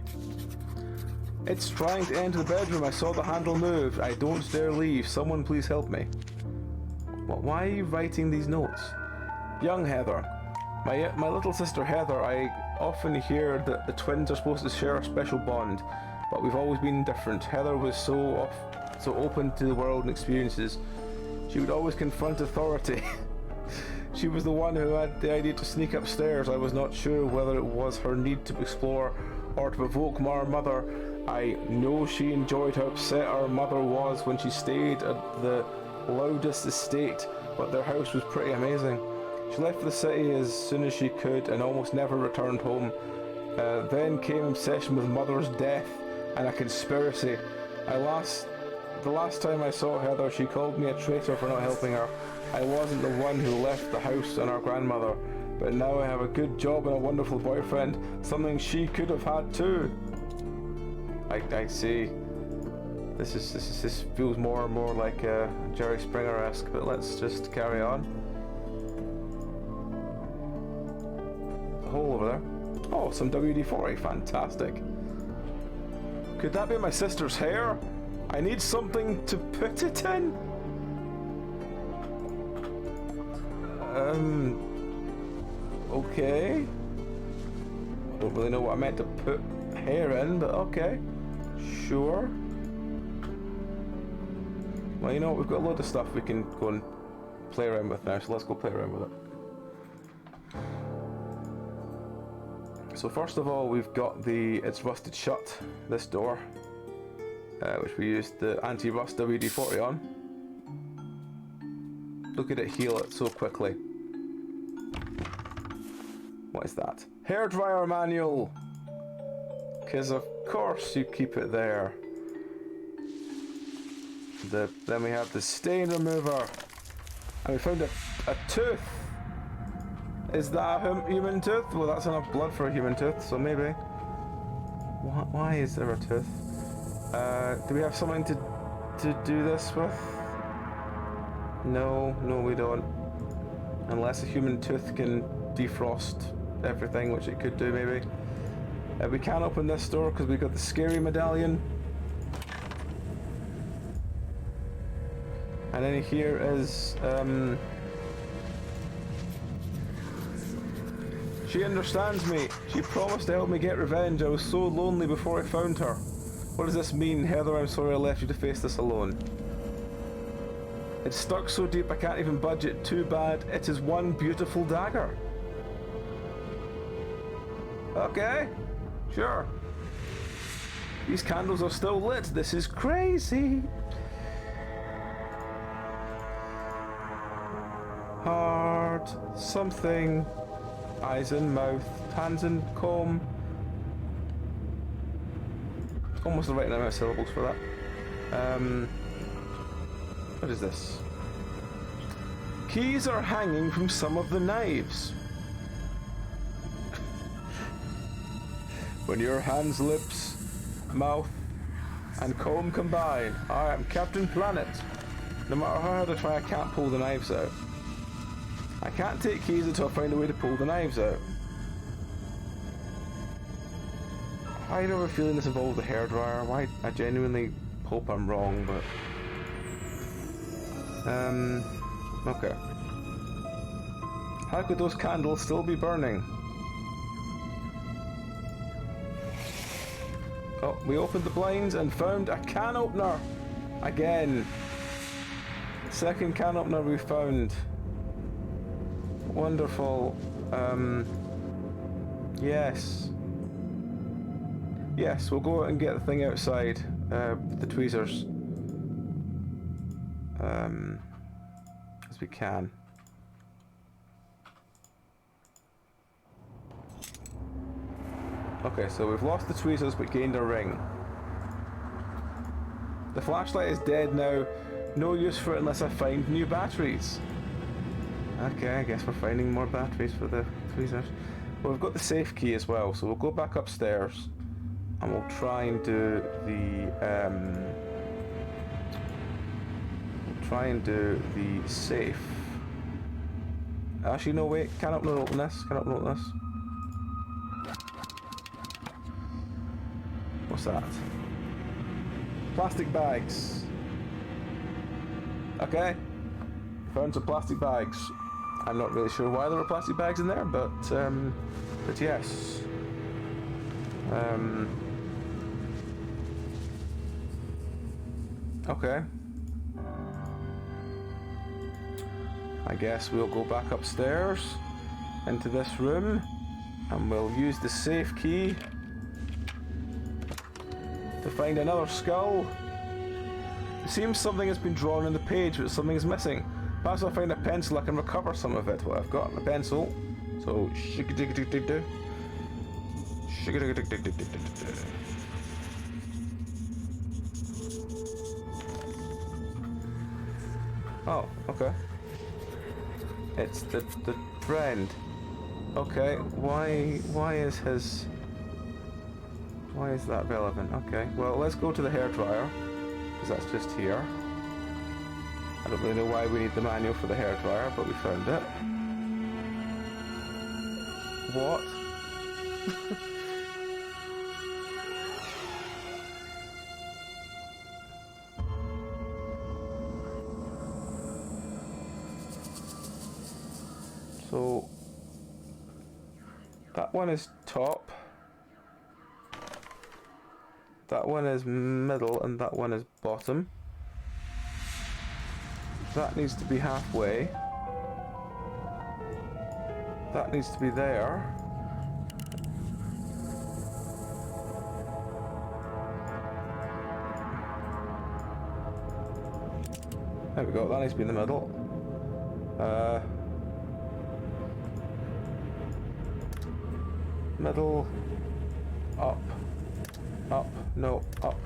It's trying to enter the bedroom. I saw the handle move. I don't dare leave. Someone please help me. Why are you writing these notes? Young Heather. My little sister Heather, I often hear that the twins are supposed to share a special bond, but we've always been different. Heather was so open to the world and experiences. She would always confront authority. She was the one who had the idea to sneak upstairs. I was not sure whether it was her need to explore or to provoke our mother. I know she enjoyed how upset our mother was when she stayed at the Loudest estate, but their house was pretty amazing. She left the city as soon as she could and almost never returned home. Then came obsession with mother's death and a conspiracy. The last time I saw Heather, she called me a traitor for not helping her. I wasn't the one who left the house on our grandmother, but now I have a good job and a wonderful boyfriend, something she could have had too. I see. This feels more and more like Jerry Springer-esque, but let's just carry on. A hole over there. Oh, some WD-40, fantastic. Could that be my sister's hair? I need something to put it in. Okay. I don't really know what I meant to put hair in, but okay. Sure. Well, you know what, we've got a load of stuff we can go and play around with now, so let's go play around with it. So first of all, we've got it's rusted shut, this door, which we used the anti-rust WD-40 on. Look at it heal it so quickly. What is that? Hairdryer manual! Because of course you keep it there. Then we have the stain remover. And we found a tooth. Is that a human tooth? Well, that's enough blood for a human tooth, so maybe. Why is there a tooth? Do we have something to do this with? No, we don't. Unless a human tooth can defrost everything, which it could do, maybe. We can't open this door because we've got the scary medallion. And then here is, she understands me. She promised to help me get revenge. I was so lonely before I found her. What does this mean? Heather, I'm sorry I left you to face this alone. It's stuck so deep I can't even budge it. Too bad. It is one beautiful dagger. Okay. Sure. These candles are still lit. This is crazy. Hard something. Eyes and mouth. Hands and comb. Almost the right amount of syllables for that. What is this? Keys are hanging from some of the knives. When your hands, lips, mouth, and comb combine, I am Captain Planet. No matter how hard I try, I can't pull the knives out. I can't take keys until I find a way to pull the knives out. I have a feeling this involves the hairdryer. Why? I genuinely hope I'm wrong, but... okay. How could those candles still be burning? Oh, we opened the blinds and found a can opener! Again! Second can opener we found. Wonderful. Yes. Yes, we'll go out and get the thing outside. The tweezers. As we can. Okay, so we've lost the tweezers but gained a ring. The flashlight is dead now. No use for it unless I find new batteries. Okay, I guess we're finding more batteries for the tweezers. Well, we've got the safe key as well, so we'll go back upstairs and we'll try and do the safe. Actually, no, wait. Can open this? Can open this? What's that? Plastic bags. Okay. Found some plastic bags. I'm not really sure why there were plastic bags in there, but yes. Okay. I guess we'll go back upstairs into this room and we'll use the safe key to find another skull. It seems something has been drawn on the page, but something is missing. Perhaps I'll find a pencil, I can recover some of it. Well, I've got a pencil, so shigga-digga-digga-digga. Shigga-digga-digga-digga-digga. Oh, okay. It's the friend. Okay, why is that relevant? Okay, well, let's go to the hairdryer, because that's just here. I don't really know why we need the manual for the hairdryer, but we found it. What? So that one is top, that one is middle, and that one is bottom. That needs to be halfway. That needs to be there. There we go, that needs to be in the middle. Middle, up, no, up,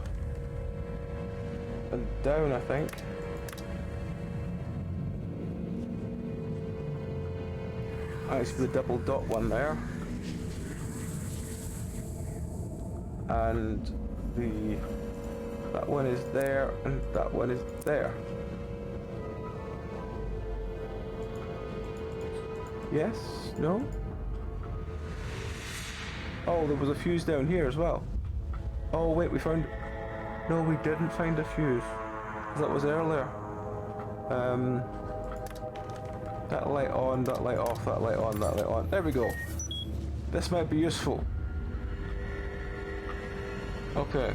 and down, I think. Actually, the double dot one there, and that one is there, and that one is there. Yes? No? Oh, there was a fuse down here as well. Oh wait, we found... No, we didn't find a fuse. That was earlier. That light on, that light off, that light on, that light on. There we go. This might be useful. Okay.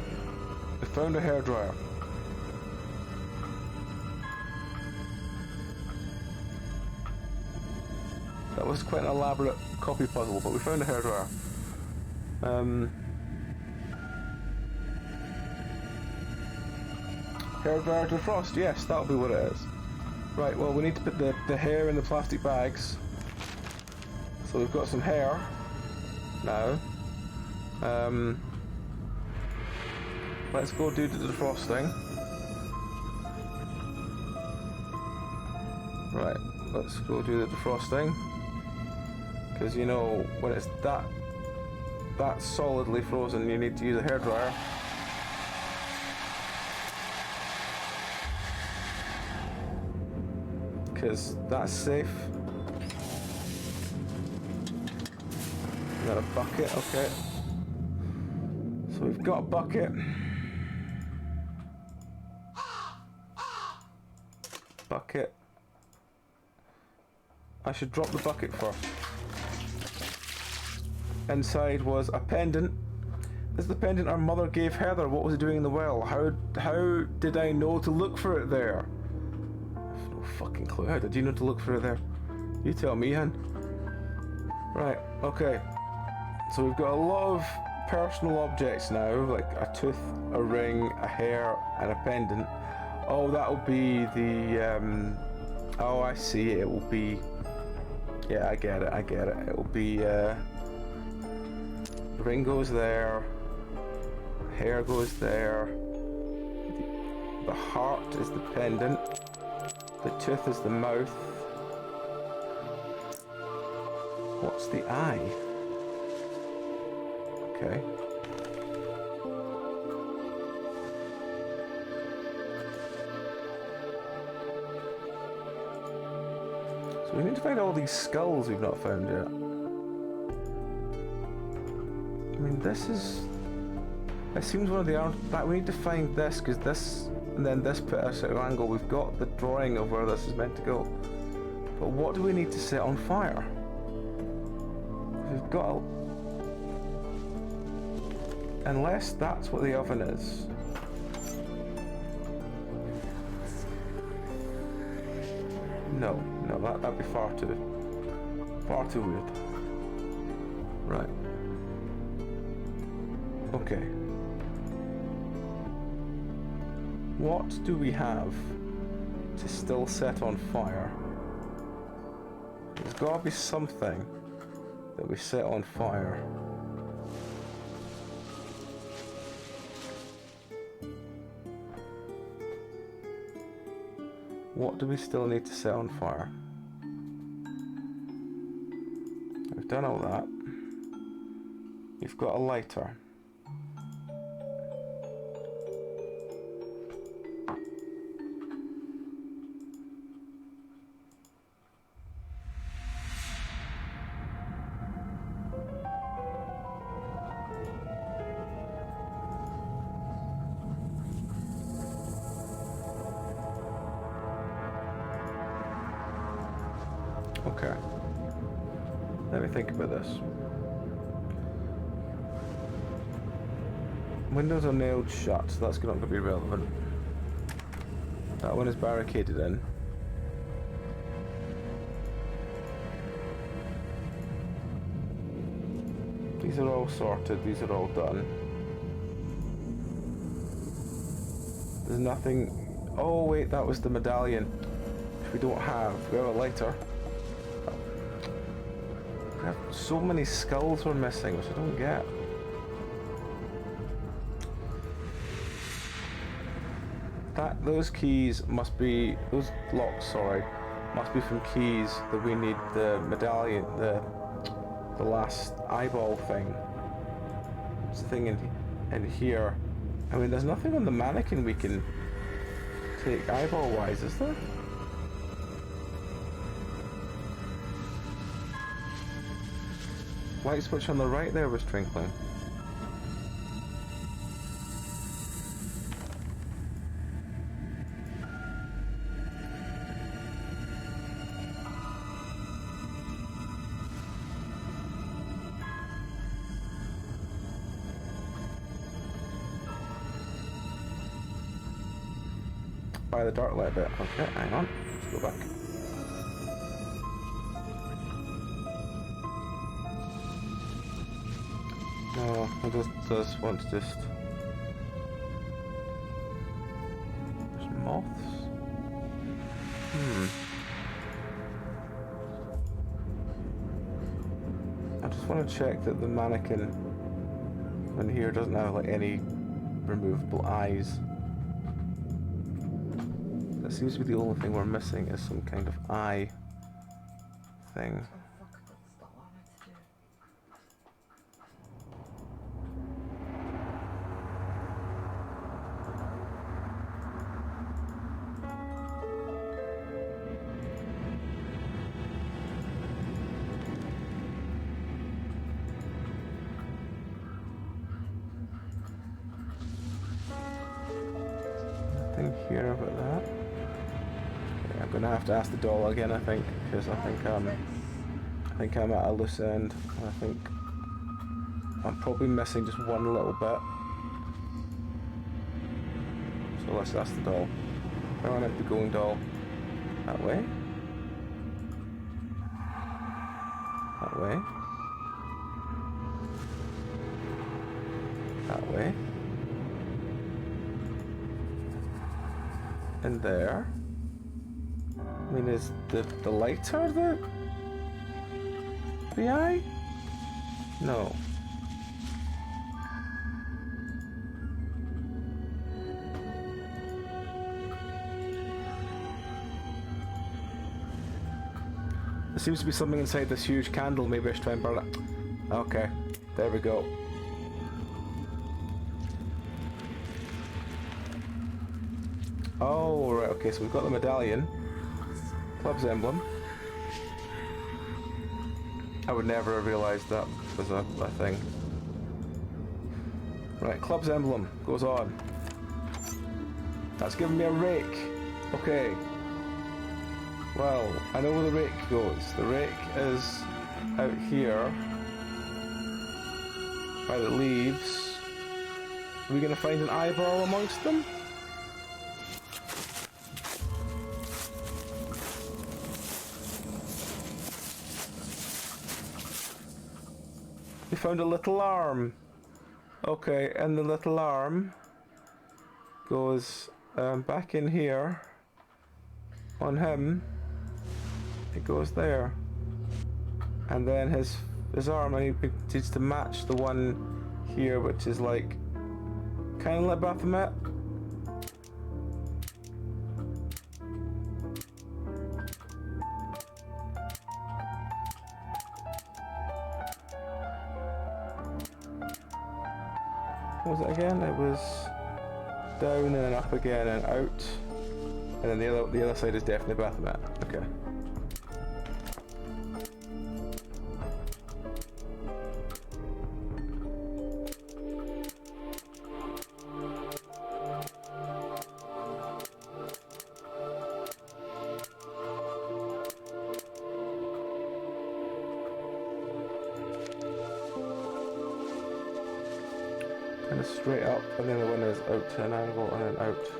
We found a hairdryer. That was quite an elaborate copy puzzle, but we found a hairdryer. Hairdryer to frost, yes, that'll be what it is. Right, well, we need to put the hair in the plastic bags. So we've got some hair now. Let's go do the defrosting. Right, let's go do the defrosting. Because you know, when it's that solidly frozen, you need to use a hairdryer. Because that's safe. Got a bucket, okay. So we've got a bucket. Bucket. I should drop the bucket first. Inside was a pendant. This is the pendant our mother gave Heather. What was it doing in the well? How did I know to look for it there? No fucking clue. How did you know to look for it there? You tell me, hun. Right, okay. So we've got a lot of personal objects now, like a tooth, a ring, a hair, and a pendant. Oh, that'll be the, oh, I see, it will be, yeah, I get it. It will be, the ring goes there, hair goes there, the heart is the pendant, the tooth is the mouth. What's the eye? Okay. So we need to find all these skulls we've not found yet. I mean, this is... It seems one of the... That we need to find this, because this... And then this put us at an angle. We've got the drawing of where this is meant to go. But what do we need to set on fire? We've got a... Unless that's what the oven is. No. No, that'd be far too weird. Right. Okay. What do we have to still set on fire? There's gotta be something that we set on fire. What do we still need to set on fire? We've done all that. You've got a lighter. Okay. Let me think about this. Windows are nailed shut, so that's not going to be relevant. That one is barricaded in. These are all sorted, these are all done. There's nothing... Oh wait, that was the medallion. Which we don't have. We have a lighter. We have so many skulls we're missing, which I don't get. Those keys must be... Those locks, sorry, must be from keys that we need the medallion, the last eyeball thing. It's the thing in here. I mean, there's nothing on the mannequin we can take eyeball-wise, is there? Light switch on the right there was twinkling. By the dark light bit. Okay, hang on. Let's go back. No, I just want to just... There's moths? I just want to check that the mannequin in here doesn't have like any removable eyes. That seems to be the only thing we're missing is some kind of eye thing. Nothing here about that. Okay, I'm gonna have to ask the doll again, I think, because I think I'm at a loose end. I think I'm probably missing just one little bit. So let's ask the doll. Where am I be going, doll? That way? That way? That way? And there? I mean, is the lighter the eye? No. There seems to be something inside this huge candle. Maybe I should try and burn it. Okay, there we go. Oh, right, okay, so we've got the medallion. Club's emblem. I would never have realised that was a thing. Right, club's emblem goes on. That's giving me a rake. Okay. Well, I know where the rake goes. The rake is out here by the leaves. Are we going to find an eyeball amongst them? We found a little arm. Okay, and the little arm goes back in here. On him, it goes there. And then his arm, he needs to match the one here, which is like kind of like Baphomet. What was it again? It was down and then up again and out, and then the other side is definitely Baphomet. Okay. Kind of straight up, and the other one is out to an angle and then out.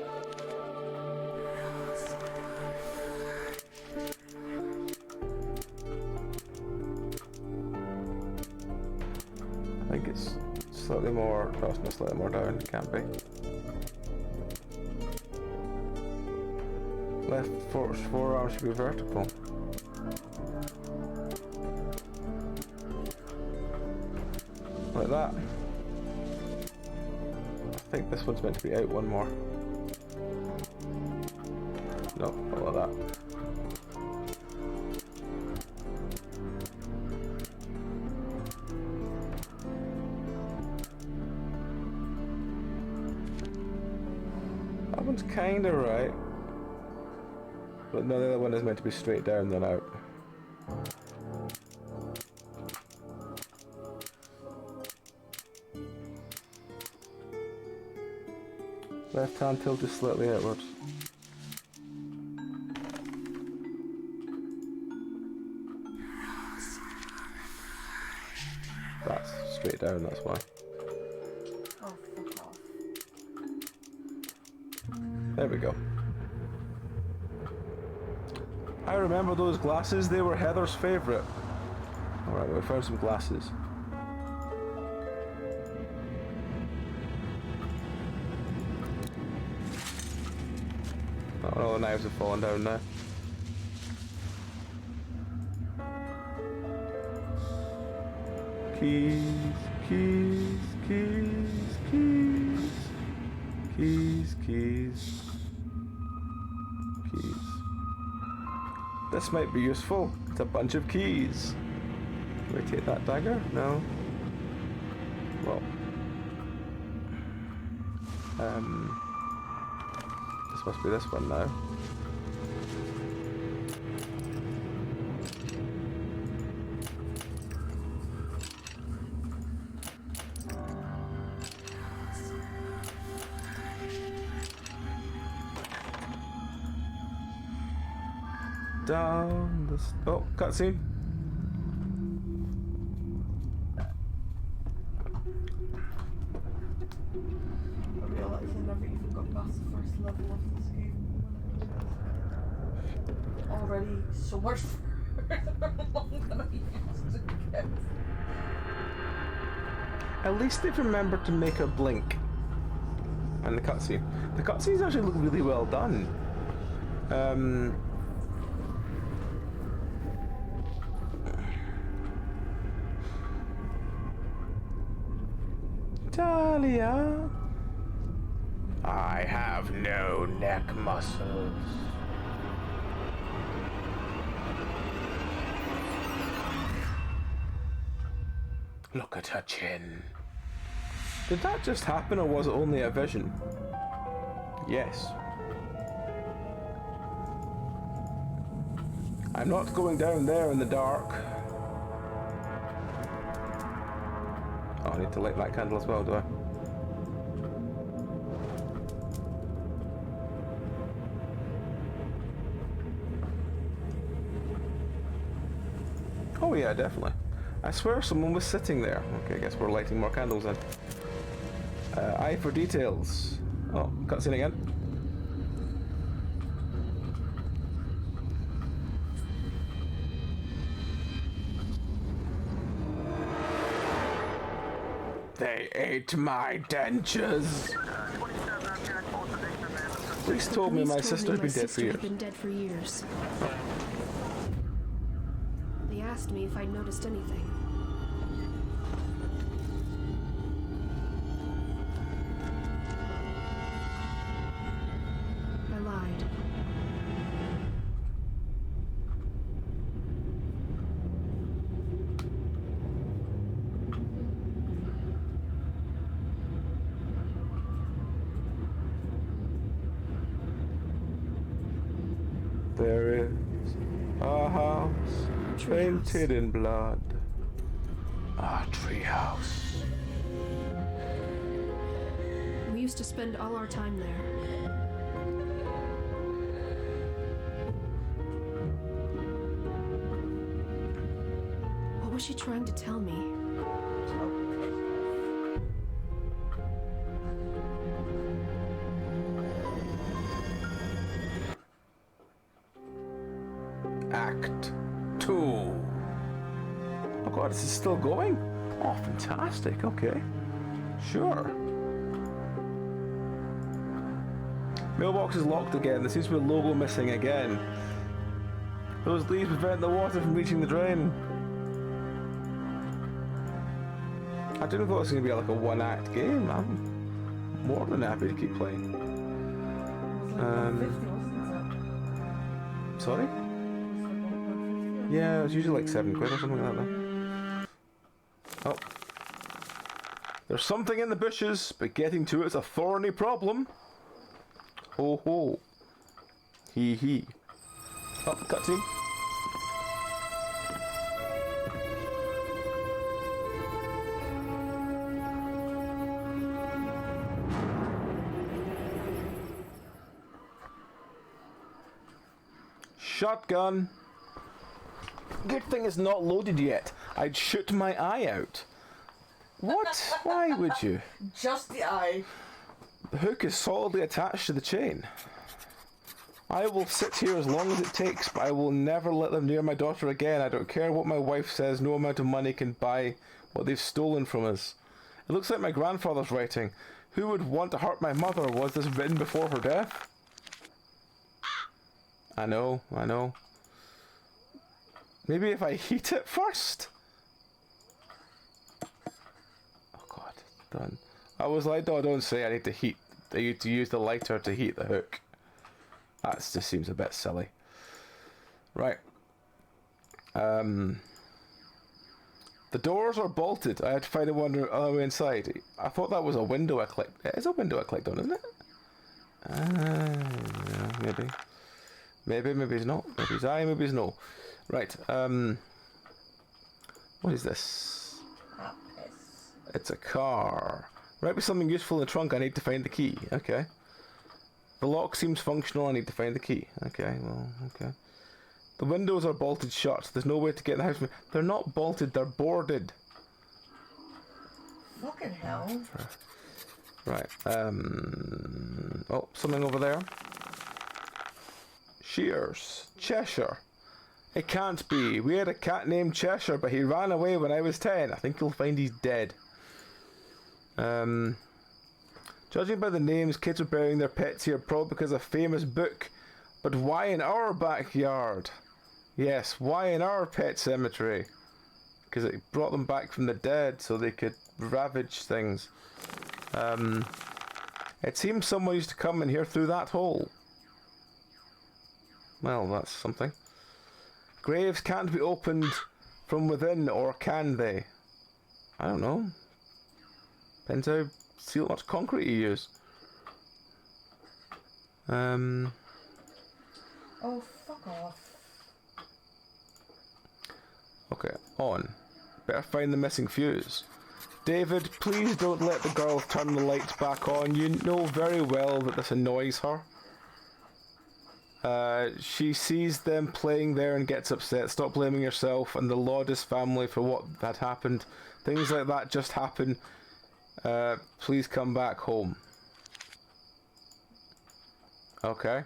I think it's slightly more, no, slightly more down, it can't be. Left forearm should be vertical. Like that. I think this one's meant to be out one more. No, not like that. That one's kinda right. But no, the other one is meant to be straight down then out. Left hand tilted slightly outwards. That's straight down, that's why. Oh, fuck off. There we go. I remember those glasses, they were Heather's favourite. Alright, we found some glasses. Oh, all the knives have fallen down now. Keys, keys, keys, keys, keys, keys, keys. This might be useful. It's a bunch of keys. Can we take that dagger? No. Well. This must be this one now. Down this. Oh, cutscene. I realised I never even got past the first level of this game. Already so much further along than I used to get. At least they've remembered to make her blink. And the cutscene. The cutscenes actually look really well done. Talia, I have no neck muscles. Look at her chin. Did that just happen, or was it only a vision? Yes. I'm not going down there in the dark. Oh, I need to light that candle as well, do I? Oh yeah, definitely. I swear someone was sitting there. Okay, I guess we're lighting more candles then. Eye for details. Oh, cutscene again. ate my dentures. Police told me my sister had been dead for years. Been dead for years. They asked me if I'd noticed anything. I lied. There is a house painted in blood. A treehouse. We used to spend all our time there. What was she trying to tell me? Act 2. Oh god, this is still going? Oh, fantastic, okay. Sure. Mailbox is locked again. There seems to be a logo missing again. Those leaves prevent the water from reaching the drain. I didn't thought it was going to be like a one-act game. I'm more than happy to keep playing. Sorry? Yeah, it's usually like £7 or something like that. Oh. There's something in the bushes, but getting to it's a thorny problem. Ho ho. Hee hee. Oh, cutscene. Shotgun. Good thing it's not loaded yet. I'd shoot my eye out. What? Why would you? Just the eye. The hook is solidly attached to the chain. I will sit here as long as it takes, but I will never let them near my daughter again. I don't care what my wife says, no amount of money can buy what they've stolen from us. It looks like my grandfather's writing. Who would want to hurt my mother? Was this written before her death? I know. Maybe if I heat it first? Oh god, done. I was like, no, don't say I need to heat. I need to use the lighter to heat the hook. That just seems a bit silly. Right. The doors are bolted. I had to find one other way inside. I thought that was a window I clicked. It is a window I clicked on, isn't it? Yeah, maybe. Maybe it's not. Maybe it's aye, maybe it's no. Right, what is this? It's a car. Might be something useful in the trunk. I need to find the key. Okay. The lock seems functional. I need to find the key. Okay, well, okay. The windows are bolted shut. There's no way to get in the house. They're not bolted, they're boarded. Fucking hell. Right, oh, something over there. Shears. Cheshire. It can't be. We had a cat named Cheshire, but he ran away when I was 10. I think you'll find he's dead. Judging by the names, kids are burying their pets here probably because of a famous book. But why in our backyard? Yes, why in our pet cemetery? Because it brought them back from the dead so they could ravage things. It seems someone used to come in here through that hole. Well, that's something. Graves can't be opened from within, or can they? I don't know. Depends how much concrete you use. Oh, fuck off. Okay, on. Better find the missing fuse. David, please don't let the girl turn the lights back on. You know very well that this annoys her. She sees them playing there and gets upset. Stop blaming yourself and the Laudis family for what had happened. Things like that just happen. Please come back home. Okay.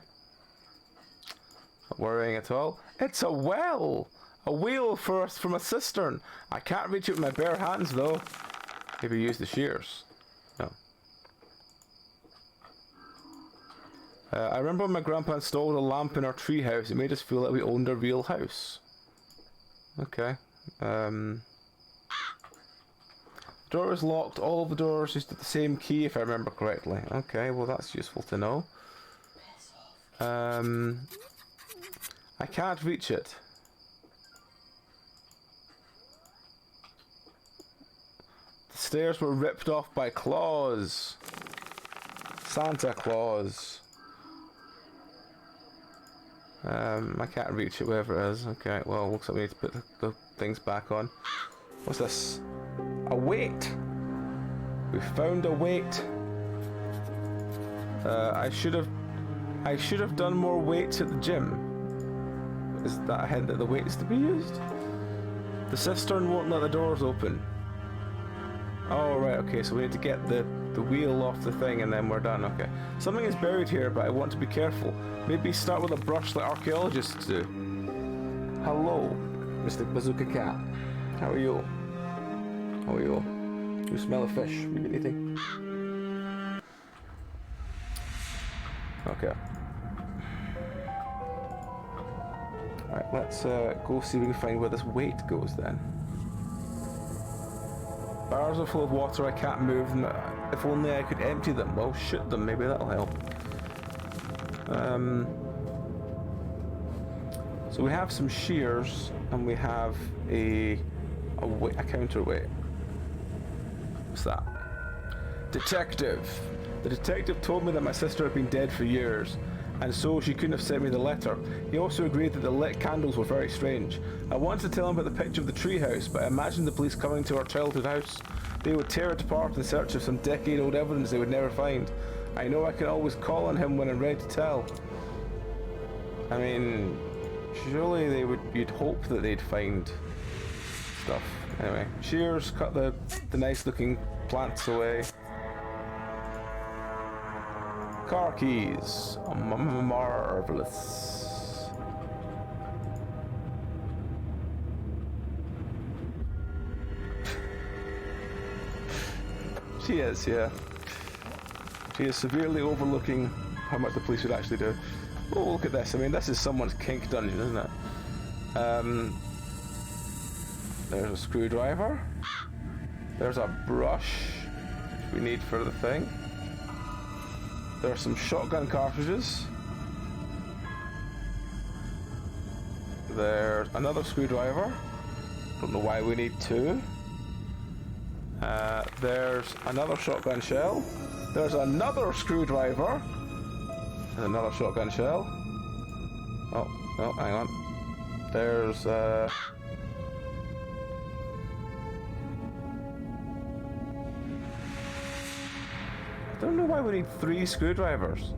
Not worrying at all. It's a well! A wheel from a cistern. I can't reach it with my bare hands though. Maybe use the shears. No. I remember when my grandpa installed a lamp in our treehouse. It made us feel like we owned a real house. Okay. Door is locked. All of the doors used the same key, if I remember correctly. Okay, well that's useful to know. I can't reach it. The stairs were ripped off by claws. Santa Claus. I can't reach it, wherever it is. Okay, well, looks like we need to put the things back on. What's this? A weight! We found a weight. I should have done more weights at the gym. Is that a hint that the weight is to be used? The cistern won't let the doors open. Oh right, okay, so we need to get the wheel off the thing and then we're done, okay. Something is buried here, but I want to be careful. Maybe start with a brush like archaeologists do. Hello, Mr. Bazooka Cat. How are you? How are you? You smell a fish. Have you been eating? Okay. Alright, let's go see if we can find where this weight goes then. Bars are full of water, I can't move them. If only I could empty them. Well, shoot them, maybe that'll help. So we have some shears, and we have a counterweight. What's that? Detective! The detective told me that my sister had been dead for years, and so she couldn't have sent me the letter. He also agreed that the lit candles were very strange. I wanted to tell him about the picture of the treehouse, but I imagined the police coming to our childhood house. They would tear it apart in search of some decade-old evidence they would never find. I know I can always call on him when I'm ready to tell. I mean, surely you'd hope that they'd find stuff. Anyway, shears, cut the nice-looking plants away. Car keys. Marvelous. She is, yeah. She is severely overlooking how much the police would actually do. Oh, look at this. I mean, this is someone's kink dungeon, isn't it? There's a screwdriver. There's a brush, which we need for the thing. There's some shotgun cartridges. There's another screwdriver. Don't know why we need two. There's another shotgun shell. There's another screwdriver. There's another shotgun shell. Oh, no, hang on. There's I don't know why we need 3 screwdrivers.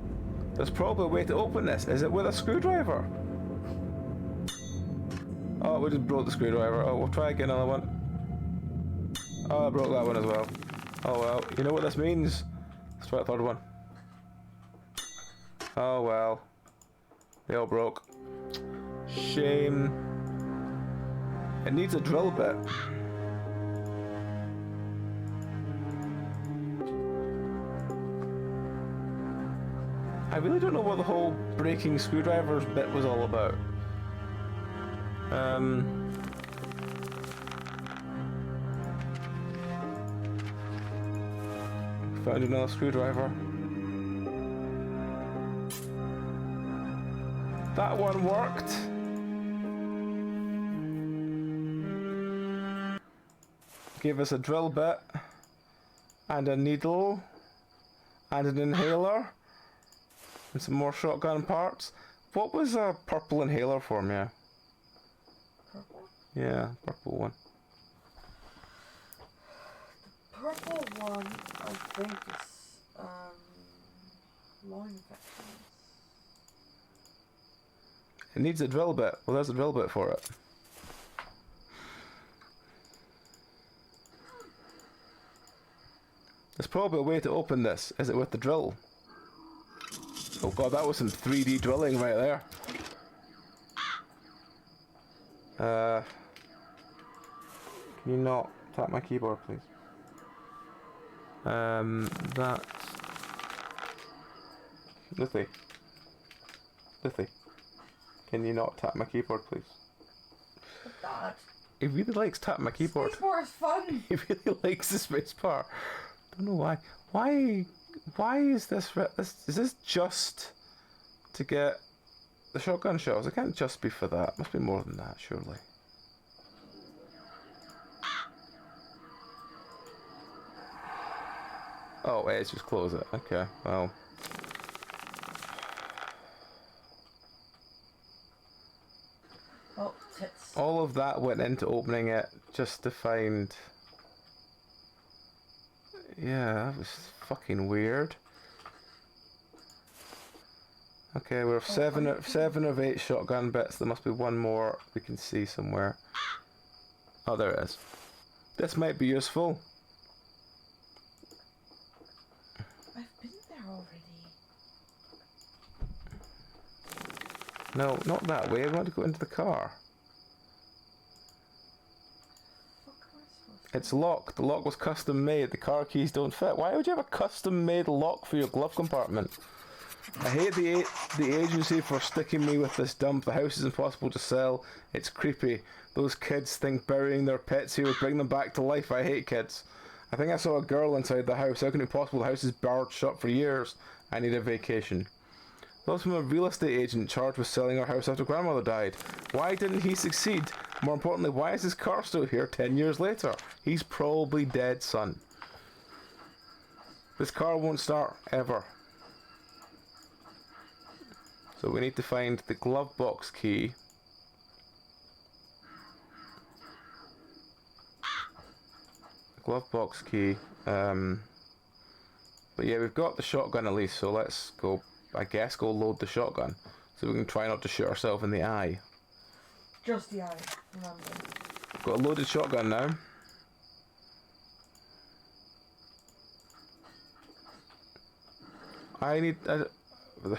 There's probably a way to open this. Is it with a screwdriver? Oh, we just broke the screwdriver. Oh, we'll try again another one. Oh, I broke that one as well. Oh well, you know what this means? Let's try the third one. Oh well. They all broke. Shame. It needs a drill bit. I really don't know what the whole breaking screwdrivers bit was all about. Found another screwdriver. That one worked. Gave us a drill bit and a needle and an inhaler and some more shotgun parts. What was a purple inhaler for me? Purple? Yeah, purple one. Purple one, I think, is lung infections. It needs a drill bit. Well, there's a drill bit for it. There's probably a way to open this. Is it with the drill? Oh god, that was some 3D drilling right there. Can you not tap my keyboard, please? That's... Luffy. Luffy. Can you not tap my keyboard, please? Dad. He really likes tapping my keyboard. Spacebar is fun. He really likes the spacebar. Don't know why. Why is this? Is this just to get the shotgun shells? It can't just be for that. Must be more than that, surely. Oh, it's just close it. Okay, well. Oh, tits. All of that went into opening it just to find... Yeah, that was fucking weird. Okay, we have seven of 8 shotgun bits. There must be one more we can see somewhere. Oh, there it is. This might be useful. I've been there already. No, not that way. I want to go into the car. It's locked. The lock was custom made. The car keys don't fit. Why would you have a custom made lock for your glove compartment? I hate the agency for sticking me with this dump. The house is impossible to sell. It's creepy. Those kids think burying their pets here would bring them back to life. I hate kids. I think I saw a girl inside the house. How can it be possible? The house is barred shut for years. I need a vacation. Those from a real estate agent charged with selling our house after grandmother died. Why didn't he succeed? More importantly, why is his car still here 10 years later? He's probably dead, son. This car won't start, ever. So we need to find the glove box key. Glove box key. But yeah, we've got the shotgun at least, so let's go, I guess, go load the shotgun. So we can try not to shoot ourselves in the eye. Just the eye, remember. We've got a loaded shotgun now. I need... the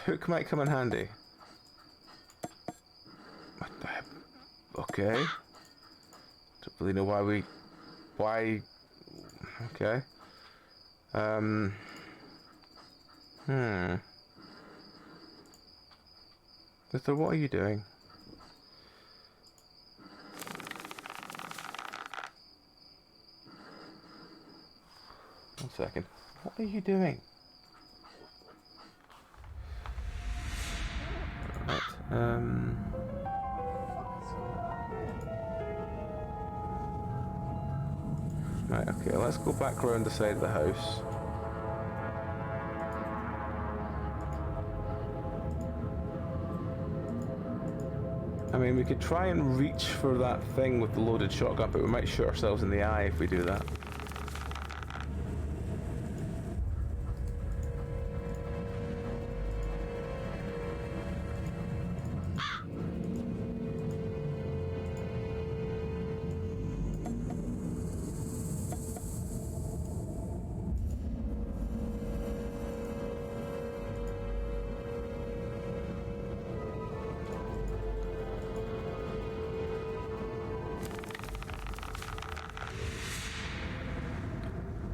hook might come in handy. What the heck? Okay. Don't really know why we... Why... Okay. Mister, what are you doing? One second. What are you doing? Right, Right, okay, let's go back around the side of the house. I mean, we could try and reach for that thing with the loaded shotgun, but we might shoot ourselves in the eye if we do that.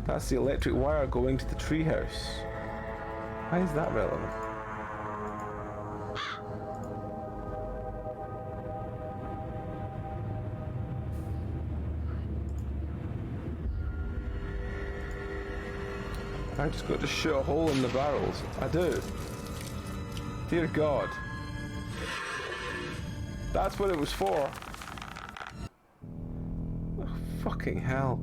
That's the electric wire going to the treehouse. Why is that relevant? I just got to shoot a hole in the barrels. I do. Dear God. That's what it was for. Oh, fucking hell.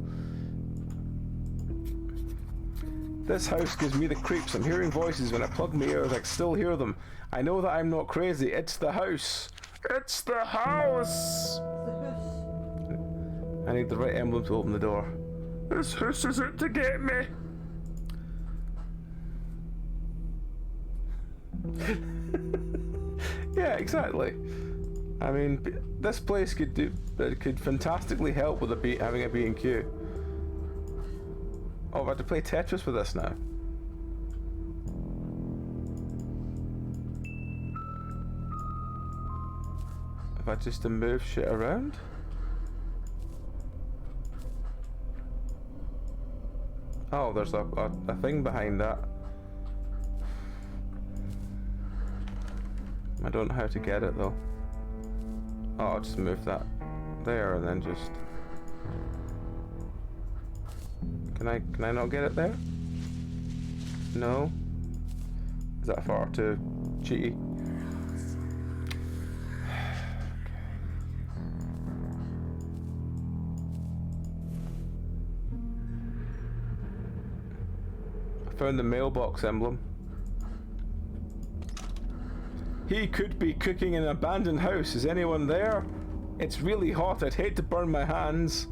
This house gives me the creeps. I'm hearing voices. When I plug my ears, I can still hear them. I know that I'm not crazy. It's the house. It's the house! I need the right emblem to open the door. This house is out to get me! Yeah, exactly. I mean, this place could fantastically help with having a B&Q. Oh, I've had to play Tetris with this now. Have I just to move shit around? Oh, there's a thing behind that. I don't know how to get it though. Oh, I'll just move that there and then just... Can I not get it there? No? Is that far too cheaty? I found the mailbox emblem. He could be cooking in an abandoned house. Is anyone there? It's really hot. I'd hate to burn my hands.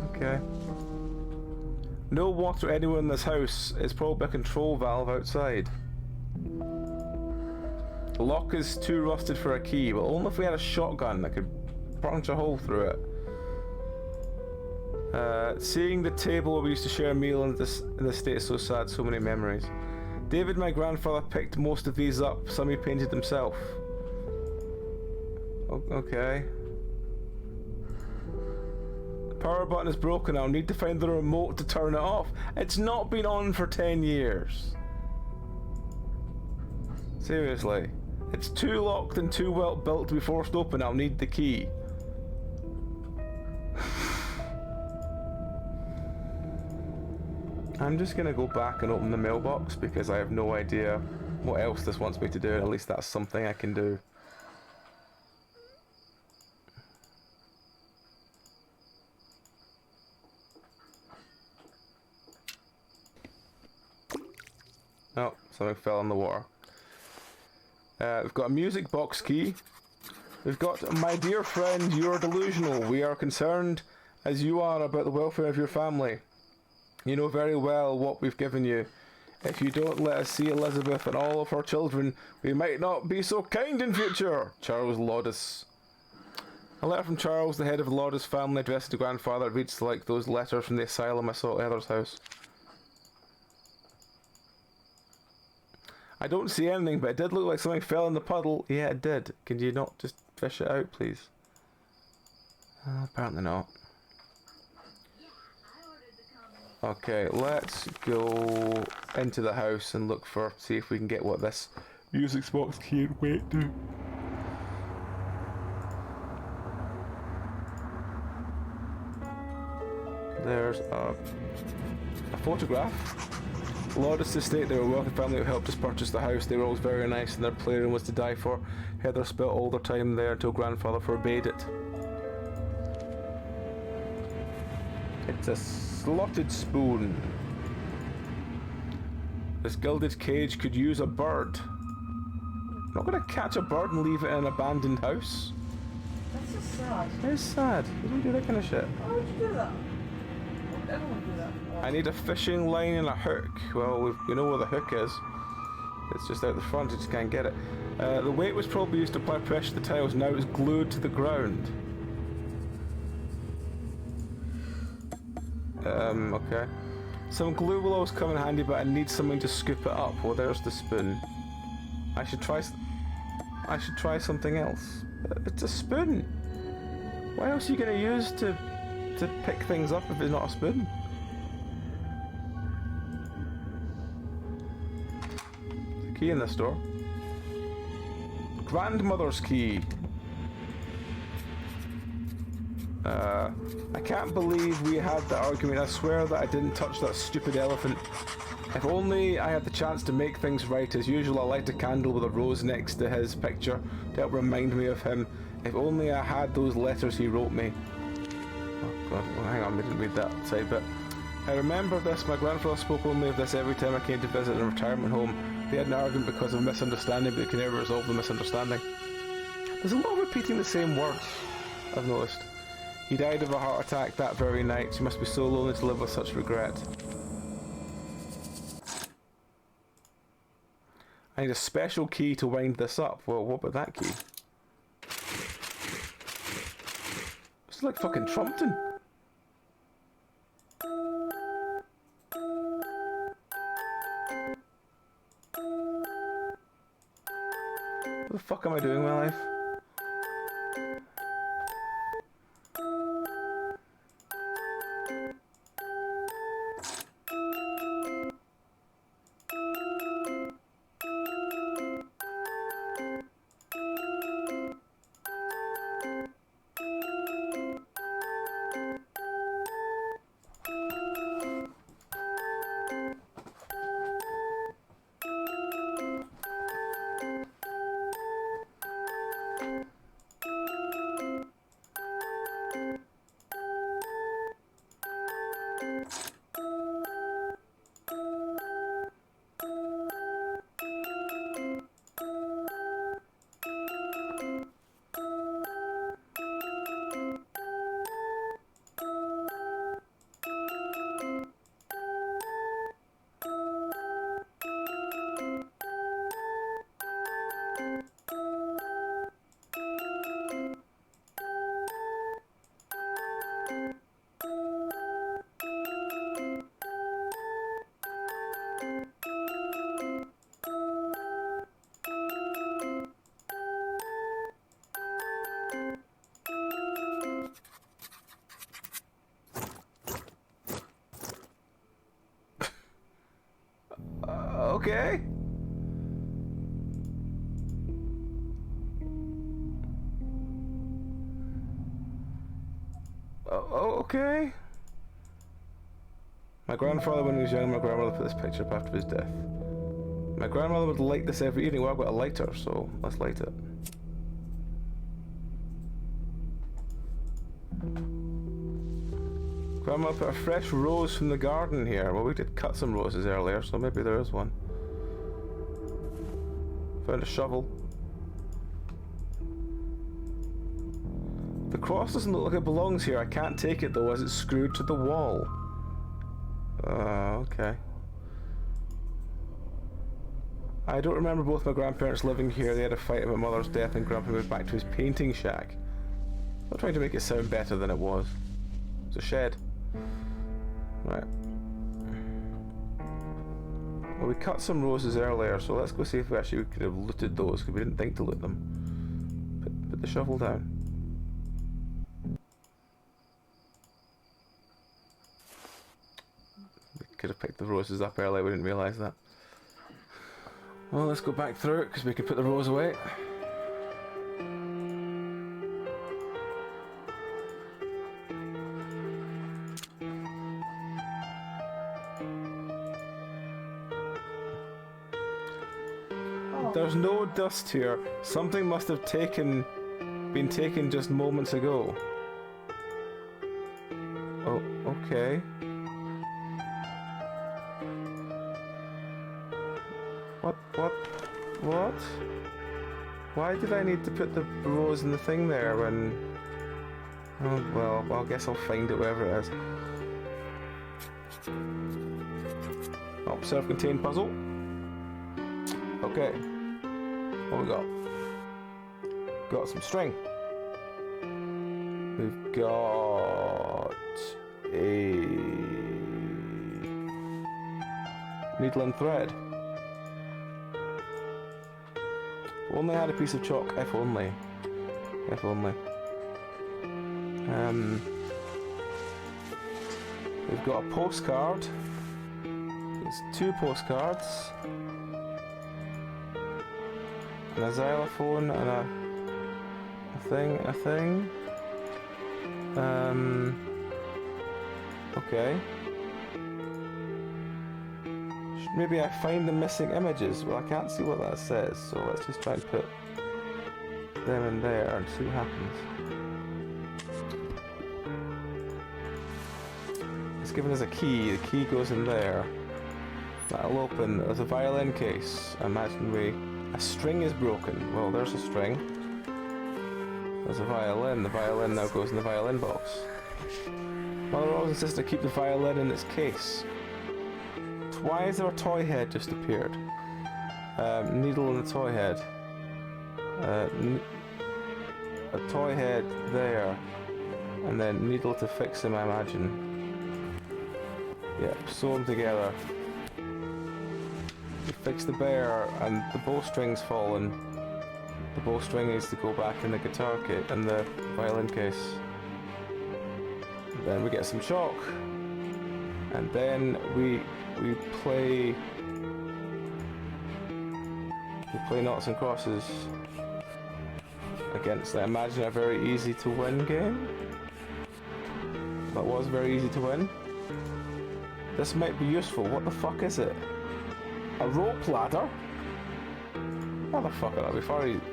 Okay. No water anywhere in this house. It's probably a control valve outside. The lock is too rusted for a key. Well, only if we had a shotgun that could punch a hole through it. Seeing the table where we used to share a meal in this state is so sad. So many memories. David, my grandfather, picked most of these up. Some he painted himself. Okay. The power button is broken. I'll need to find the remote to turn it off. It's not been on for 10 years. Seriously. It's too locked and too well built to be forced open. I'll need the key. I'm just gonna go back and open the mailbox because I have no idea what else this wants me to do, and at least that's something I can do. Oh, something fell in the water. We've got a music box key. We've got, my dear friend, you are delusional. We are concerned as you are about the welfare of your family. You know very well what we've given you. If you don't let us see Elizabeth and all of her children, we might not be so kind in future. Charles Laudis. A letter from Charles, the head of the Laudis family, addressed to grandfather. It reads like those letters from the asylum I saw at Heather's house. I don't see anything, but it did look like something fell in the puddle. Yeah, it did. Can you not just fish it out, please? Apparently not. Okay, let's go into the house and look for, see if we can get what this music box key and wait do. There's a photograph. Laudis estate, they were a wealthy family who helped us purchase the house. They were always very nice and their playroom was to die for. Heather spent all their time there until grandfather forbade it. It's a slotted spoon. This gilded cage could use a bird. I'm not going to catch a bird and leave it in an abandoned house. That's just sad. It's sad. You don't do that kind of shit. Why would you do that? Why would anyone do that? I need a fishing line and a hook. Well, we know where the hook is. It's just out the front, you just can't get it. The weight was probably used to apply pressure to the tiles, now it's glued to the ground. Okay. Some glue will always come in handy, but I need something to scoop it up. Well, there's the spoon. I should try something else. It's a spoon. What else are you going to use to pick things up if it's not a spoon? There's a key in this door. Grandmother's key. I can't believe we had that argument. I swear that I didn't touch that stupid elephant. If only I had the chance to make things right. As usual, I light a candle with a rose next to his picture to help remind me of him. If only I had those letters he wrote me. Oh god, well, hang on, we didn't read that side bit. I remember this. My grandfather spoke only of this every time I came to visit a retirement home. They had an argument because of a misunderstanding, but they could never resolve the misunderstanding. There's a lot of repeating the same words, I've noticed. He died of a heart attack that very night. He must be so lonely to live with such regret. I need a special key to wind this up. Well, what about that key? It's like fucking Trumpton. What the fuck am I doing with my life? Okay. Okay. My grandfather, when he was young, my grandmother put this picture up after his death. My grandmother would light this every evening. Well, I've got a lighter, so let's light it. Grandma put a fresh rose from the garden here. Well, we did cut some roses earlier, so maybe there is one. Found a shovel. The cross doesn't look like it belongs here. I can't take it though, as it's screwed to the wall. Okay. I don't remember both my grandparents living here. They had a fight at my mother's death and Grandpa moved back to his painting shack. I'm trying to make it sound better than it was. It's a shed. Right. Well, we cut some roses earlier, so let's go see if we actually could have looted those, because we didn't think to loot them. Put the shovel down. We could have picked the roses up earlier, we didn't realise that. Well, let's go back through it, because we can put the rose away. There's no dust here. Something must have been taken just moments ago. Oh, okay. What? Why did I need to put the rose in the thing there when... Oh, well, I guess I'll find it wherever it is. Oh, self-contained puzzle. Okay. What we got? Got some string. We've got a needle and thread. Only had a piece of chalk. If only. If only. We've got a postcard. It's 2 postcards. And a xylophone and a thing. Okay. Maybe I find the missing images. Well, I can't see what that says, so let's just try and put them in there and see what happens. It's given us a key. The key goes in there. That'll open. There's a violin case. Imagine a string is broken. Well, there's a string. There's a violin. The violin now goes in the violin box. Mother always insisted to keep the violin in its case. Why is there a toy head just appeared? Needle and a toy head. A toy head there. And then needle to fix him, I imagine. Yep, sew them together. You fix the bear and the bowstring's fallen. The bowstring needs to go back in the guitar kit and the violin case. And then we get some chalk. And then we play noughts and crosses against, I imagine, a very easy to win game. That was very easy to win. This might be useful. What the fuck is it? A rope ladder? Motherfucker, that'd be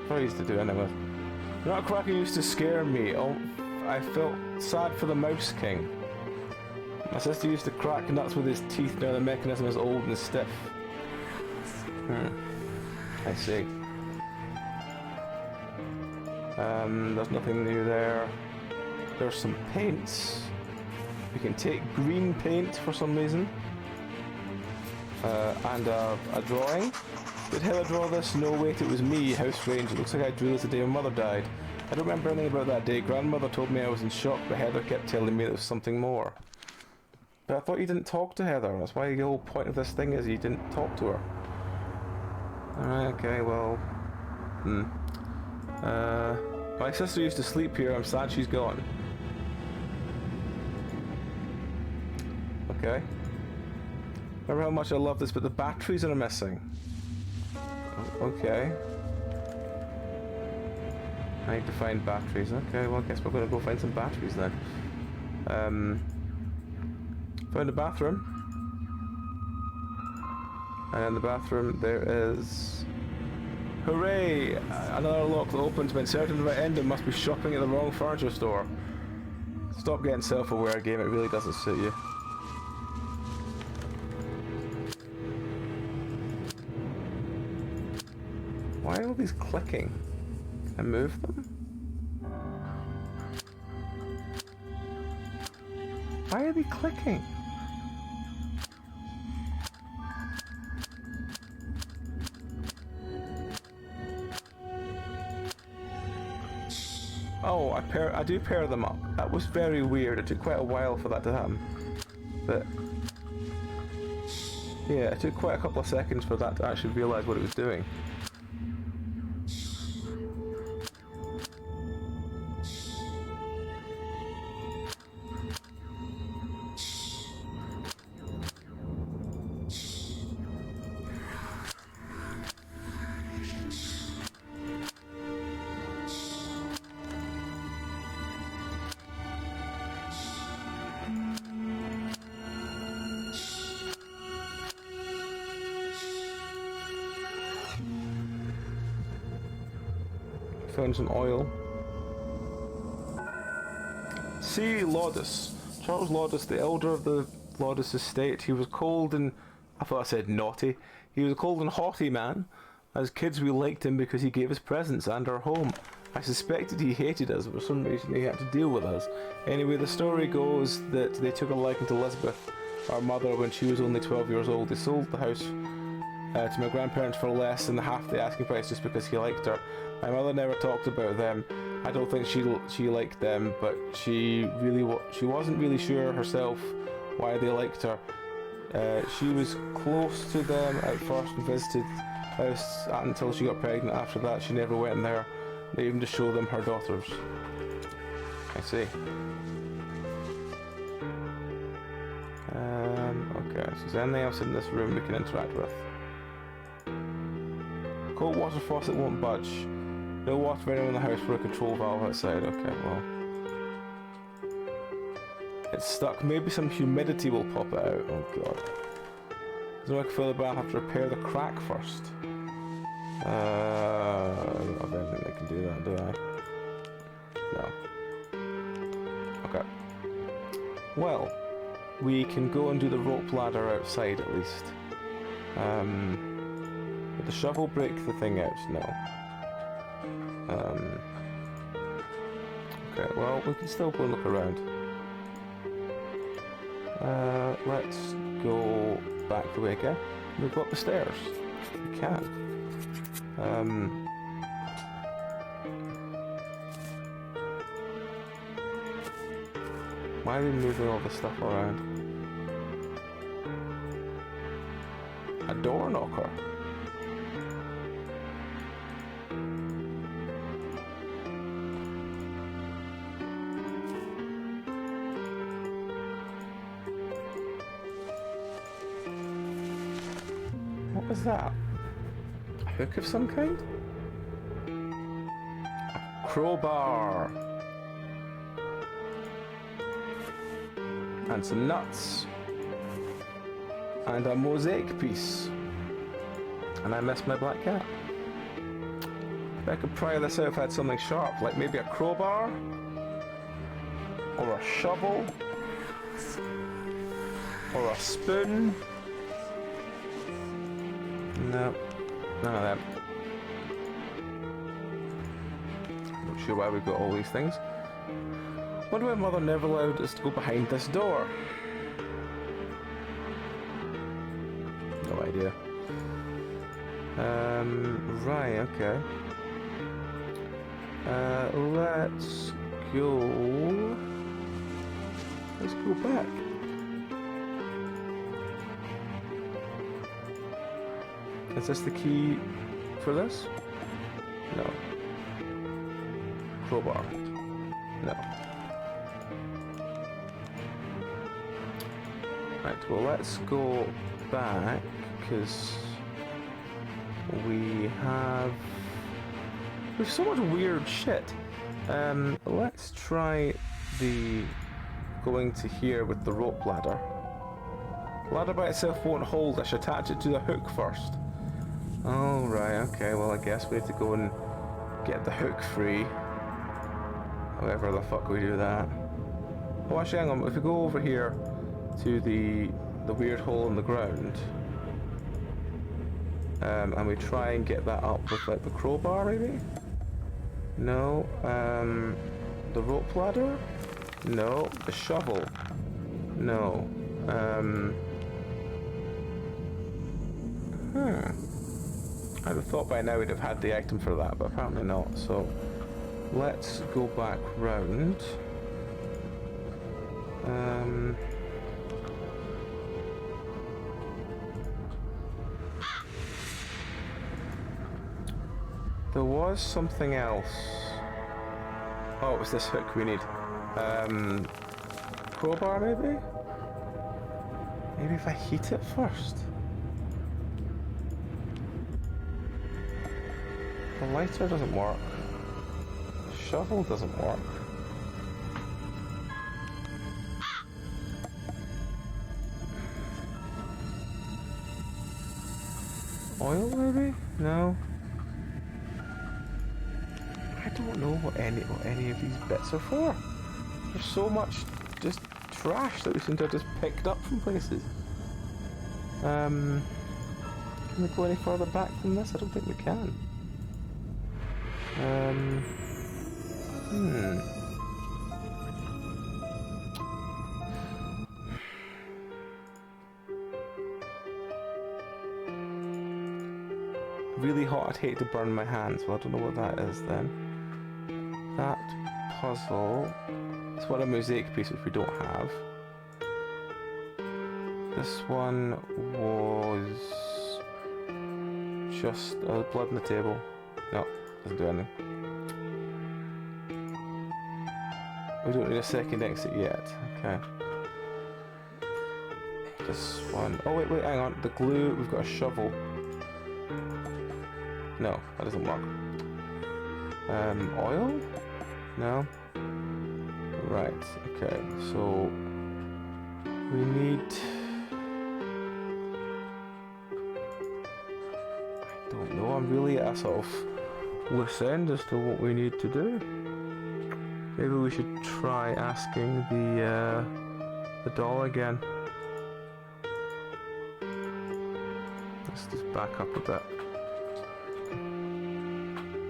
very easy to do anyway. Nutcracker used to scare me. Oh, I felt sad for the Mouse King. My sister used to crack nuts with his teeth, now the mechanism is old and stiff. I see. There's nothing new there. There's some paints. We can take green paint for some reason. And a drawing. Did Heather draw this? No, wait, it was me. How strange. It looks like I drew this the day my mother died. I don't remember anything about that day. Grandmother told me I was in shock, but Heather kept telling me there was something more. But I thought you didn't talk to Heather. That's why the whole point of this thing is you didn't talk to her. Alright, okay, well... my sister used to sleep here. I'm sad she's gone. Okay. Remember how much I love this, but the batteries are missing. Okay. I need to find batteries. Okay, well I guess we're going to go find some batteries then. Found a bathroom. And in the bathroom there is... Hooray! Another lock that opens when inserting the right end and must be shopping at the wrong furniture store. Stop getting self-aware, game, it really doesn't suit you. Why are all these clicking? Can I move them? Why are they clicking? Oh, I do pair them up. That was very weird. It took quite a while for that to happen. But yeah, it took quite a couple of seconds for that to actually realise what it was doing. Found some oil. See, Laudus. Charles Laudus, the elder of the Laudus estate. He was cold and... I thought I said naughty. He was a cold and haughty man. As kids we liked him because he gave us presents and our home. I suspected he hated us, but for some reason he had to deal with us. Anyway, the story goes that they took a liking to Elizabeth, our mother, when she was only 12 years old. They sold the house to my grandparents for less than half the asking price just because he liked her. My mother never talked about them. I don't think she liked them, but she wasn't really sure herself why they liked her. She was close to them at first and visited the house until she got pregnant. After that, she never went in there, even to show them her daughters. I see. Okay, so is there anything else in this room we can interact with? Cold water faucet won't budge. No water running in the house for a control valve outside. Okay, well. It's stuck. Maybe some humidity will pop it out. Oh god. There's no way I can fill the bath. I have to repair the crack first. I don't think they can do that, do I? No. Okay. Well, we can go and do the rope ladder outside at least. Would the shovel break the thing out? No. Okay, well, we can still go and look around. Let's go back the way again. We'll go up the stairs. We can. Why are we moving all this stuff around? A door knocker. What was that? A hook of some kind? A crowbar. And some nuts. And a mosaic piece. And I missed my black cat. If I could pry this out if I had something sharp, like maybe a crowbar? Or a shovel? Or a spoon. No, none of that. Not sure why we've got all these things. Wonder why Mother never allowed us to go behind this door. No idea. Right, okay. Let's go. Let's go back. Is this the key for this? No. Crowbar. No. Right, well let's go back, because we have so much weird shit. Let's try the going to here with the rope ladder. The ladder by itself won't hold, I should attach it to the hook first. Oh right, okay, well I guess we have to go and get the hook free. However the fuck we do that. Oh actually hang on, if we go over here to the weird hole in the ground, and we try and get that up with like the crowbar maybe? No. The rope ladder? No. The shovel? No. I'd have thought by now we'd have had the item for that, but apparently not. So let's go back round. There was something else. Oh, it was this hook we need. Crowbar maybe? Maybe if I heat it first? The lighter doesn't work. The shovel doesn't work. Oil maybe? No. I don't know what any of these bits are for. There's so much just trash that we seem to have just picked up from places. Can we go any further back than this? I don't think we can. Really hot, I'd hate to burn my hands. Well, I don't know what that is then. That puzzle is what a mosaic piece which we don't have. This one was just blood on the table. No, doesn't do anything. We don't need a second exit yet. Okay. This one. Oh wait, hang on. The glue. We've got a shovel. No, that doesn't work. Oil? No. Right. Okay. So we need. I don't know. I'm really at a sort of loose end as to what we need to do. Maybe we should try asking the doll again. Let's just back up a bit.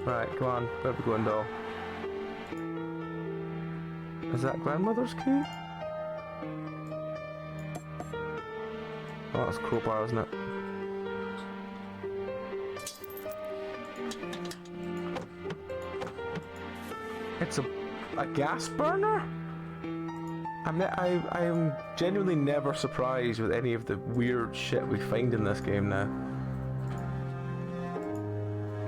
Right, come on, where are we going, doll? Is that grandmother's key? Oh, that's crowbar, isn't it? It's a gas burner? I'm genuinely never surprised with any of the weird shit we find in this game now.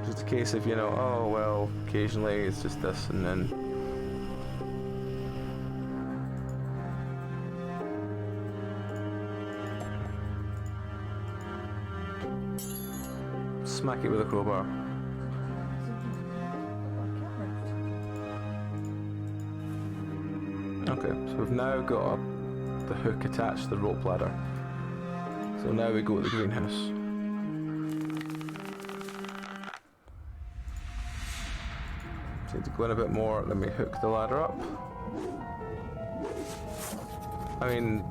It's a case of, you know, oh well, occasionally it's just this and then... Smack it with a crowbar. Okay, so we've now got the hook attached to the rope ladder. So now we go to the greenhouse. Need to go in a bit more. Let me hook the ladder up. I mean,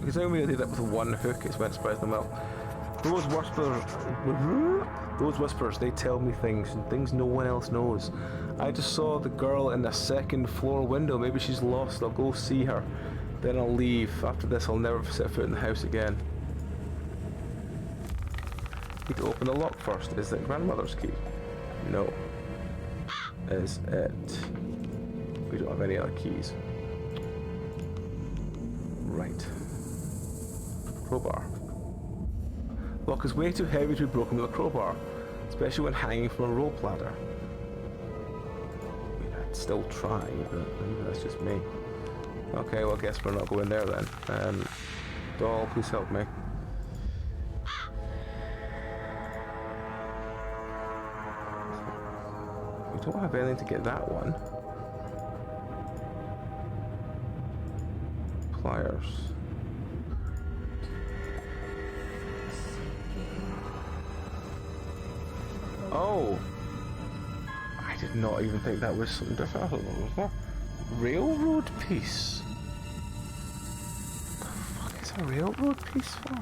Because I only did it with one hook, it's meant to surprise them well. Those whispers, they tell me things, and things no one else knows. I just saw the girl in the second floor window. Maybe she's lost. I'll go see her. Then I'll leave. After this, I'll never set foot in the house again. Need to open the lock first. Is it grandmother's key? No. Is it? We don't have any other keys. Right. Crowbar. Lock is way too heavy to be broken with a crowbar, especially when hanging from a rope ladder. I mean, I'd still try, but maybe that's just me. Okay, well, I guess we're not going there then. Doll, please help me. We don't have anything to get that one. Pliers. Oh! I did not even think that was something different. I thought that was a railroad piece. What the fuck is a railroad piece for?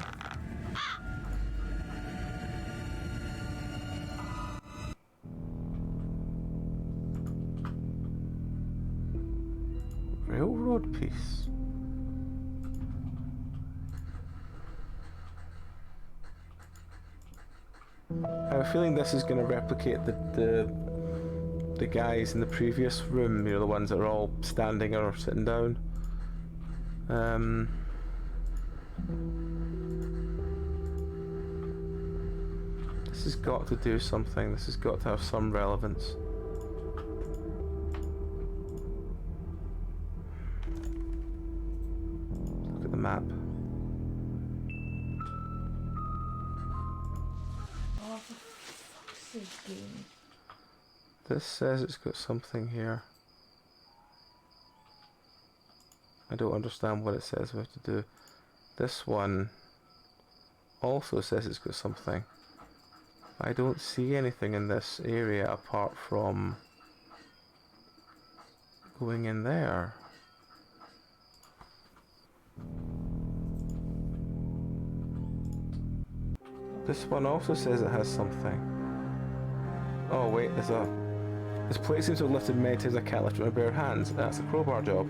Railroad piece. I have a feeling this is going to replicate the guys in the previous room, you know, the ones that are all standing or sitting down. This has got to do something. This has got to have some relevance. Look at the map. This says it's got something here. I don't understand what it says we have to do. This one also says it's got something. I don't see anything in this area apart from going in there. This one also says it has something. Oh wait, there's a... This plate seems to have lifted many times. I can't lift it with my bare hands. That's a crowbar job.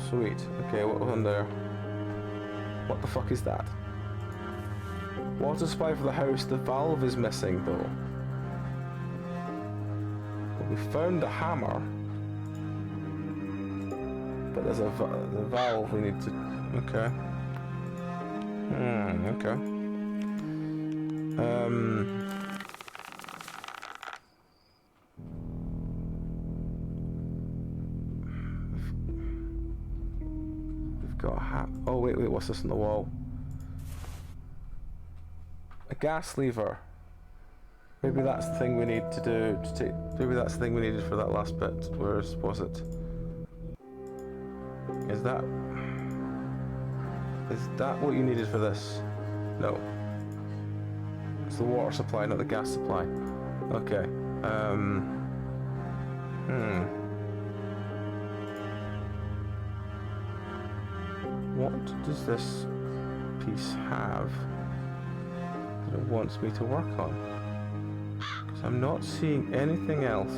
Sweet. Okay, what was in there? What the fuck is that? Water supply for the house. The valve is missing though. Well, we found the hammer. But there's a the valve we need to... Okay. Okay. We've got a hat. Oh wait, what's this on the wall? A gas lever. Maybe that's the thing we need to do to take. Maybe that's the thing we needed for that last bit. Where was it? Is that what you needed for this? No. It's the water supply, not the gas supply. Okay. What does this piece have that it wants me to work on? Because I'm not seeing anything else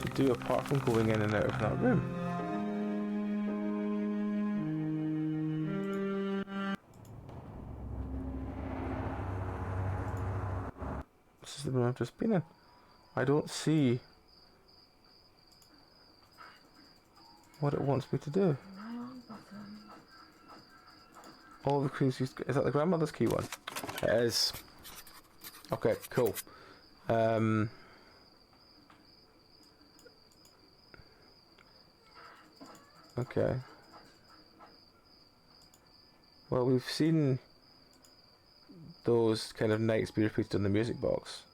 to do apart from going in and out of that room. This is the room I've just been in. I don't see what it wants me to do. All the keys used. Is that the grandmother's key one? It is. Okay, cool. Okay. Well, we've seen those kind of nights be repeated in the music box.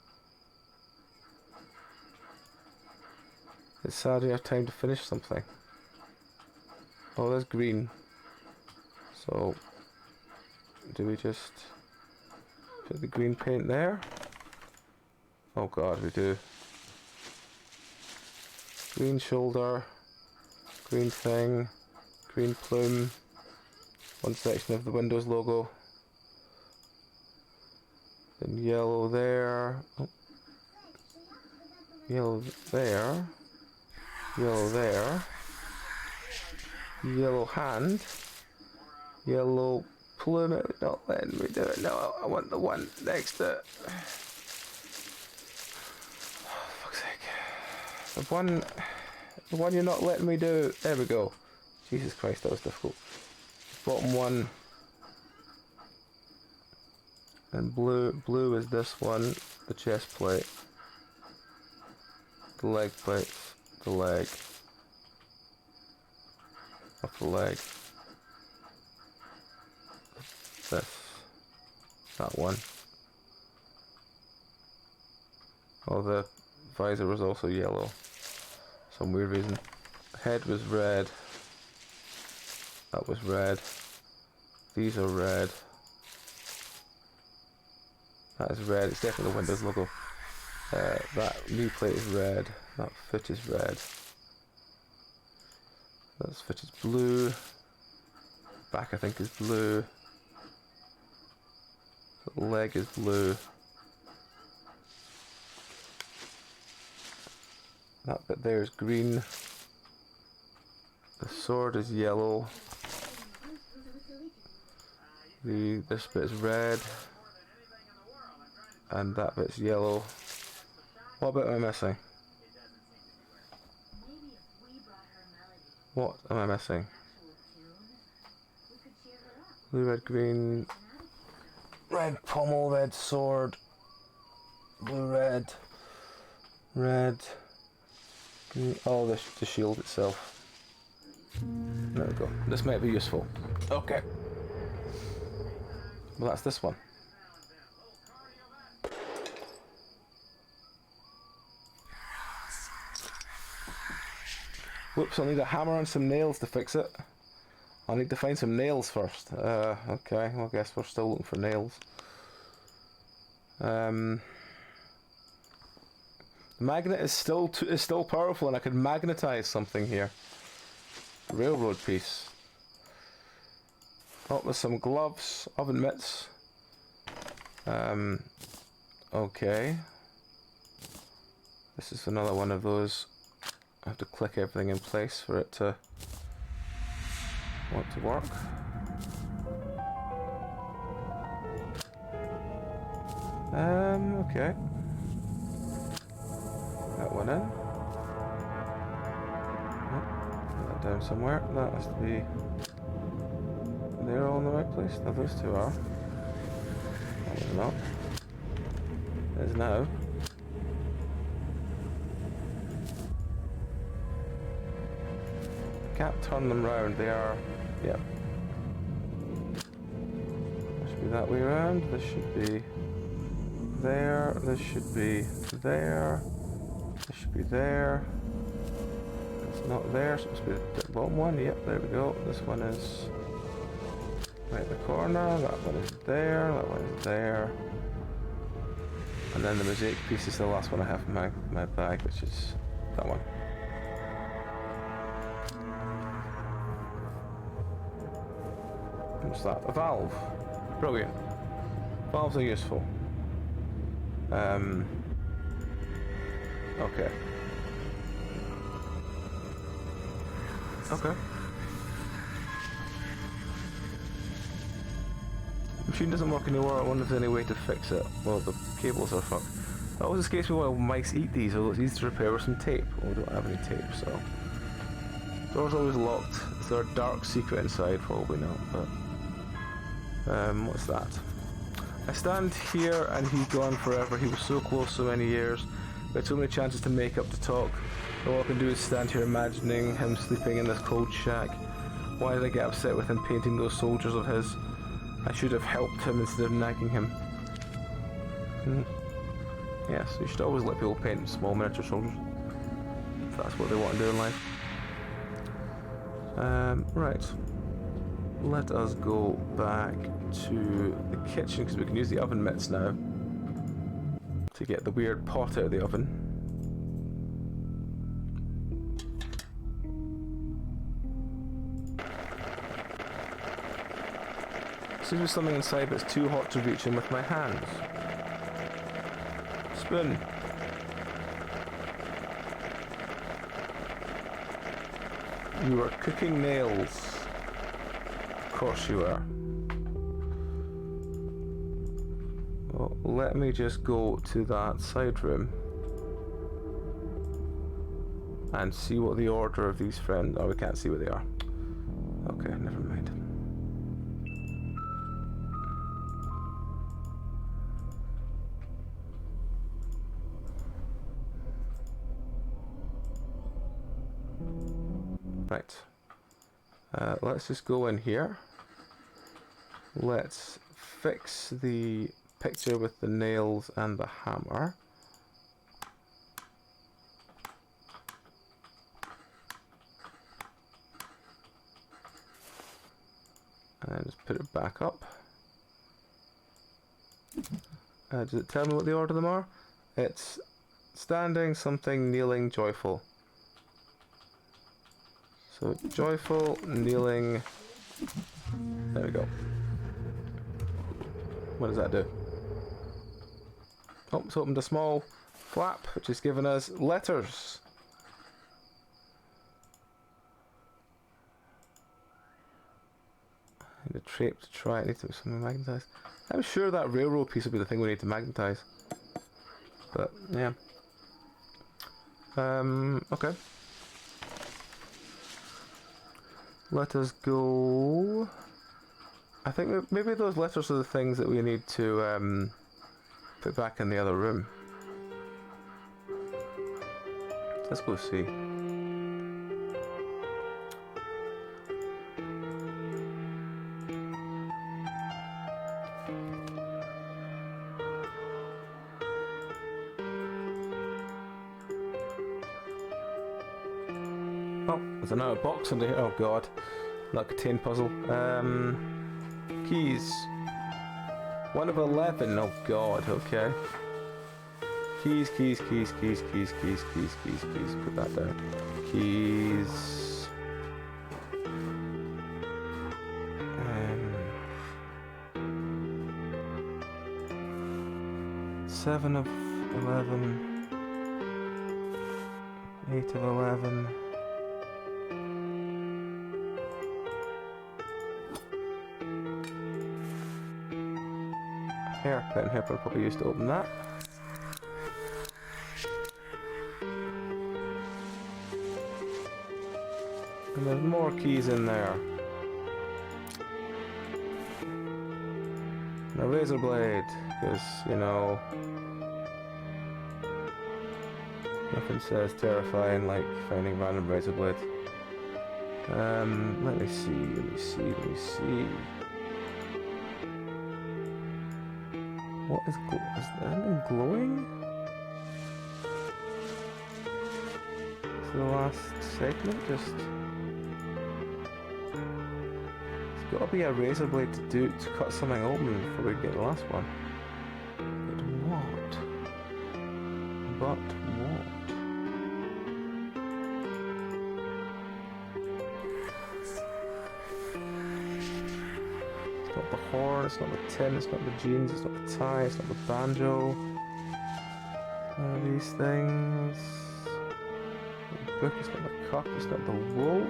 It's sad we have time to finish something. Oh, there's green. So, do we just put the green paint there? Oh god, we do. Green shoulder, Green thing. Green plume. One section of the Windows logo. Then yellow there. Oh. Yellow there. Yellow there. Yellow hand. Yellow plume. It's not letting me do it. No, I want the one next to it. Oh, fuck's sake. The one you're not letting me do. There we go. Jesus Christ, that was difficult. Bottom one. And blue is this one. The chest plate. The leg plate. The leg. Of the leg. This. That one. Oh, the visor was also yellow. Some weird reason. Head was red. That was red. These are red. That is red. It's definitely the Windows logo. That knee plate is red. That foot is red. That foot is blue. Back I think is blue. The leg is blue. That bit there is green. The sword is yellow. This bit is red. And that bit's yellow. What bit am I missing? What am I missing? Blue, red, green. Red pommel, red sword. Blue, red. Red. Green. Oh, the shield itself. There we go. This might be useful. Okay. Well, that's this one. Whoops, I'll need a hammer and some nails to fix it. I'll need to find some nails first. Okay, well I guess we're still looking for nails. The magnet is still powerful, and I could magnetize something here. Railroad piece. Oh, with some gloves, oven mitts. Okay. This is another one of those. I have to click everything in place for it to want to work. Okay. That one in. Put that down somewhere. That has to be. They're all in the right place. No, those two are. That is not. It is now. Can't turn them round. They are. Yep. This should be that way around. This should be there. This should be there. This should be there. It's not there, so it's supposed to be the bottom one. Yep, there we go. This one is right in the corner. That one is there. That one is there. And then the mosaic piece is the last one I have in my bag, which is that one. What's that? A valve. Brilliant. Valves are useful. Okay. Okay. The machine doesn't work anymore. I wonder if there's any way to fix it. Well, the cables are fucked. That always escapes me why mice eat these, although it's easy to repair with some tape. Well, we don't have any tape, so. Door's always locked. Is there a dark secret inside? Probably not, but. What's that? I stand here and he's gone forever. He was so close so many years. We had so many chances to make up, to talk. All I can do is stand here imagining him sleeping in this cold shack. Why did I get upset with him painting those soldiers of his? I should have helped him instead of nagging him. Yes, you should always let people paint small miniature soldiers. If that's what they want to do in life. Right. Let us go back to the kitchen, because we can use the oven mitts now to get the weird pot out of the oven. seems to be something inside, but it's too hot to reach in with my hands. Spoon. You are cooking nails. Of course you are. Well, let me just go to that side room and see what the order of these friends... Oh, we can't see what they are. Okay, never mind. Right. Let's just go in here. Let's fix the picture with the nails and the hammer. And just put it back up. Does it tell me what the order of them are? It's standing, something, kneeling, joyful. So joyful, kneeling. There we go. What does that do? Oh, it's opened a small flap, which is giving us letters. I need a tape to try it. I need to do something magnetized. I'm sure that railroad piece will be the thing we need to magnetize. But yeah. Okay. Let us go. I think maybe those letters are the things that we need to put back in the other room. Let's go see. Oh, there's another box under here. Oh god. Not contained puzzle. Keys. 1 of 11. Oh god, okay. Keys. Put that down. Keys. 7 of 11. 8 of 11. Hairpin. Hairpin probably used to open that. And there's more keys in there. And a razor blade, because, you know, nothing says terrifying like finding random razor blade. Let me see. What is that anything glowing? Is the last segment just... There's got to be a razor blade to cut something open before we get the last one. But what? It's not the horn, it's not the tin, it's not the jeans, it's not the tie, it's not the banjo. These things... The book, it's not the cup, it's not the wool.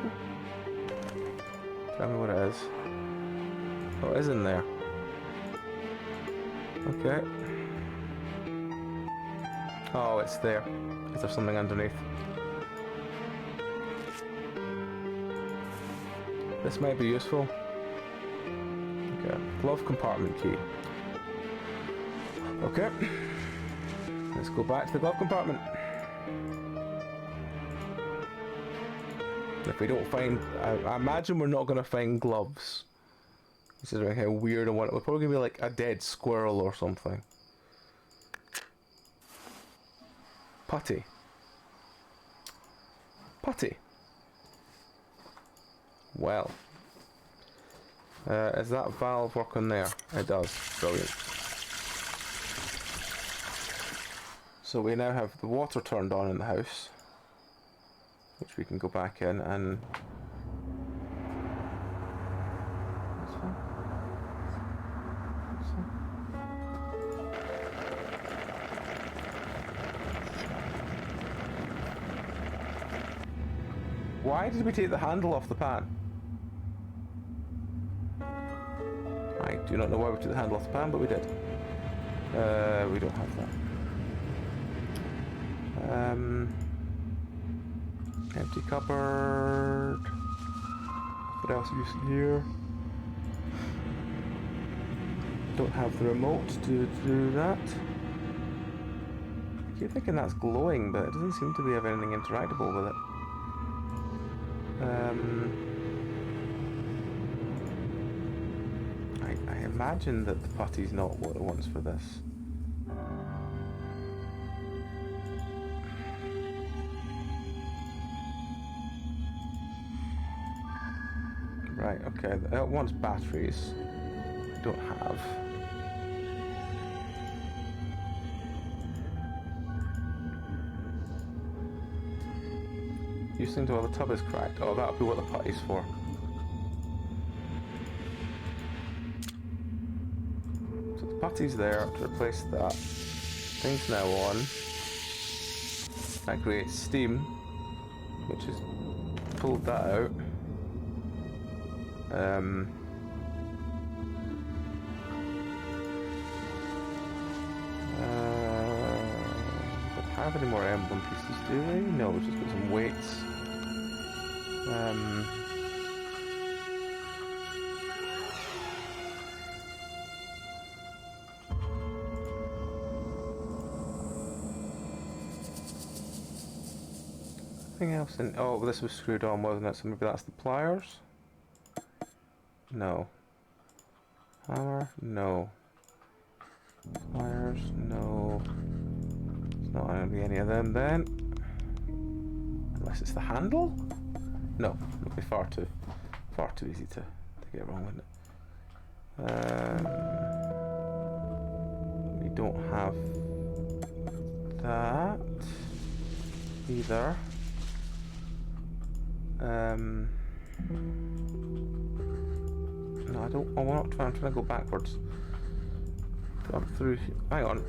Tell me what it is. Oh, it is in there. Okay. Oh, it's there. Is there something underneath? This might be useful. Okay, glove compartment key. Okay. Let's go back to the glove compartment. If we don't find... I imagine we're not going to find gloves. Considering how weird and what... We're probably going to be like a dead squirrel or something. Putty. Well. Is that valve working there? It does. Brilliant. So we now have the water turned on in the house. Which we can go back in and... That's fine. Why did we take the handle off the pan? I do not know why we took the handle off the pan, but we did. We don't have that. Empty cupboard. What else have you seen here? Don't have the remote to do that. I keep thinking that's glowing, but it doesn't seem to be have anything interactable with it. I imagine that the putty's not what it wants for this. Right, okay, it wants batteries. I don't have. You seem to, well, the tub is cracked. Oh, that'll be what the putty's for. So the putty's there to replace that. Thing's now on. That creates steam, which has pulled that out. Don't have any more emblem pieces, do we? No, we've just got some weights. Nothing else in. Oh, this was screwed on, wasn't it? So maybe that's the pliers? No. Hammer? No. Pliers? No. It's not going to be any of them then. Unless it's the handle? No, it'll be far too easy to get wrong with it. We don't have that either. No, I don't. Oh, I'm trying to go backwards. Up through. Hang on.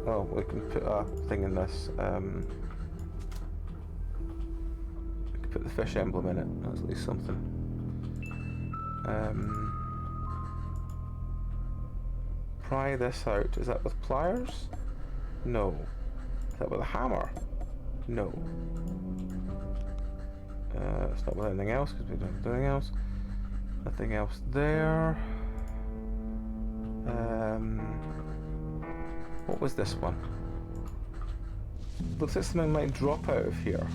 Oh, we can put a thing in this. We can put the fish emblem in it. That's at least something. Pry this out. Is that with pliers? No. Is that with a hammer? No. It's not with anything else because we don't have anything else. Nothing else there. What was this one? Looks like something might drop out of here.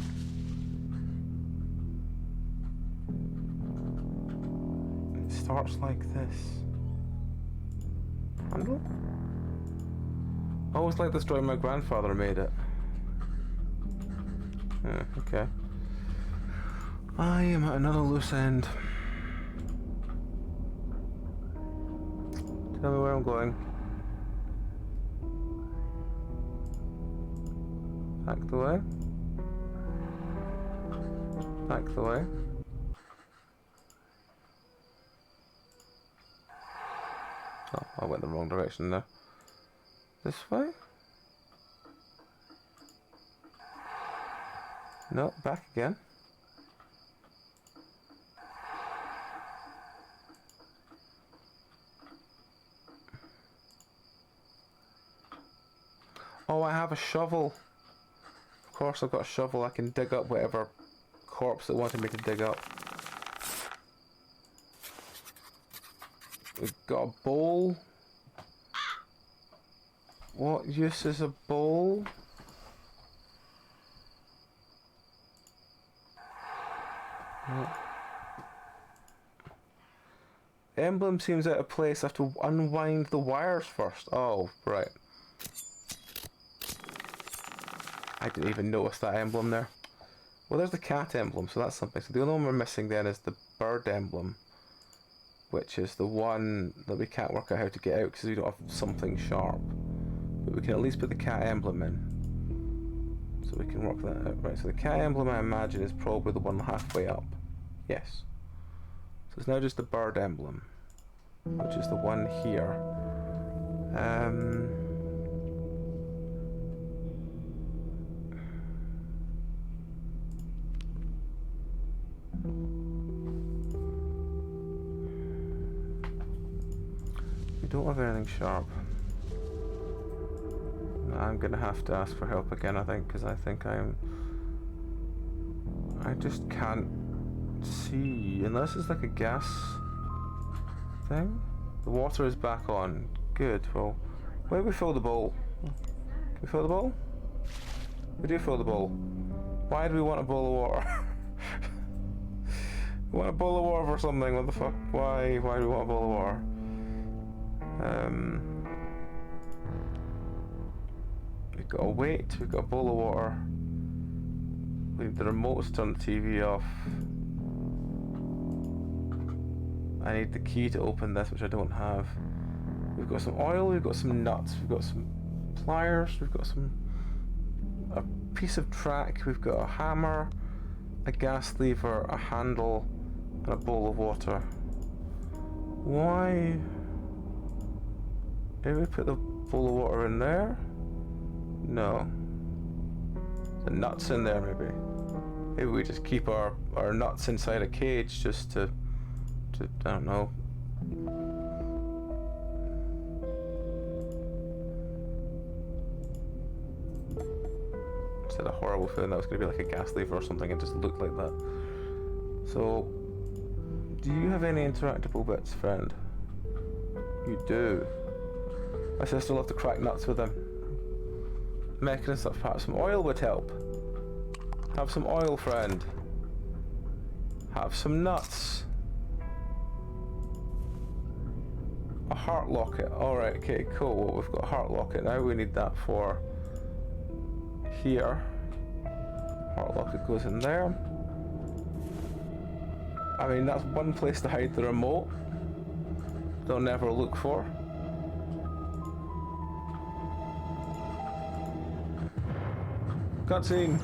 It starts like this. Handle? Oh, it's like this drawing my grandfather made it. Okay. I am at another loose end. Tell me where I'm going. Back the way. Back the way. Oh, I went the wrong direction there. This way? No, back again. Oh, I have a shovel. Of course I've got a shovel. I can dig up whatever corpse that wanted me to dig up. We've got a bowl. What use is a bowl? The emblem seems out of place. I have to unwind the wires first. Oh, right. I didn't even notice that emblem there. Well, there's the cat emblem, so that's something. So the only one we're missing then is the bird emblem, which is the one that we can't work out how to get out because we don't have something sharp. But we can at least put the cat emblem in, so we can work that out. Right, so the cat emblem, I imagine, is probably the one halfway up. Yes. So it's now just the bird emblem, which is the one here. We don't have anything sharp. I'm gonna have to ask for help again, I think, because I think I just can't see, unless it's like a gas thing. The water is back on. Good. Well, where do we fill the bowl? Can we fill the bowl? We do fill the bowl. Why do we want a bowl of water? We want a bowl of water for something. What the fuck? Why do we want a bowl of water? We've got a weight. We've got a bowl of water. We need the remote to turn the TV off. I need the key to open this, which I don't have. We've got some oil, we've got some nuts, we've got some pliers, we've got a piece of track, we've got a hammer, a gas lever, a handle, and a bowl of water. Why? Did we put the bowl of water in there? No. The nuts in there, maybe. Maybe we just keep our nuts inside a cage just to I don't know. Just had a horrible feeling that was going to be like a gas lever or something. It just looked like that. So, do you have any interactable bits, friend? You do. My sister loved to crack nuts with them. Mechanism stuff. Perhaps some oil would help. Have some oil, friend. Have some nuts. A heart locket. Alright, okay, cool. Well, we've got a heart locket now. We need that for here. Heart locket goes in there. I mean, that's one place to hide the remote. They'll never look for. Cutscene.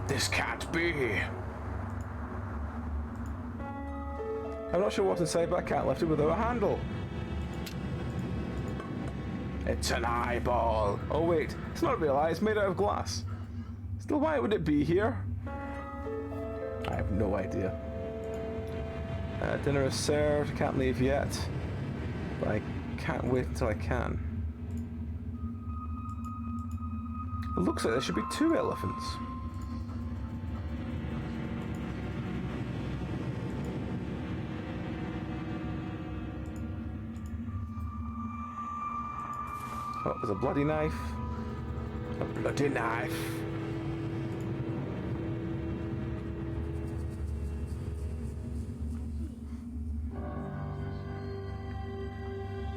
This can't be. I'm not sure what's inside, but I can't lift it without a handle. It's an eyeball. Oh wait, it's not a real eye, it's made out of glass. Still, why would it be here? I have no idea. Dinner is served, can't leave yet. But I can't wait until I can. It looks like there should be 2 elephants. Oh, there's a bloody knife. A bloody knife.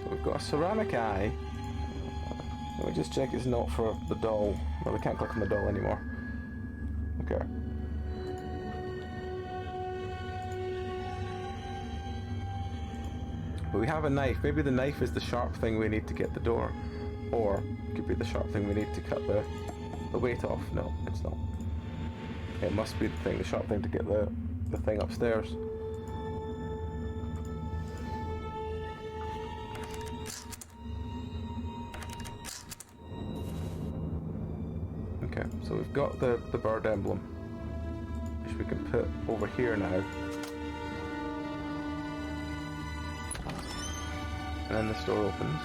So we've got a ceramic eye. Let me just check it's not for the doll. No, we can't click on the doll anymore. Okay. But we have a knife. Maybe the knife is the sharp thing we need to get the door. Or it could be the sharp thing we need to cut the weight off. No, it's not. It must be the sharp thing to get the thing upstairs. Okay, so we've got the bird emblem, which we can put over here now. And then the store opens.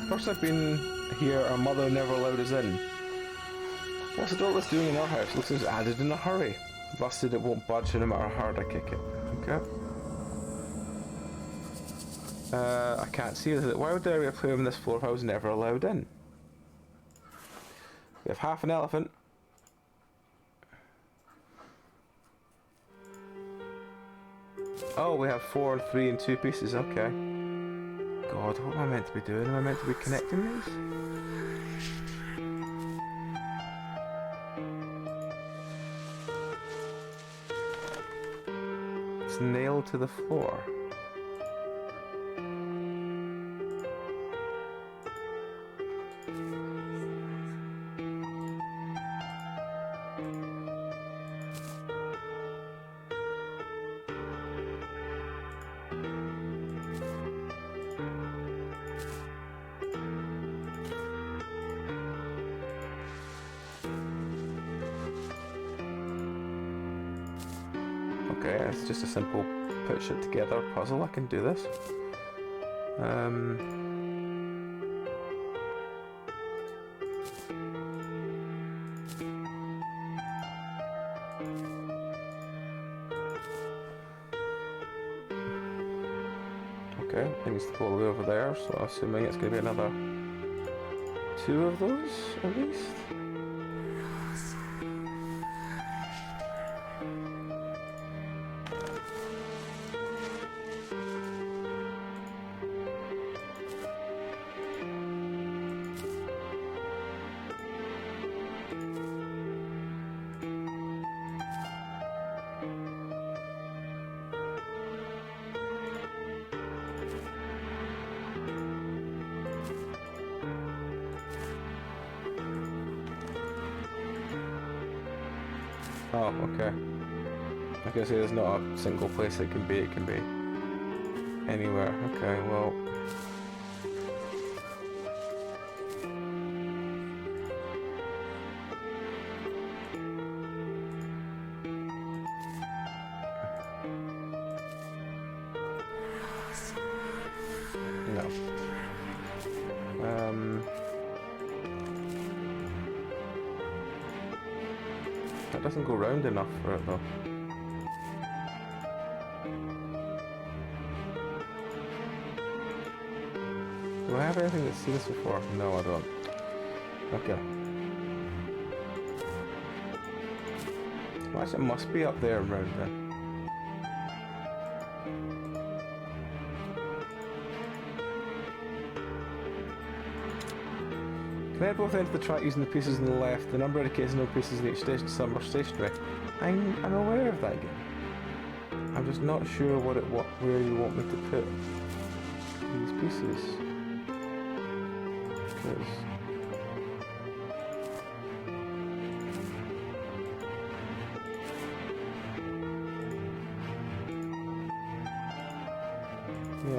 First I've been here, our mother never allowed us in. What's the dog doing in our house? Looks like it's added in a hurry. Busted, it won't budge no matter how hard I kick it. Okay. I can't see it. Why would there be a player on this floor if I was never allowed in? We have half an elephant. Oh, we have 4 and 3 and 2 pieces. Okay. God, what am I meant to be doing? Am I meant to be connecting these? It's nailed to the floor. okay, it's just a simple put shit together puzzle. I can do this. Okay, it needs to go all the way over there, so assuming it's going to be another 2 of those, at least. Oh, okay. I guess there's not a single place it can be anywhere. Okay, well. No. That doesn't go round enough for it though. Do I have anything that's seen this before? No, I don't. Okay. Well, actually, it must be up there around then. Connect both ends of the track using the pieces on the left. The number indicates no pieces in each station. Some are stationary. I'm aware of that game. I'm just not sure where you want me to put these pieces.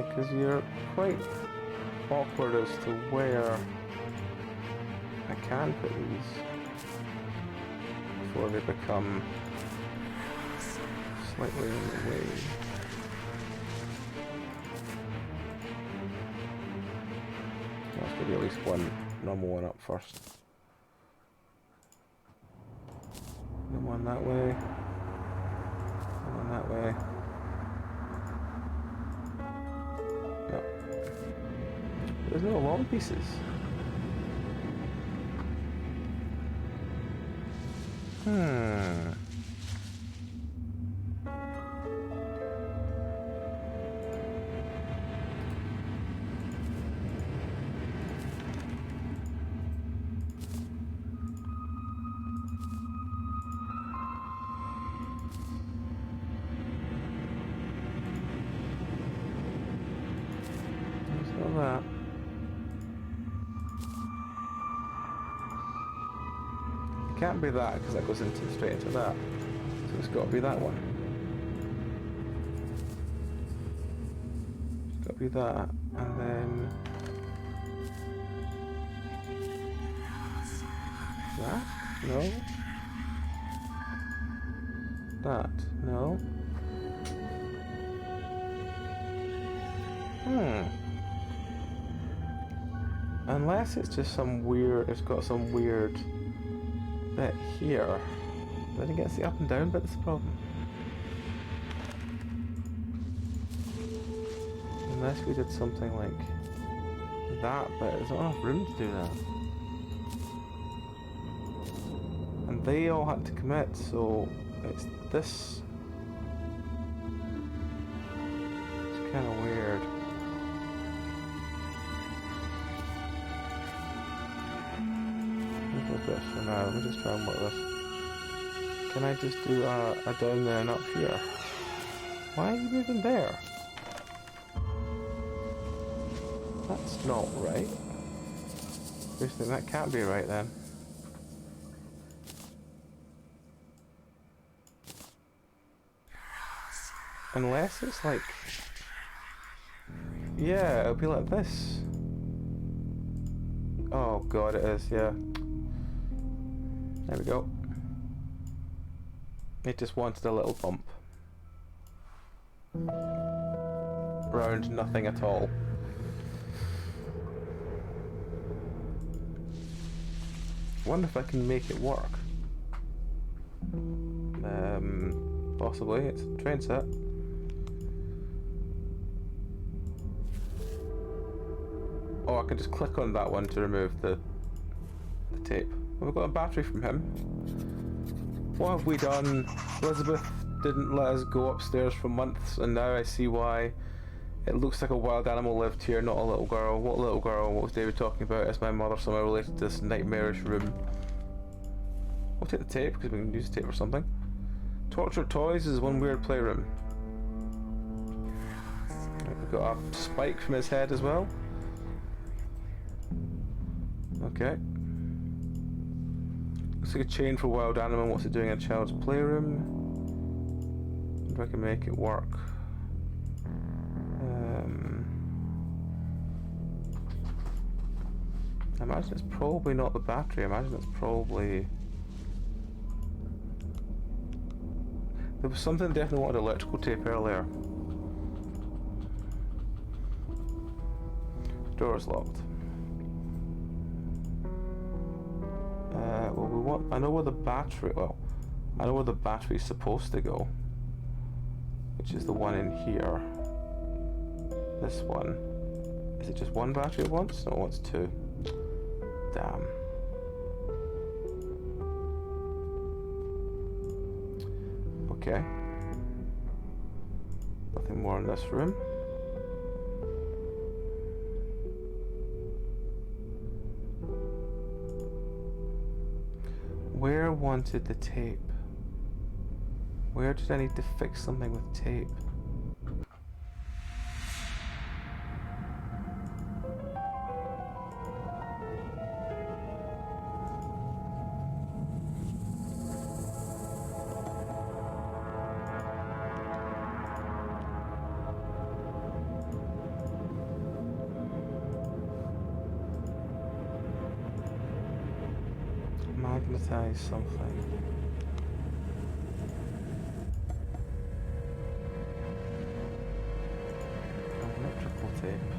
Because you're quite awkward as to where I can put these before they become slightly in the way. There's going to be at least one normal one up first. No one that way. No one that way. No. There's no long pieces. That. It can't be that because that goes straight into that. So it's got to be that one. It's got to be that, and then that. No. That. No. Unless it's just it's got some weird bit here. Then it gets the up and down bit, that's the problem. Unless we did something like that, but there's not enough room to do that. And they all had to commit, so it's this. It's kind of weird. This for now. Let me just try and work this. Can I just do a down there and up here? Why are you moving there? That's not right. Seriously, that can't be right then. Unless it's like... Yeah, it'll be like this. Oh god, it is, yeah. There we go. It just wanted a little bump. round nothing at all. Wonder if I can make it work. Possibly. It's a train set. Oh, I can just click on that one to remove the tape. Have we got a battery from him? What have we done? Elizabeth didn't let us go upstairs for months, and now I see why. It looks like a wild animal lived here, not a little girl. What little girl? What was David talking about? Is my mother somehow related to this nightmarish room? We'll take the tape, because we can use the tape for something. Tortured Toys is one weird playroom. We've got a spike from his head as well. Okay. Looks like a chain for wild animal. What's it doing in a child's playroom? If I can make it work. I imagine it's probably not the battery. I imagine it's probably... There was something definitely wanted electrical tape earlier. Door is locked. Well, we want... I know where the battery... Well, I know where the battery's supposed to go. Which is the one in here. This one. Is it just one battery at once? No, it's two. Damn. Okay. Nothing more in this room. Where wanted the tape? Where did I need to fix something with tape? Magnetize something. Electrical tape.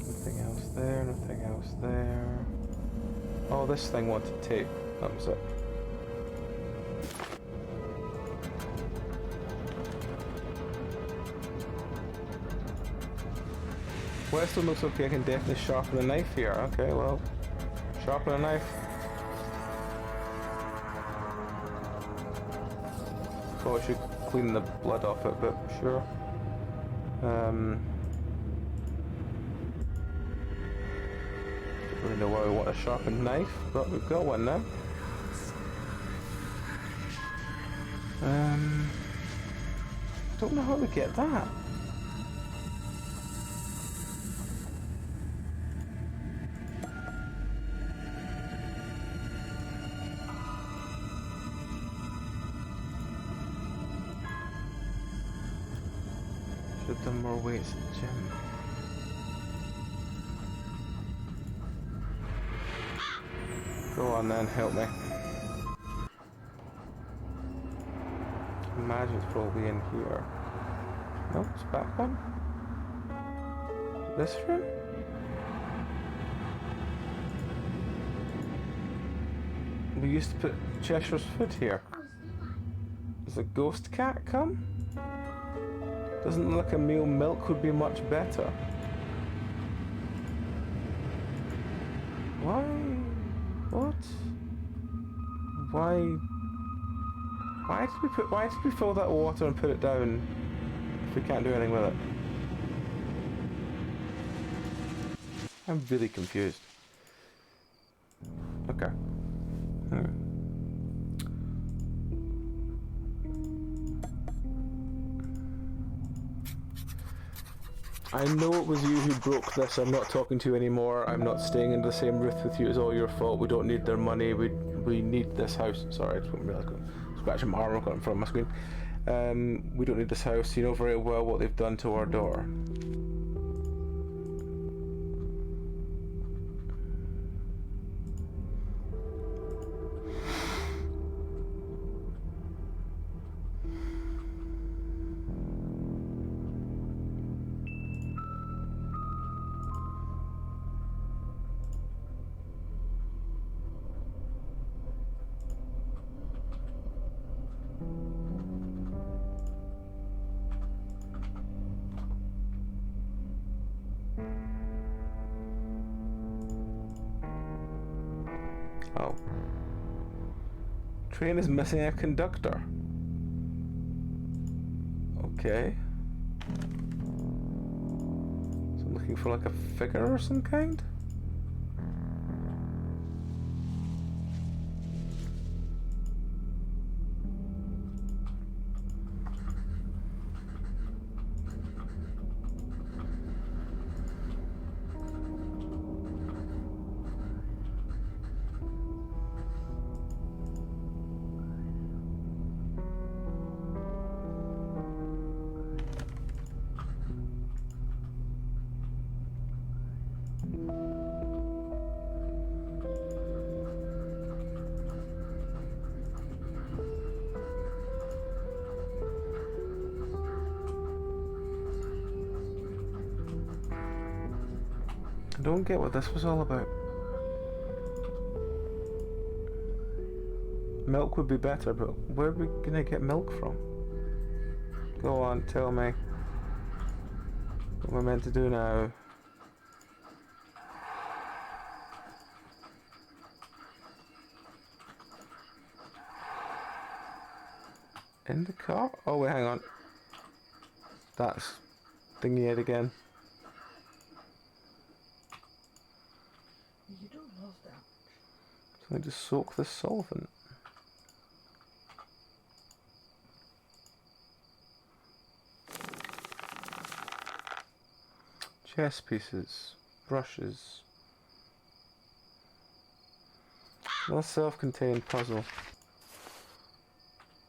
Nothing else there, nothing else there. Oh, this thing wanted tape. That was it. Weston looks okay. I can definitely sharpen a knife here. Okay, well, sharpen a knife. Probably should clean the blood off it, but sure. Don't really know why we want a sharpened knife, but we've got one now. Don't know how we get that. Should have done more weights at the gym. Go on then, help me. Imagine it's probably in here. No, it's back one. This room? We used to put Cheshire's foot here. Does a ghost cat come? Doesn't look like a meal milk would be much better. Why? What? Why did we fill that water and put it down if we can't do anything with it? I'm really confused. Okay. I know it was you who broke this. I'm not talking to you anymore. I'm not staying in the same roof with you. It's all your fault. We don't need their money. We need this house. Sorry, I just didn't realize I was scratching my arm. I've got it in front of my screen. We don't need this house. You know very well what they've done to our door. Train is missing a conductor. Okay. So I'm looking for like a figure or some kind? I don't get what this was all about. Milk would be better, but where are we gonna get milk from? Go on, tell me. What am I meant to do now? In the car? Oh wait, hang on. That's thingy it again. You don't love that. So I just soak the solvent. Chess pieces, brushes. Another self-contained puzzle.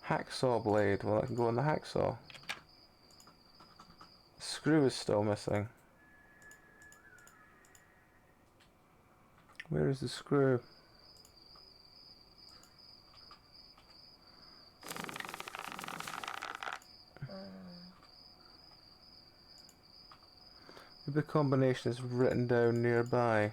Hacksaw blade. Well, I can go on the hacksaw. The screw is still missing. Where is the screw? The combination is written down nearby.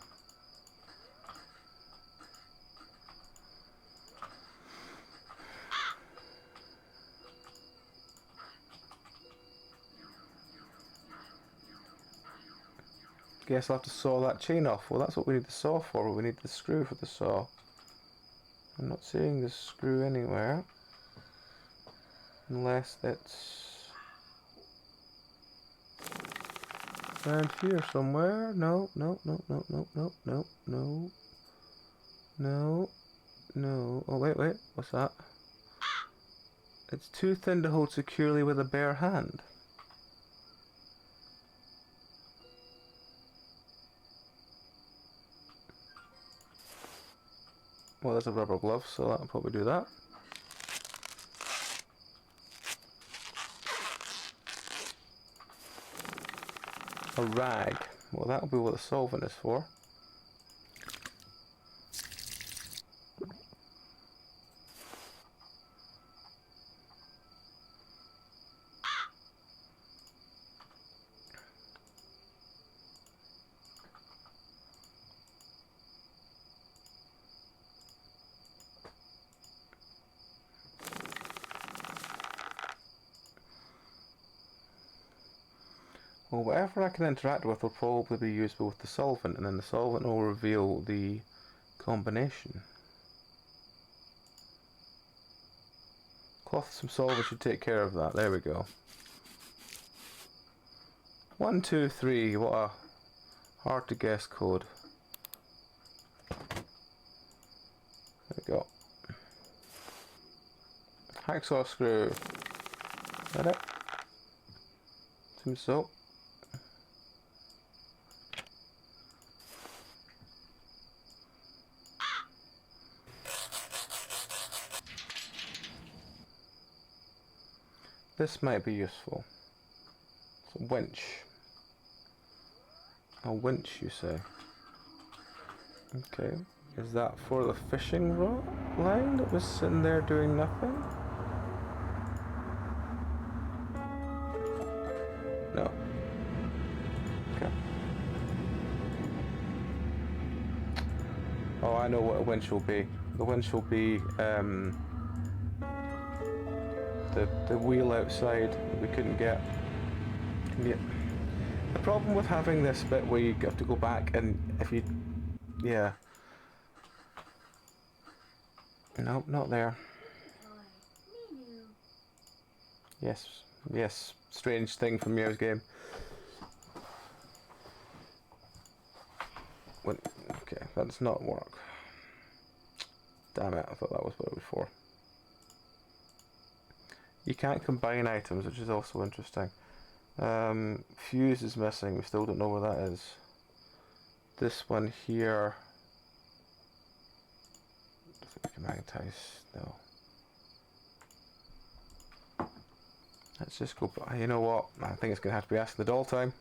Guess I'll have to saw that chain off. Well, that's what we need the saw for, but we need the screw for the saw. I'm not seeing the screw anywhere. Unless it's around here somewhere. No, no, no, no, no, no, no, no. No. No. Oh, wait, wait. What's that? It's too thin to hold securely with a bare hand. Well, there's a rubber glove, so that'll probably do that. A rag. Well, that'll be what the solvent is for. Well, whatever I can interact with will probably be usable with the solvent, and then the solvent will reveal the combination. Cloth, some solvent should take care of that. There we go. 1, 2, 3. What a hard to guess code. There we go. Hacksaw screw. Is that it? Seems so. This might be useful. It's a winch. A winch, you say? Okay. Is that for the fishing line that was sitting there doing nothing? No. Okay. Oh, I know what a winch will be. The winch will be, the wheel outside that we couldn't get. The problem with having this bit where you have to go back and if you, yeah. Nope, not there. Yes, yes. Strange thing from Mio's game. When, okay, that does not work. Damn it, I thought that was what it was for. You can't combine items, which is also interesting. Fuse is missing, we still don't know where that is. This one here... Does it make a magnetize? No. Let's just go... You know what? I think it's going to have to be asking the doll time.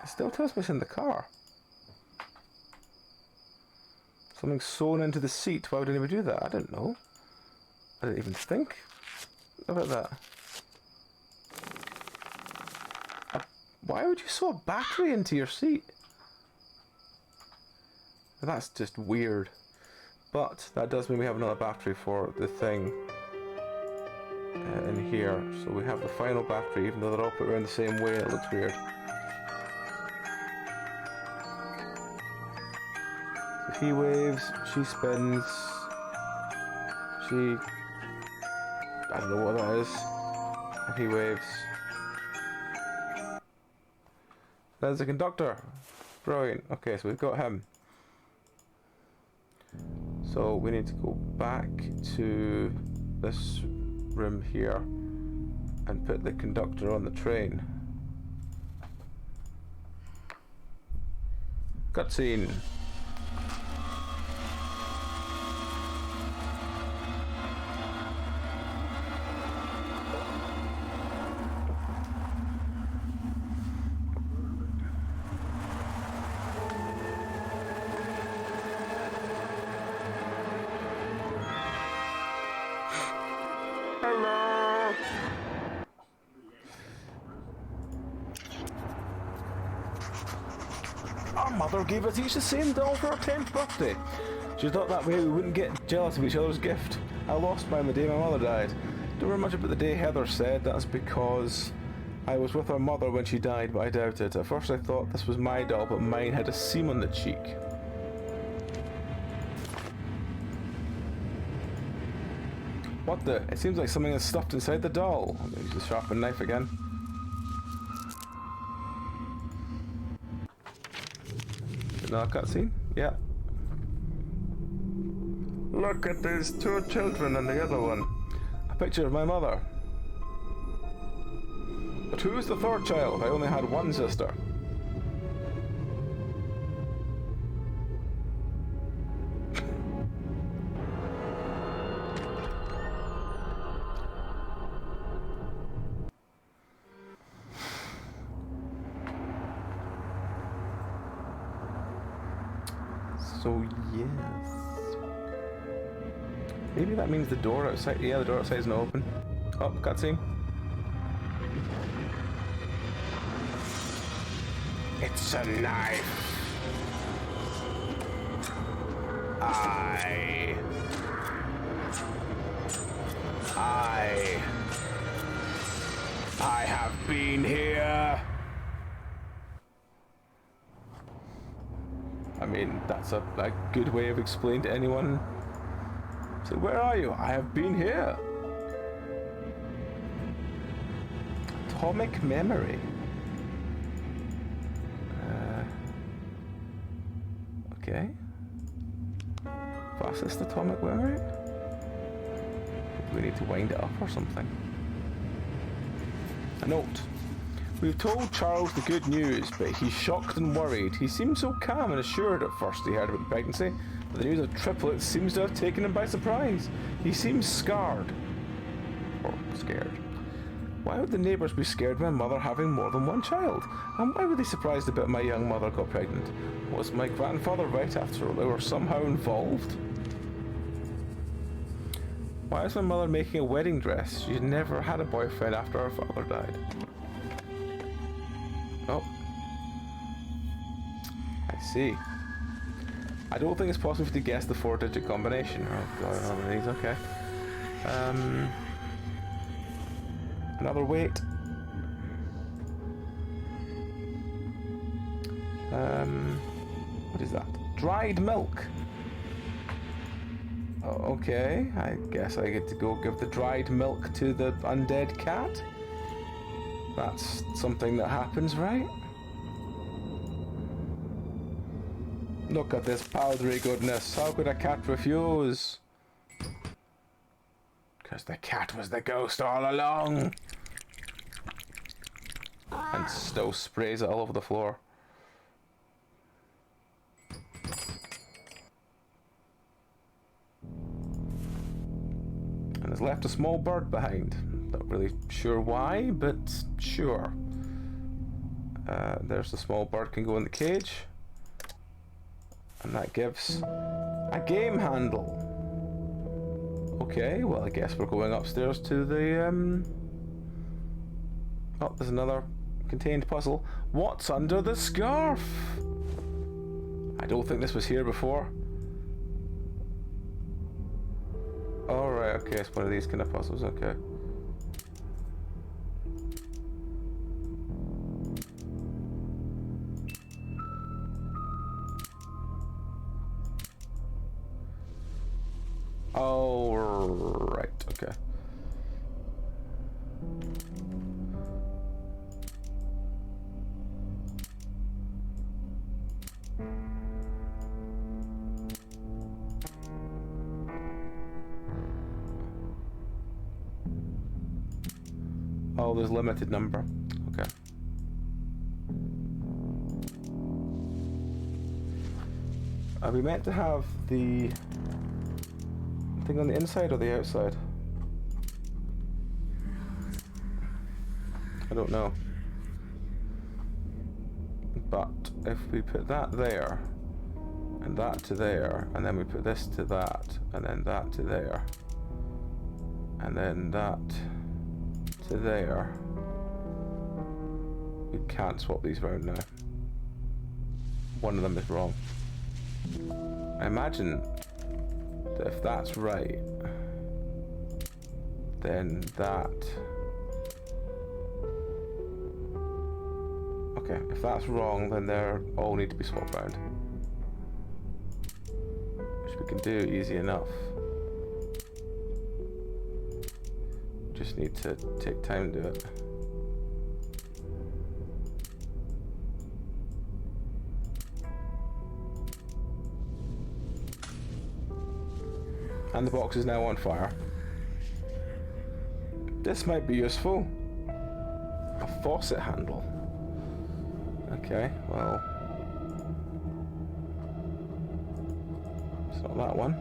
It still tells me it's in the car. Something sewn into the seat. Why would anybody do that? I don't know. I didn't even think about that. Why would you sew a battery into your seat? That's just weird. But that does mean we have another battery for the thing in here. So we have the final battery, even though they're all put around the same way. It looks weird. So he waves, she spins, she... I don't know what that is. And he waves. There's the conductor. Brilliant. Okay, so we've got him. So we need to go back to this room here and put the conductor on the train. Cutscene. Our mother gave us each the same doll for our 10th birthday. She thought that way we wouldn't get jealous of each other's gift. I lost mine the day my mother died. Don't remember much about the day Heather said. That's because I was with our mother when she died, but I doubt it. At first I thought this was my doll, but mine had a seam on the cheek. What the? It seems like something is stuffed inside the doll. I'm going to use the sharpened knife again. Another cutscene? Yeah. Look at these two children and the other one. A picture of my mother. But who's the third child? I only had one sister. So yes, maybe that means the door outside. Yeah, the door outside is not open. Oh, cutscene. It's a knife. I have been here. I mean, that's a good way of explaining to anyone. So where are you? I have been here. Atomic memory. Okay. Fastest atomic memory? Do we need to wind it up or something? A note. We've told Charles the good news, but he's shocked and worried. He seemed so calm and assured at first he heard about pregnancy, but the news of triplets seems to have taken him by surprise. He seems scarred. Or scared. Why would the neighbours be scared of my mother having more than one child? And why were they surprised about my young mother got pregnant? Was my grandfather right after all? They were somehow involved? Why is my mother making a wedding dress? She never had a boyfriend after her father died. Oh. I see. I don't think it's possible to guess the 4-digit combination. Oh god, another of these, okay. Another wait. What is that? Dried milk. Oh, okay, I guess I get to go give the dried milk to the undead cat. That's something that happens, right? Look at this powdery goodness. How could a cat refuse? Because the cat was the ghost all along. And still sprays it all over the floor. And has left a small bird behind. Not really sure why, but sure. There's the small bird, can go in the cage. And that gives a game handle. Okay, well I guess we're going upstairs to the oh, there's another contained puzzle. What's under the scarf? I don't think this was here before. Alright, okay, it's one of these kind of puzzles, okay. Oh, right, okay. Oh, there's limited number. Okay. Are we meant to have the thing on the inside or the outside? I don't know. But if we put that there, and that to there, and then we put this to that, and then that to there, and then that to there, we can't swap these around now. One of them is wrong. I imagine that if that's right, then that... Okay, if that's wrong, then they all need to be swapped around. Which we can do easy enough. Just need to take time to do it. And the box is now on fire. This might be useful. A faucet handle. Okay, well... it's not that one.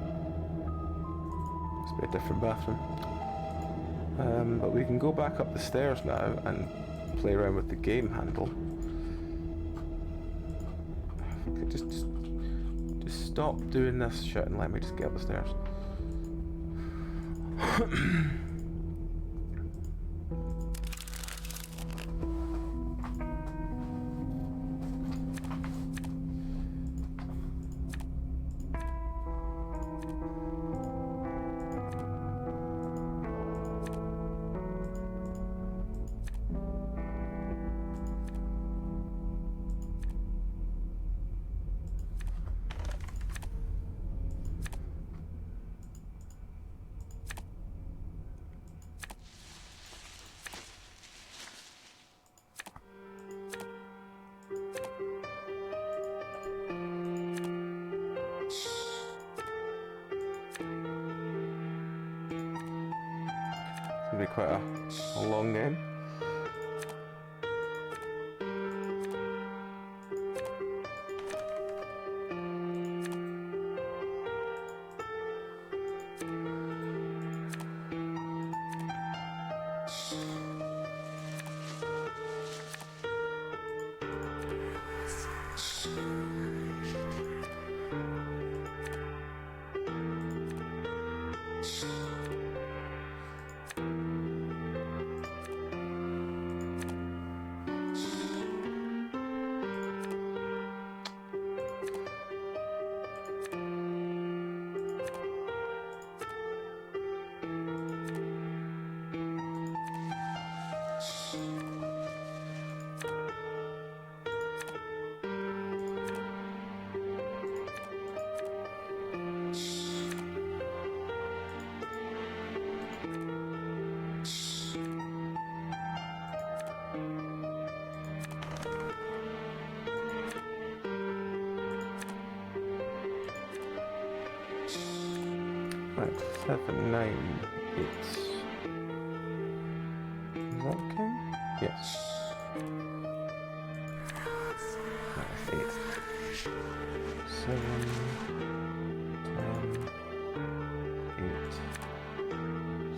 Must be a different bathroom. But we can go back up the stairs now and play around with the game handle. Okay, just stop doing this shit and let me just get up the stairs. It's gonna be quite a long game. Right, 7, 9, 8. Is that okay? Yes. Right, 8. 7, 10, 8,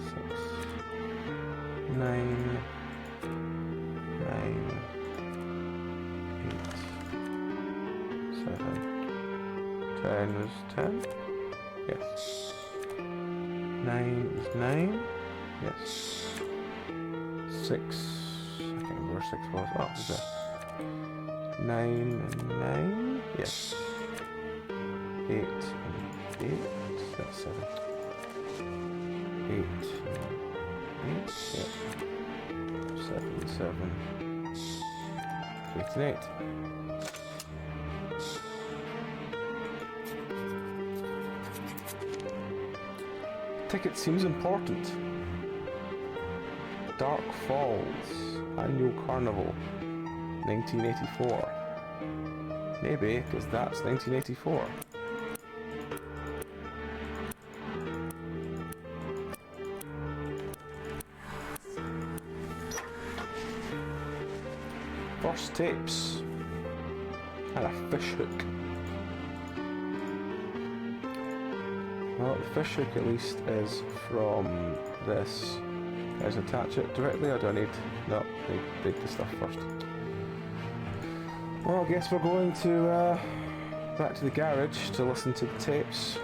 6, 9, 9, 8, 7. 10 is 10? Yes. 9 is 9? Yes. 6. I can't remember where 6 was. Oh, it was there. 9 and 9? Yes. 8 and 8. That's 7. 8 and 8. Yep. 7 and 7. 8 and 8. Ticket seems important. Dark Falls Annual Carnival 1984. Maybe, because that's 1984. First tapes. And a fish hook. Well, the fish hook at least is from this. Can I just attach it directly or do I need... No, need the stuff first. Well, I guess we're going to back to the garage to listen to the tapes.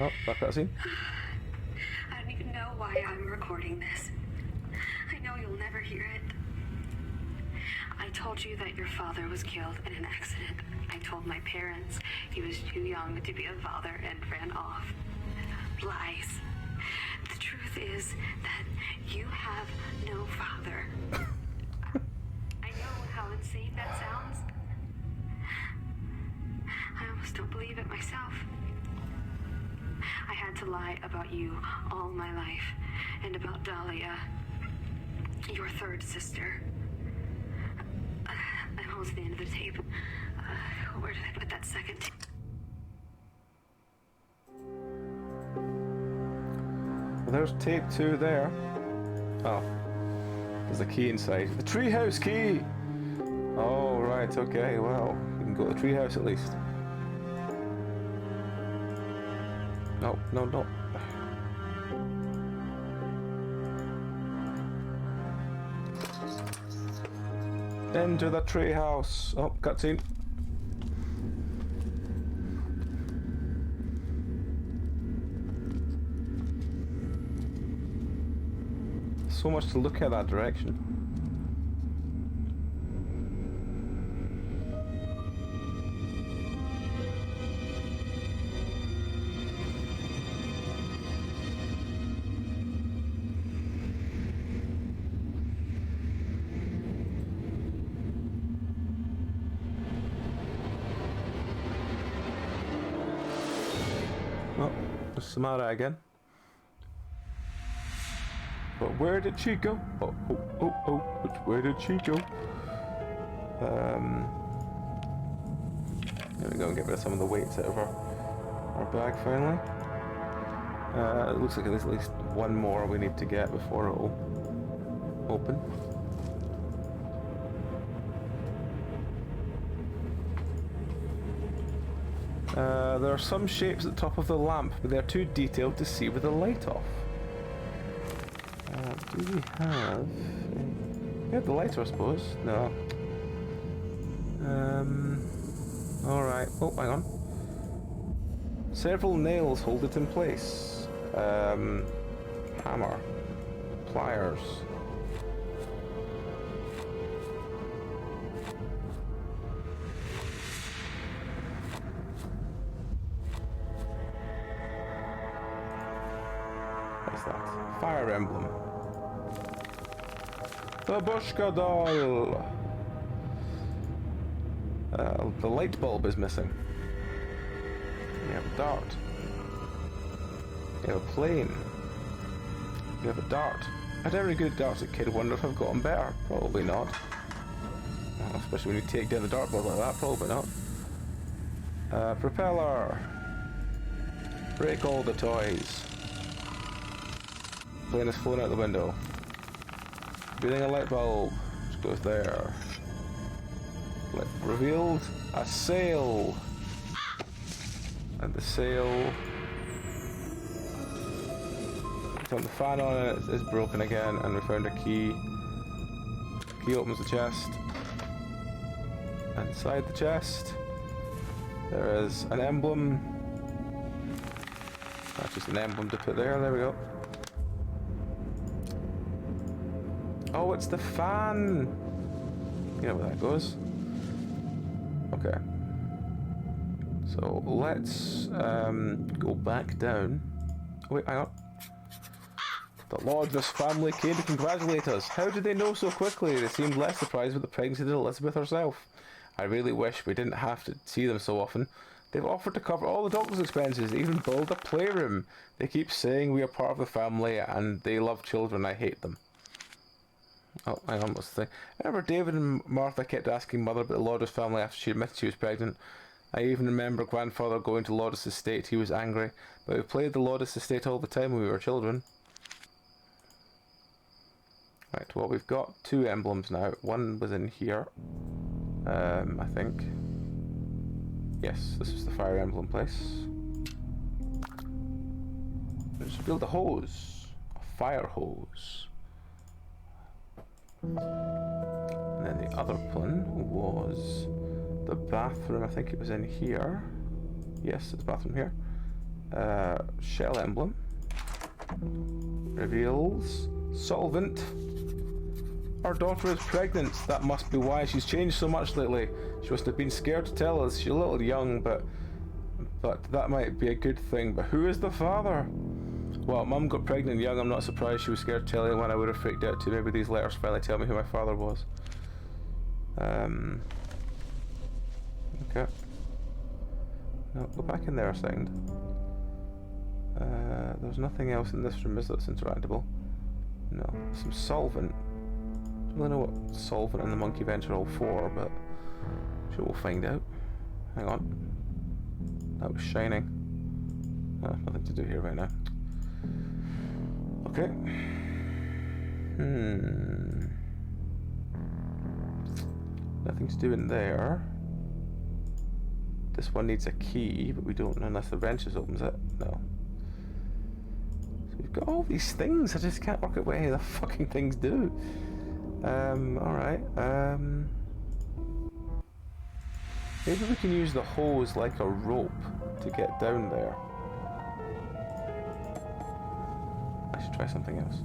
Oh, back cutscene. I don't even know why I'm recording this. I know you'll never hear it. I told you that your father was killed in an accident. I told my parents he was too young to be a father and ran off. Lies. The truth is that you have no father. I know how insane that sounds. I almost don't believe it myself. I had to lie about you all my life, and about Dahlia, your third sister. I'm almost at the end of the tape. Where did I put that second tape? Well, there's tape 2 there. Oh, there's a key inside. The treehouse key! Oh, right, okay, well, we can go to the treehouse at least. No, no, no. Into the treehouse. Oh, cutscene. So much to look at that direction. Oh, there's Samara again. But where did she go? Oh, oh, oh, oh, where did she go? There we go, and get rid of some of the weights out of our bag finally. It looks like there's at least one more we need to get before it'll open. There are some shapes at the top of the lamp, but they're too detailed to see with the light off. Do we have... We have the lighter, I suppose. No. Alright. Oh, hang on. Several nails hold it in place. Hammer. Pliers. What's that? Fire emblem. Babushka doll! The light bulb is missing. You have a dart. You have a plane. You have a dart. I did really good at darts as a kid. Wonder if I've gotten better. Probably not. Especially when you take down the dartboard like that. Probably not. Propeller. Break all the toys. Plane is flown out the window. Breathing a light bulb. Which goes there. Revealed a sail. And the sail. Turn the fan on and it's broken again, and we found a key. Key opens the chest. Inside the chest there is an emblem. That's just an emblem to put there. There we go. Oh, it's the fan. You know where that goes. Okay. So let's go back down. Oh, wait, hang on. The Lord's family came to congratulate us. How did they know so quickly? They seemed less surprised with the pregnancy than Elizabeth herself. I really wish we didn't have to see them so often. They've offered to cover all the doctor's expenses, even build a playroom. They keep saying we are part of the family and they love children. I hate them. Oh, hang on, what's the thing? I remember David and Martha kept asking Mother about the Lourdes family after she admitted she was pregnant. I even remember Grandfather going to Lourdes' estate. He was angry. But we played the Lourdes estate all the time when we were children. Right, well, we've got two emblems now. One was in here, I think. Yes, this is the fire emblem place. Let's build a hose. A fire hose. And then the other one was the bathroom. I think it was in here. Yes, it's the bathroom here. Shell emblem. Reveals solvent. Our daughter is pregnant. That must be why she's changed so much lately. She must have been scared to tell us. She's a little young, but that might be a good thing. But who is the father? Well, Mum got pregnant young. I'm not surprised she was scared to tell anyone. I would have freaked out too. Maybe these letters finally tell me who my father was. Okay. No, go back in there a second. There's nothing else in this room, is there, that's interactable? No. Some solvent. I don't really know what solvent and the monkey bench are all for, but I'm sure we'll find out. Hang on. That was shining. Nothing to do here right now. Okay. Nothing to do in there. This one needs a key, but we don't know unless the wrenches opens it. No. So we've got all these things. I just can't work out what any of the fucking things do. Alright. Maybe we can use the hose like a rope to get down there. I should try something else.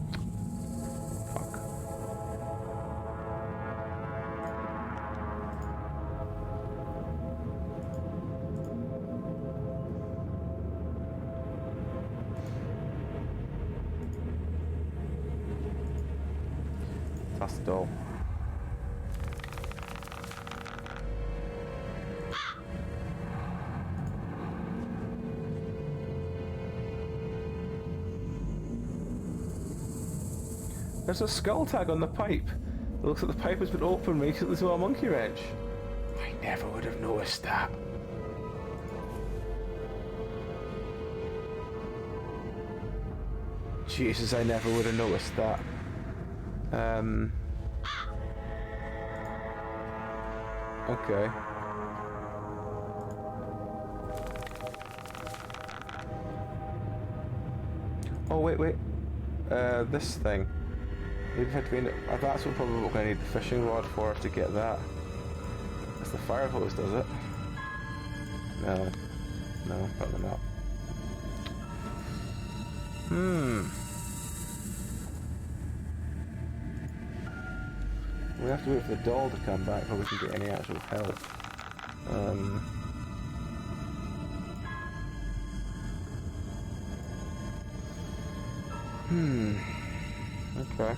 Fuck. That's the doll. There's a skull tag on the pipe. It looks like the pipe has been opened recently to a monkey wrench. I never would have noticed that. Jesus, I never would have noticed that. Okay. Oh, wait. This thing. Maybe if I clean it. That's what probably what we're going to need the fishing rod for to get that. That's the fire hose, does it? No, probably not. We have to wait for the doll to come back before we can get any actual help. Okay.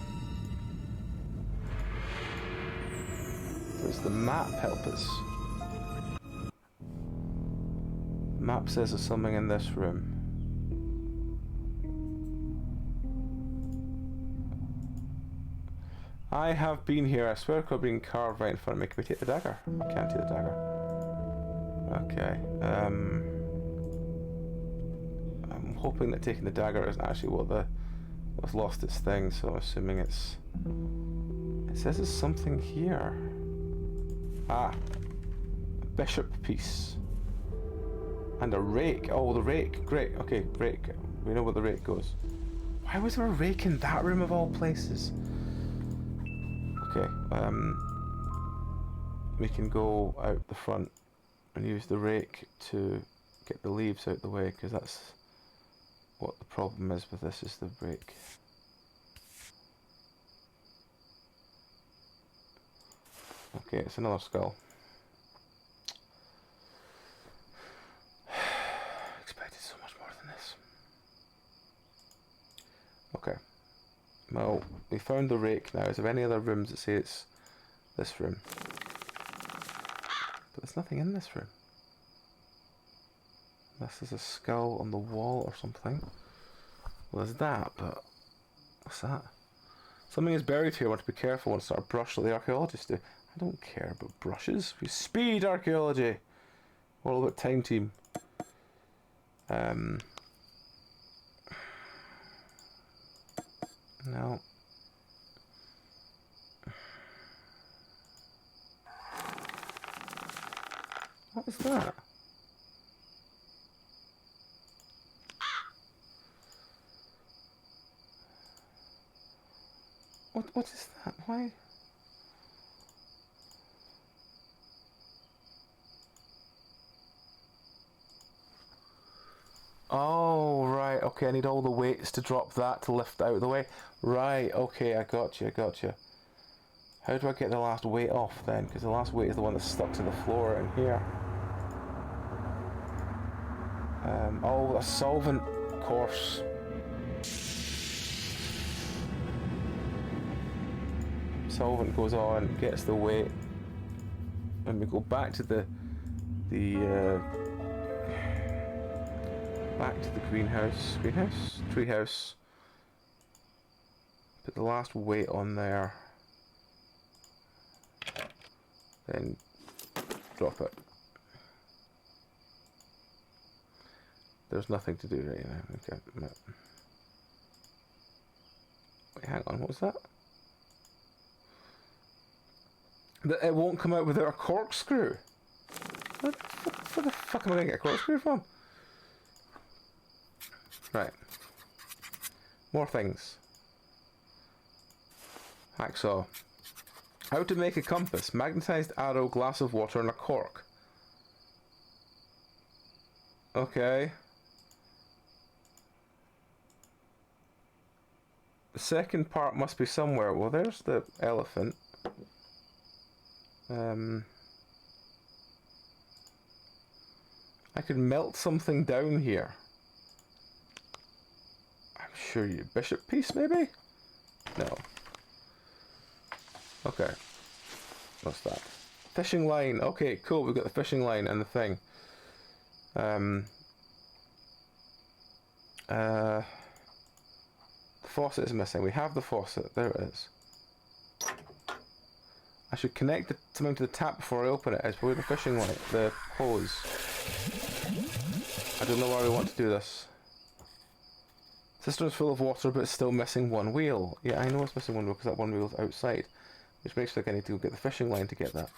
Does the map help us? The map says there's something in this room. I have been here. I swear it could have been carved right in front of me. Can we take the dagger? I can't take the dagger. Okay. I'm hoping that taking the dagger isn't actually what's lost its thing, so I'm assuming it's... It says there's something here. Ah. A bishop piece. And a rake. Oh, the rake. Great. Okay, rake. We know where the rake goes. Why was there a rake in that room of all places? Okay, we can go out the front and use the rake to get the leaves out the way, because that's what the problem is with this, is the rake. Okay, it's another skull. Expected so much more than this. Okay. Well, we found the rake now. Is there any other rooms that say it's this room? But there's nothing in this room. Unless there's a skull on the wall or something. Well, there's that, but... What's that? Something is buried here. I want to be careful and start a brush like the archaeologists do. I don't care about brushes. We speed archaeology! We're all about time team. No. What is that? What is that? Why? Oh, right, okay, I need all the weights to drop that to lift out of the way. Right, okay, I got you. How do I get the last weight off then? Because the last weight is the one that's stuck to the floor in here. Oh, a solvent course. Solvent goes on, gets the weight. And we go back to the treehouse. Put the last weight on there. Then drop it. There's nothing to do right now. Okay. No. Wait, hang on, what was that? It won't come out without a corkscrew. Where the fuck am I going to get a corkscrew from? Right. More things. Hacksaw. How to make a compass. Magnetized arrow, glass of water, and a cork. Okay. The second part must be somewhere. Well, there's the elephant. I could melt something down here. I'm sure you... Bishop piece, maybe? No. Okay. What's that? Fishing line. Okay, cool. We've got the fishing line and the thing. The faucet is missing. We have the faucet. There it is. I should connect something to the tap before I open it. It's probably the fishing line, the hose. I don't know why we want to do this. Cistern's full of water, but it's still missing one wheel. Yeah, I know it's missing one wheel because that one wheel's outside. Which makes me think I need to go get the fishing line to get that.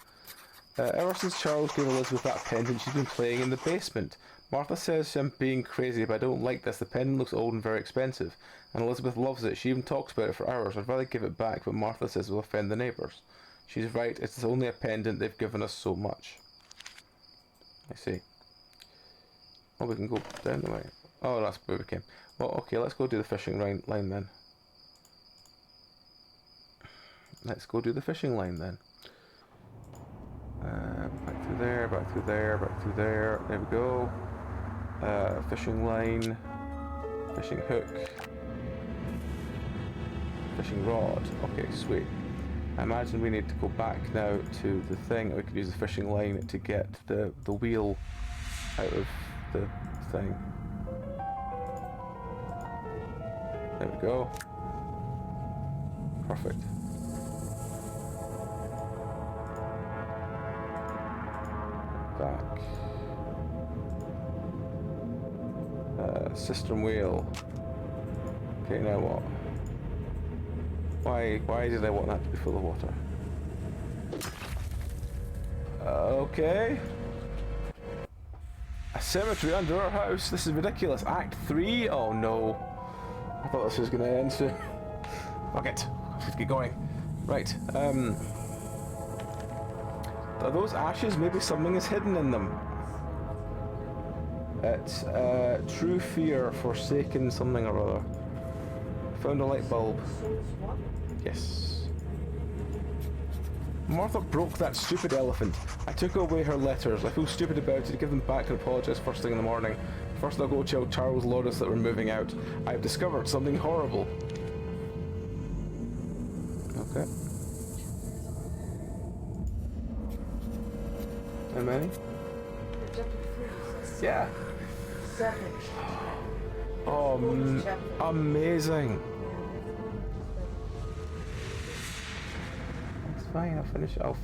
Ever since Charles gave Elizabeth that pendant, she's been playing in the basement. Martha says I'm being crazy, but I don't like this. The pendant looks old and very expensive. And Elizabeth loves it. She even talks about it for hours. I'd rather give it back, but Martha says it will offend the neighbours. She's right. It's only a pendant. They've given us so much. I see. Oh, we can go down the way. Oh, that's where we came. Well, okay, let's go do the fishing line then. Let's go do the fishing line then. Back through there, back through there, back through there. There we go. Fishing line. Fishing hook. Fishing rod. Okay, sweet. I imagine we need to go back now to the thing. We could use the fishing line to get the wheel out of the thing. There we go. Perfect. Cistern wheel. Okay, now what? Why did I want that to be full of water? Okay. A cemetery under our house. This is ridiculous. Act 3? Oh no. I thought this was going to end soon. Fuck it. Let's get going. Right. Are those ashes? Maybe something is hidden in them. It's true fear, forsaken something or other. Found a light bulb. Yes. Martha broke that stupid elephant. I took away her letters. I feel stupid about it. Give them back and apologise first thing in the morning. First I'll go tell Charles Loris that we're moving out. I've discovered something horrible. Okay. How many? Yeah. 7. Oh, amazing. It's fine. I'll finish it. I'll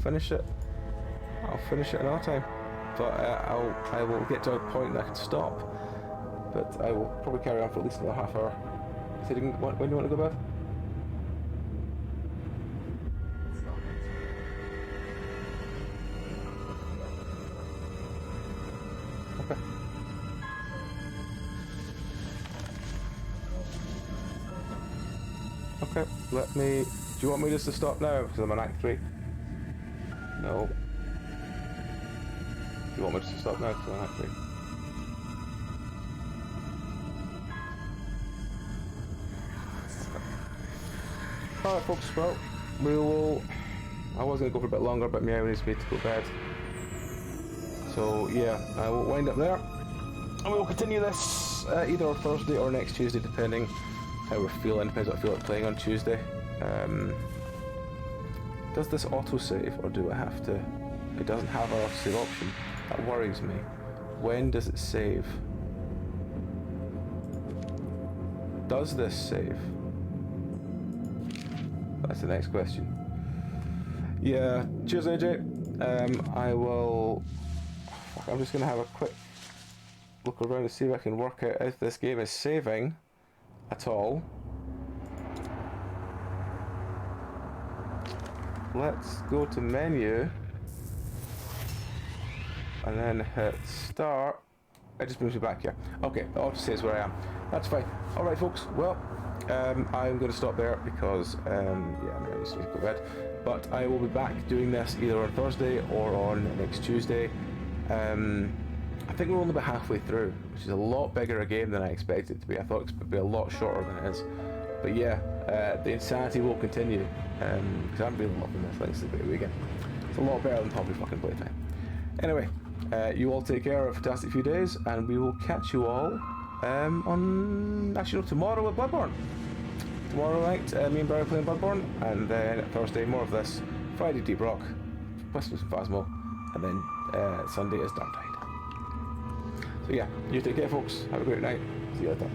finish it another time. But I will get to a point that I can stop. But I will probably carry on for at least another half hour. So when do you want to go back? Okay. Okay, let me... Do you want me just to stop now because I'm on Act 3? No. Do you want me just to stop now because I'm on Act 3? Alright folks, well, we will... I was going to go for a bit longer, but Meow needs me to go to bed. So yeah, I will wind up there. And we will continue this either Thursday or next Tuesday, depending how we're feeling. Depends what I feel like playing on Tuesday. Does this autosave, or do I have to... It doesn't have an autosave option. That worries me. When does it save? Does this save? That's the next question. Yeah, cheers AJ. I will... I'm just going to have a quick look around to see if I can work out if this game is saving at all. Let's go to menu and then hit start. It just brings me back here. Okay, it auto says where I am. That's fine. Alright folks, well, I'm going to stop there because, yeah, I just need to go to bed. But I will be back doing this either on Thursday or on next Tuesday. I think we're only about halfway through, which is a lot bigger a game than I expected it to be. I thought it would be a lot shorter than it is. But yeah, the insanity will continue, because I'm really loving this. Thanks to the great weekend. It's a lot better than probably fucking Playtime. Anyway, you all take care, have a fantastic few days, and we will catch you all on, actually no, tomorrow with Bloodborne. Tomorrow night, me and Barry playing Bloodborne, and then Thursday more of this, Friday Deep Rock, Whispers and Phasmo, and then Sunday is Dark Tide. So yeah, you take care folks, have a great night, see you later.